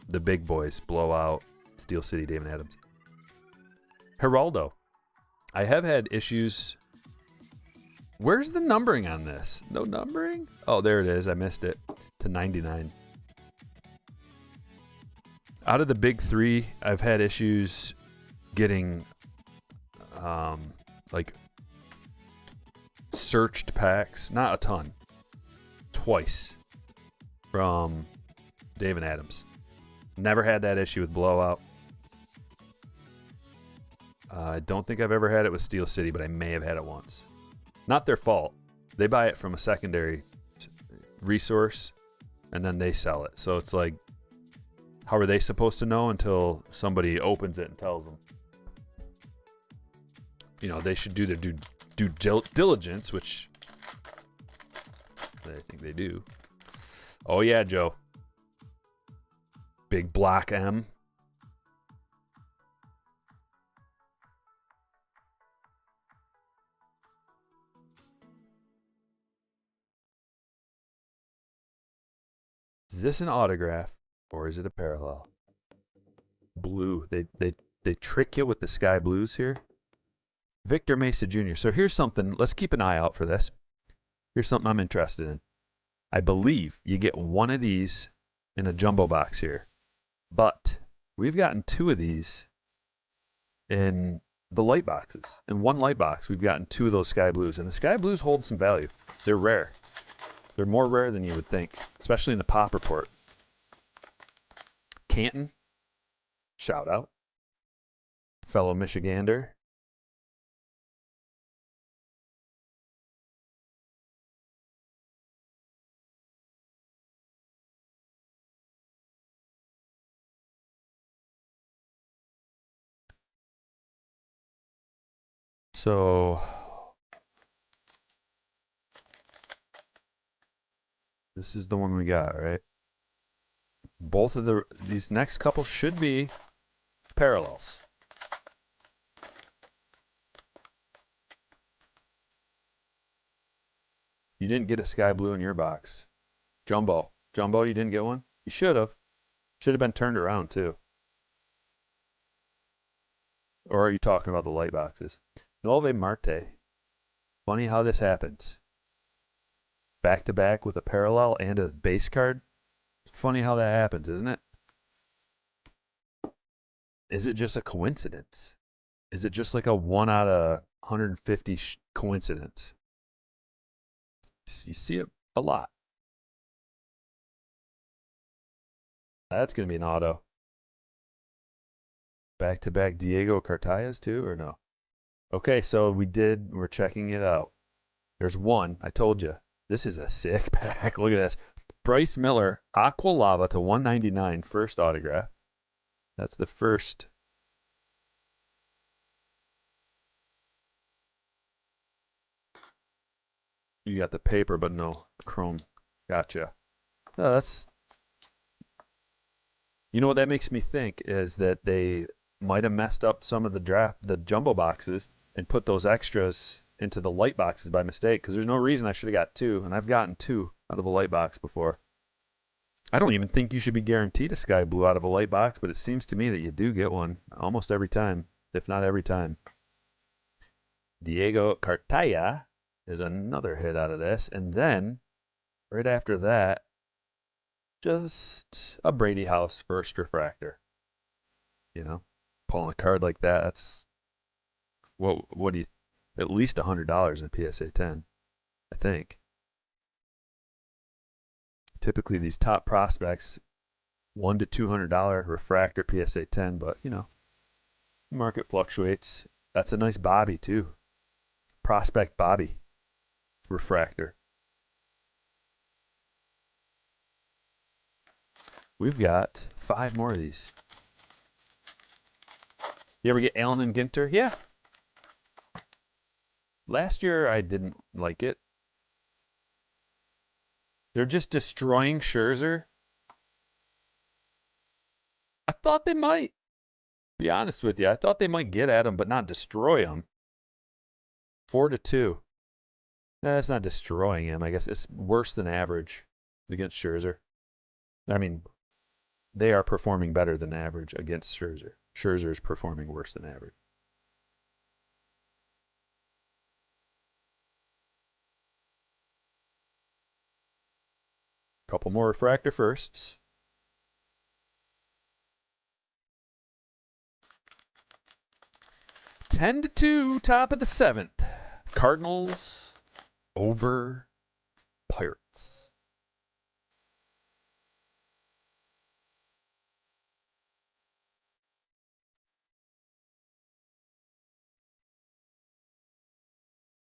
the big boys. Blowout, Steel City, David Adams. Geraldo. I have had issues. Where's the numbering on this? No numbering? Oh, there it is. I missed it. To 99. Out of the big 3, I've had issues getting like searched packs. Not a ton. Twice. From David Adams. Never had that issue with Blowout. I don't think I've ever had it with Steel City, but I may have had it once. Not their fault. They buy it from a secondary resource, and then they sell it. So it's like, how are they supposed to know until somebody opens it and tells them? You know, they should do their due diligence, which I think they do. Oh, yeah, Joe. Big Block M. Is this an autograph or is it a parallel? blue. They trick you with the sky blues here. Victor Mesa Jr. So here's something. Let's keep an eye out for this. Here's something I'm interested in. I believe you get one of these in a jumbo box here. But we've gotten 2 of these in the light boxes. In one light box, we've gotten 2 of those sky blues. And the sky blues hold some value. They're rare. They're more rare than you would think, especially in the pop report. Canton, shout out. Fellow Michigander. So this is the one we got, right? Both of these next couple should be parallels. You didn't get a sky blue in your box. Jumbo, you didn't get one? You should have. Should have been turned around too. Or are you talking about the light boxes? Nove Marte. Funny how this happens. Back to back with a parallel and a base card. Funny how that happens, isn't it? Is it just a coincidence? Is it just like a 1 out of 150 coincidence? You see it a lot. That's going to be an auto. Back to back Diego Cartayas too, or no? Okay, so we're checking it out. There's one, I told you. This is a sick pack. Look at this. Bryce Miller, Aqua Lava to 199, first autograph. That's the first. You got the paper, but no chrome. Gotcha. Oh, that's. You know what that makes me think is that they might have messed up some of the jumbo boxes, and put those extras into the light boxes by mistake, because there's no reason I should have got 2, and I've gotten 2 out of a light box before. I don't even think you should be guaranteed a sky blue out of a light box, but it seems to me that you do get one almost every time, if not every time. Diego Cartaya is another hit out of this, and then right after that, just a Brady House first refractor. You know, pulling a card like that, that's what do you, at least $100 in PSA 10, I think. Typically these top prospects, $100 to $200 refractor PSA 10, but you know, the market fluctuates. That's a nice Bobby too. Prospect Bobby refractor. We've got 5 more of these. You ever get Allen and Ginter? Yeah. Last year I didn't like it. They're just destroying Scherzer. I thought they might. Be honest with you, I thought they might get at him, but not destroy him. 4-2. That's not destroying him. I guess it's worse than average against Scherzer. I mean, they are performing better than average against Scherzer. Scherzer is performing worse than average. Couple more refractor firsts. Ten to 2, top of the 7th. Cardinals over Pirates.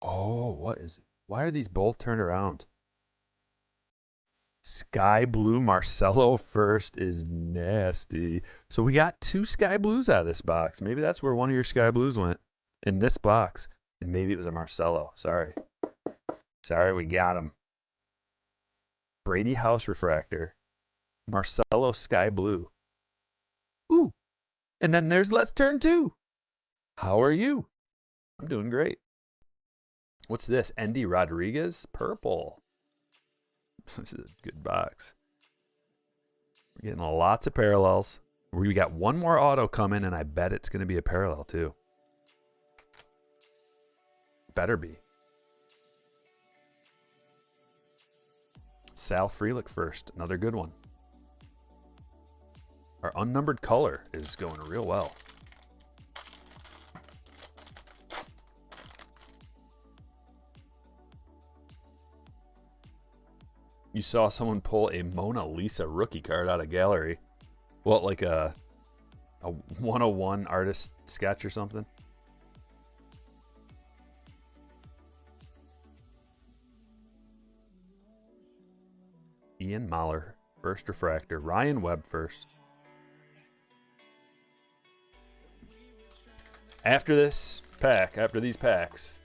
Oh, what is it? Why are these both turned around? Sky Blue Marcelo first is nasty. So we got 2 Sky Blues out of this box. Maybe that's where one of your Sky Blues went. In this box. And maybe it was a Marcelo. Sorry. Sorry, we got him. Brady House refractor. Marcelo Sky Blue. Ooh. And then there's Let's Turn 2. How are you? I'm doing great. What's this? Endy Rodriguez? Purple. This is a good box. We're getting lots of parallels. We got one more auto coming, and I bet it's going to be a parallel, too. Better be. Sal Frelick first. Another good one. Our unnumbered color is going real well. You saw someone pull a Mona Lisa rookie card out of gallery. What, like a 101 artist sketch or something? Ian Mahler, first refractor. Ryan Webb first. After this pack, after these packs,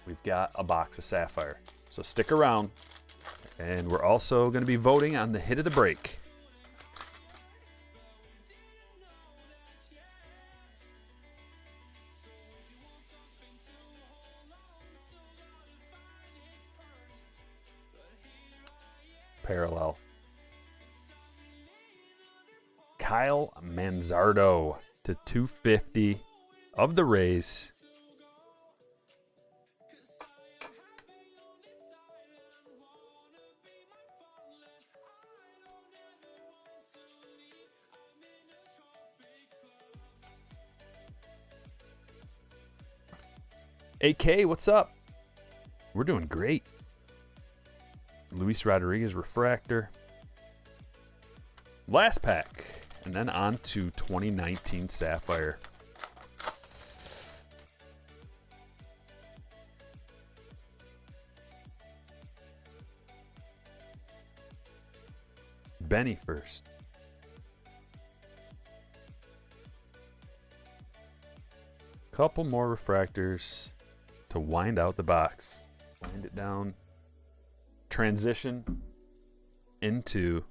we've got a box of Sapphire. So stick around. And we're also going to be voting on the hit of the break. Parallel. Kyle Manzardo to 250 of the Rays. AK, what's up? We're doing great. Luis Rodriguez refractor. Last pack. And then on to 2019 Sapphire. Benny first. Couple more refractors to wind out the box. Wind it down. Transition into.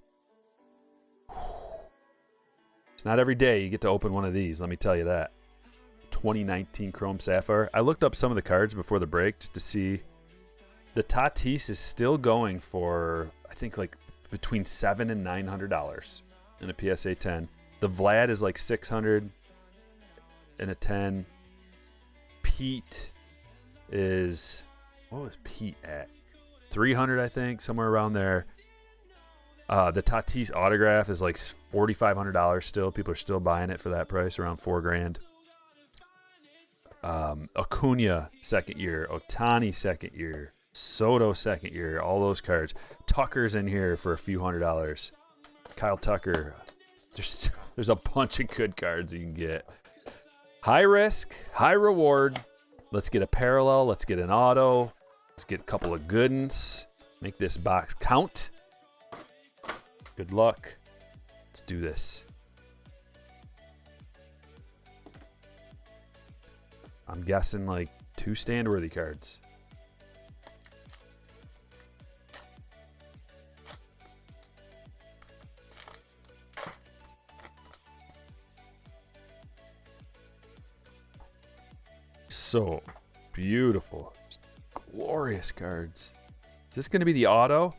It's not every day you get to open one of these, let me tell you that. 2019 Chrome Sapphire. I looked up some of the cards before the break just to see. The Tatis is still going for, I think, like between $700 and $900 in a PSA 10. The Vlad is like $600 in a 10. Pete is, what was Pete at? 300, I think, somewhere around there. The Tatis autograph is like $4,500 still. People are still buying it for that price, around $4,000. Acuna second year, Ohtani second year, Soto second year, all those cards. Tucker's in here for a few $100s. Kyle Tucker. There's a bunch of good cards you can get. High risk, high reward. Let's get a parallel. Let's get an auto. Let's get a couple of good ones. Make this box count. Good luck. Let's do this. I'm guessing like 2 stand-worthy cards. So beautiful. Just glorious cards. Is this going to be the auto?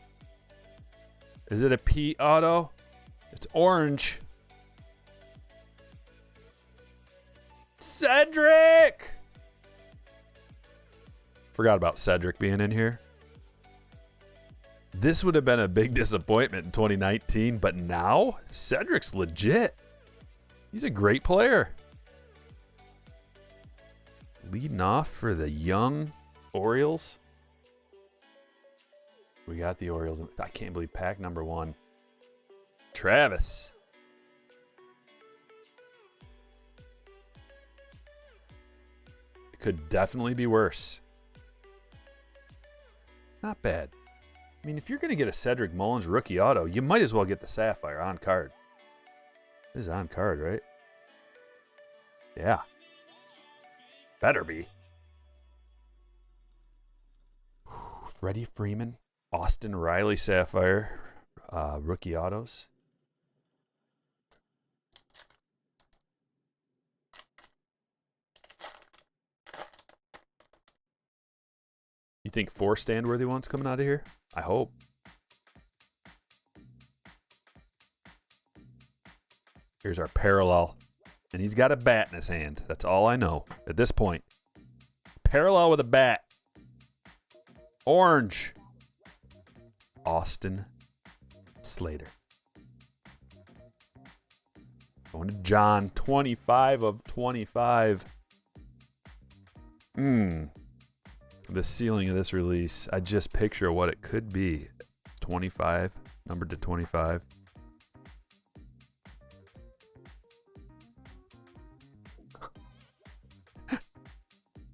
Is it a P auto? It's orange. Cedric! Forgot about Cedric being in here. This would have been a big disappointment in 2019, but now Cedric's legit. He's a great player. Leading off for the young Orioles. We got the Orioles. I can't believe pack number 1. Travis. It could definitely be worse. Not bad. I mean, if you're going to get a Cedric Mullins rookie auto, you might as well get the Sapphire on card. This is on card, right? Yeah. Better be. Freddie Freeman. Austin Riley Sapphire. Rookie autos. You think 4 stand-worthy ones coming out of here? I hope. Here's our parallel. And he's got a bat in his hand. That's all I know at this point. Parallel with a bat. Orange. Austin Slater. Going to John. 25 of 25. The ceiling of this release. I just picture what it could be. 25. Numbered to 25.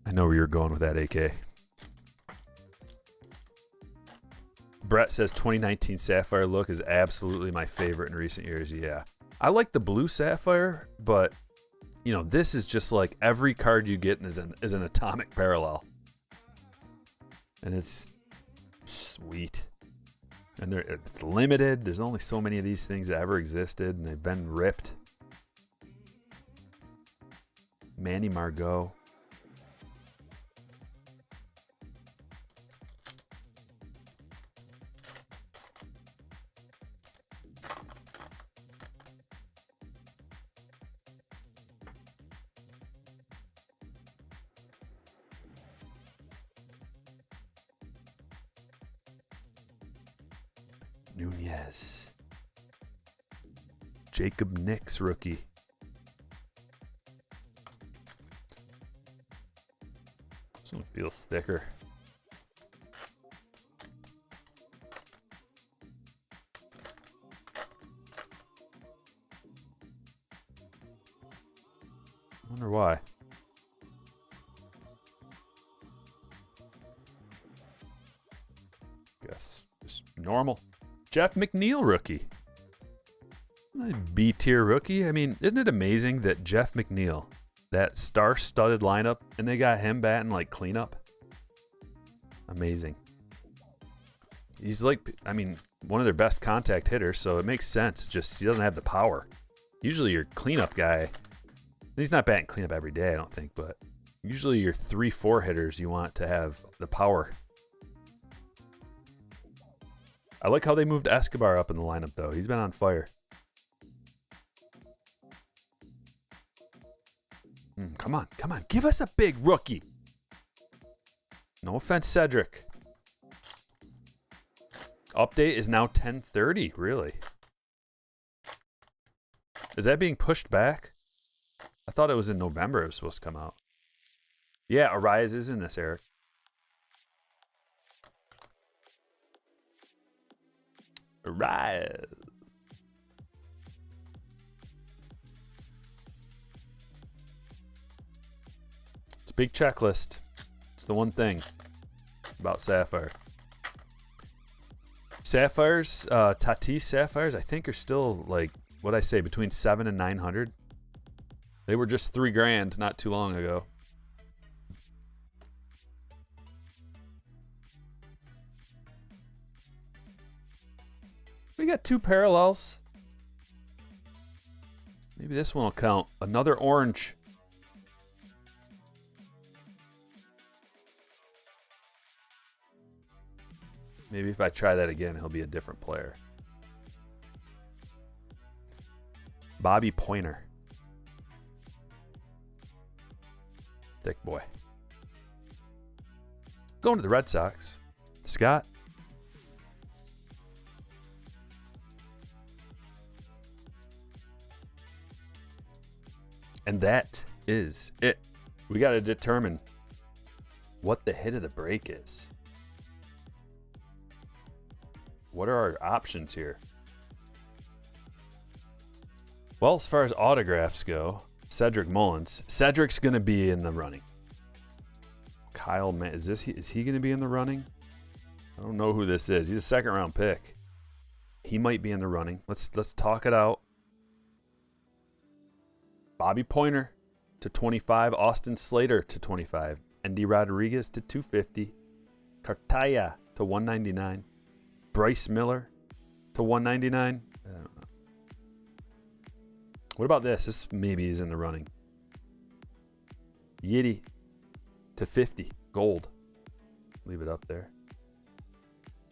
I know where you're going with that, AK. Brett says 2019 Sapphire look is absolutely my favorite in recent years. Yeah. I like the blue Sapphire, but, you know, this is just like every card you get is an atomic parallel. And it's sweet. And it's limited. There's only so many of these things that ever existed, and they've been ripped. Manny Margot. Nunez. Jacob Nix, rookie. This one feels thicker. I wonder why. Guess just normal. Jeff McNeil rookie. B tier rookie. I mean, isn't it amazing that Jeff McNeil, that star-studded lineup, and they got him batting like cleanup? Amazing. He's like, I mean, one of their best contact hitters, so it makes sense. Just he doesn't have the power. Usually your cleanup guy, he's not batting cleanup every day, I don't think, but usually your 3-4 hitters you want to have the power. I like how they moved Escobar up in the lineup, though. He's been on fire. Come on, come on. Give us a big rookie. No offense, Cedric. Update is now 10:30, really. Is that being pushed back? I thought it was in November it was supposed to come out. Yeah, Arise is in this, Eric. Arise. It's a big checklist. It's the one thing about Sapphire. Sapphires, Tatis Sapphires, I think are still like, what I say, between 700 and 900. They were just $3,000 not too long ago. We got two parallels. Maybe this one will count. Another orange. Maybe if I try that again, he'll be a different player. Bobby Pointer. Thick boy. Going to the Red Sox. Scott. And that is it. We got to determine what the hit of the break is. What are our options here? Well, as far as autographs go, Cedric Mullins. Cedric's going to be in the running. Kyle, is he going to be in the running? I don't know who this is. He's a second-round pick. He might be in the running. Let's talk it out. Bobby Pointer to 25. Austin Slater to 25. Andy Rodriguez to 250. Cartaya to 199. Bryce Miller to 199. I don't know. What about this? This maybe is in the running. Yiddy to 50. Gold. Leave it up there.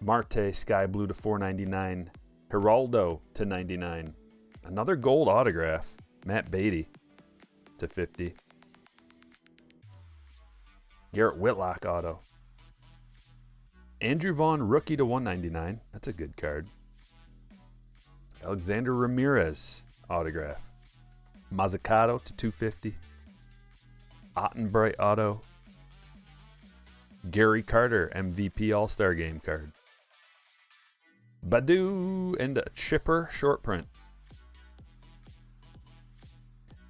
Marte Sky Blue to 499. Geraldo to 99. Another gold autograph. Matt Beatty to 50. Garrett Whitlock auto. Andrew Vaughn rookie to 199. That's a good card. Alexander Ramirez autograph. Mazzucato to 250. Ottenbright auto. Gary Carter MVP All-Star Game card. Badu and a Chipper short print.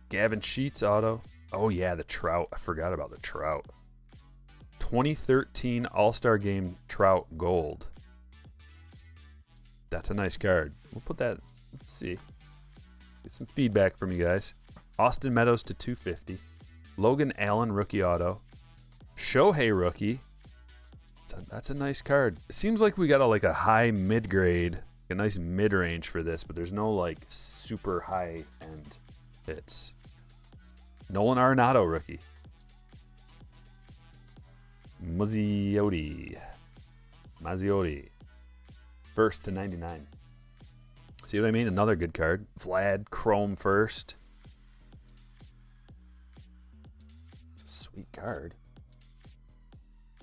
Gavin Sheets auto. Oh yeah, the Trout. I forgot about the Trout. 2013 All-Star Game Trout gold. That's a nice card. We'll put that, let's see. Get some feedback from you guys. Austin Meadows to 250. Logan Allen rookie auto. Shohei rookie. That's a nice card. It seems like we got a high mid-grade, a nice mid-range for this, but there's no like super high-end hits. Nolan Arenado rookie. Mazziotti. First to 99. See what I mean? Another good card. Vlad Chrome first. Sweet card.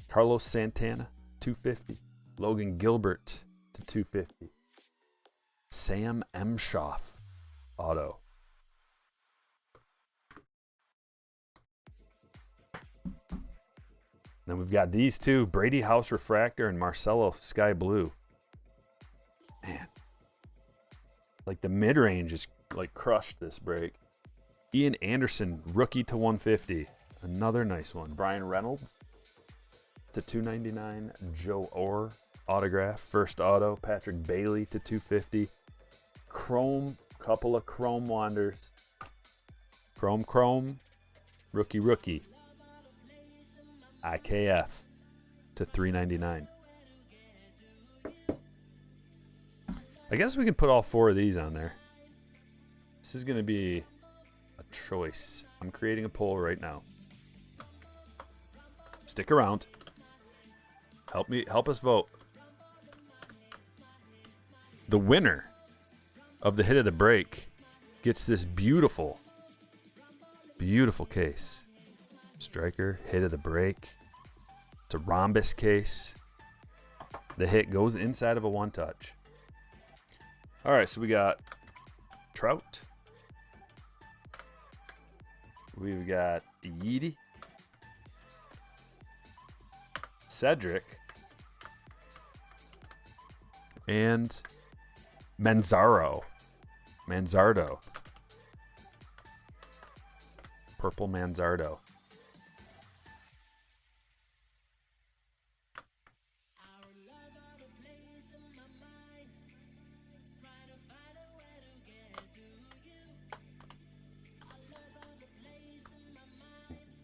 Carlos Santana, 250. Logan Gilbert to 250. Sam Emshoff auto. Then we've got these two, Brady House Refractor and Marcelo Sky Blue. Man, like the mid-range is like crushed this break. Ian Anderson, rookie to 150. Another nice one. Brian Reynolds to 299. Joe Orr autograph, first auto. Patrick Bailey to 250. Chrome, couple of Chrome Wanders. Chrome, rookie. IKF to 399. I guess we can put all four of these on there. This is going to be a choice. I'm creating a poll right now. Stick around. Help us vote. The winner of the hit of the break gets this beautiful case. Striker, hit of the break. It's a rhombus case. The hit goes inside of a one-touch. All right, so we got Trout. We've got Yeedy. Cedric. And Manzardo. Purple Manzardo.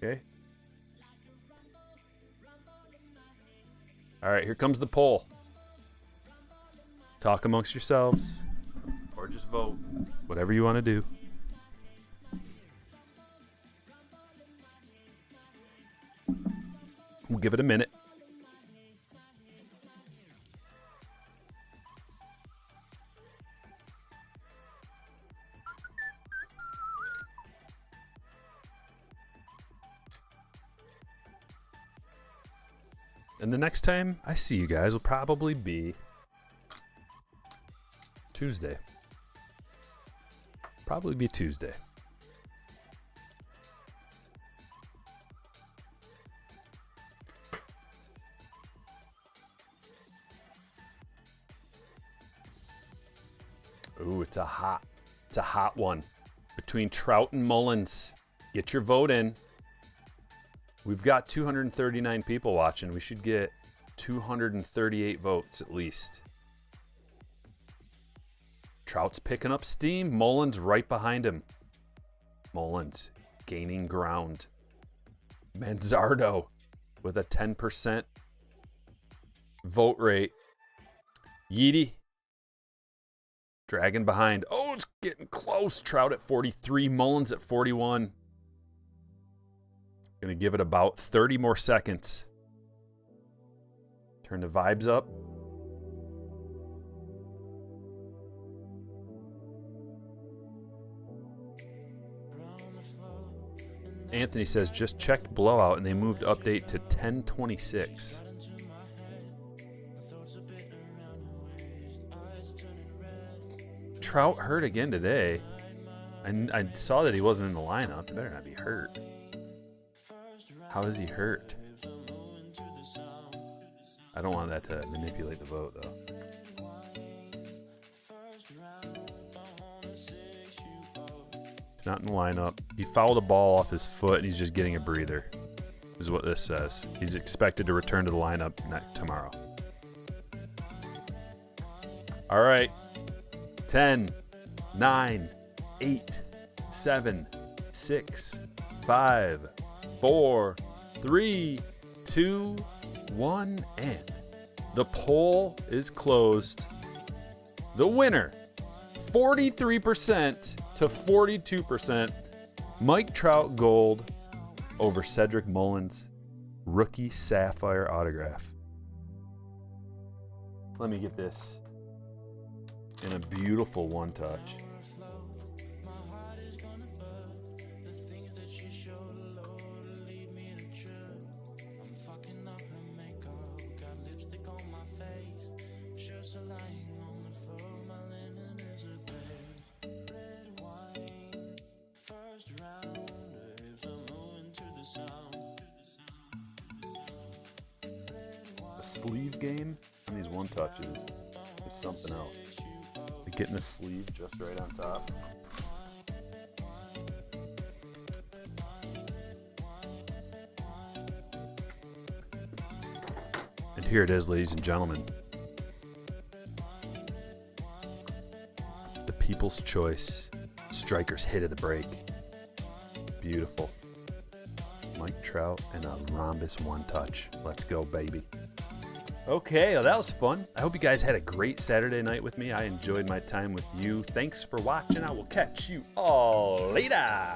Okay. All right, here comes the poll. Talk amongst yourselves or just vote. Whatever you want to do. We'll give it a minute. And the next time I see you guys will probably be Tuesday. Probably be Tuesday. Ooh, it's a hot one between Trout and Mullins. Get your vote in. We've got 239 people watching. We should get 238 votes at least. Trout's picking up steam. Mullins right behind him. Mullins gaining ground. Manzardo with a 10% vote rate. Yeedy dragging behind. Oh, it's getting close. Trout at 43. Mullins at 41. Gonna give it about 30 more seconds. Turn the vibes up. Anthony says, just checked blowout and they moved update to 10:26. Trout hurt again today. I saw that he wasn't in the lineup. He better not be hurt. How is he hurt? I don't want that to manipulate the vote, though. He's not in the lineup. He fouled a ball off his foot, and he's just getting a breather, is what this says. He's expected to return to the lineup tomorrow. All right. 10, 9, 8, 7, 6, 5, 4, 3, 2, 1, and the poll is closed. The winner, 43% to 42%, Mike Trout Gold over Cedric Mullins, rookie Sapphire autograph. Let me get this in a beautiful one touch. A sleeve game on these one touches is something else. Like getting the sleeve just right on top. And here it is, ladies and gentlemen. The People's Choice Striker's hit of the break. Beautiful. Mike Trout and a rhombus one touch. Let's go, baby. Okay, well, that was fun. I hope you guys had a great Saturday night with me. I enjoyed my time with you. Thanks for watching. I will catch you all later.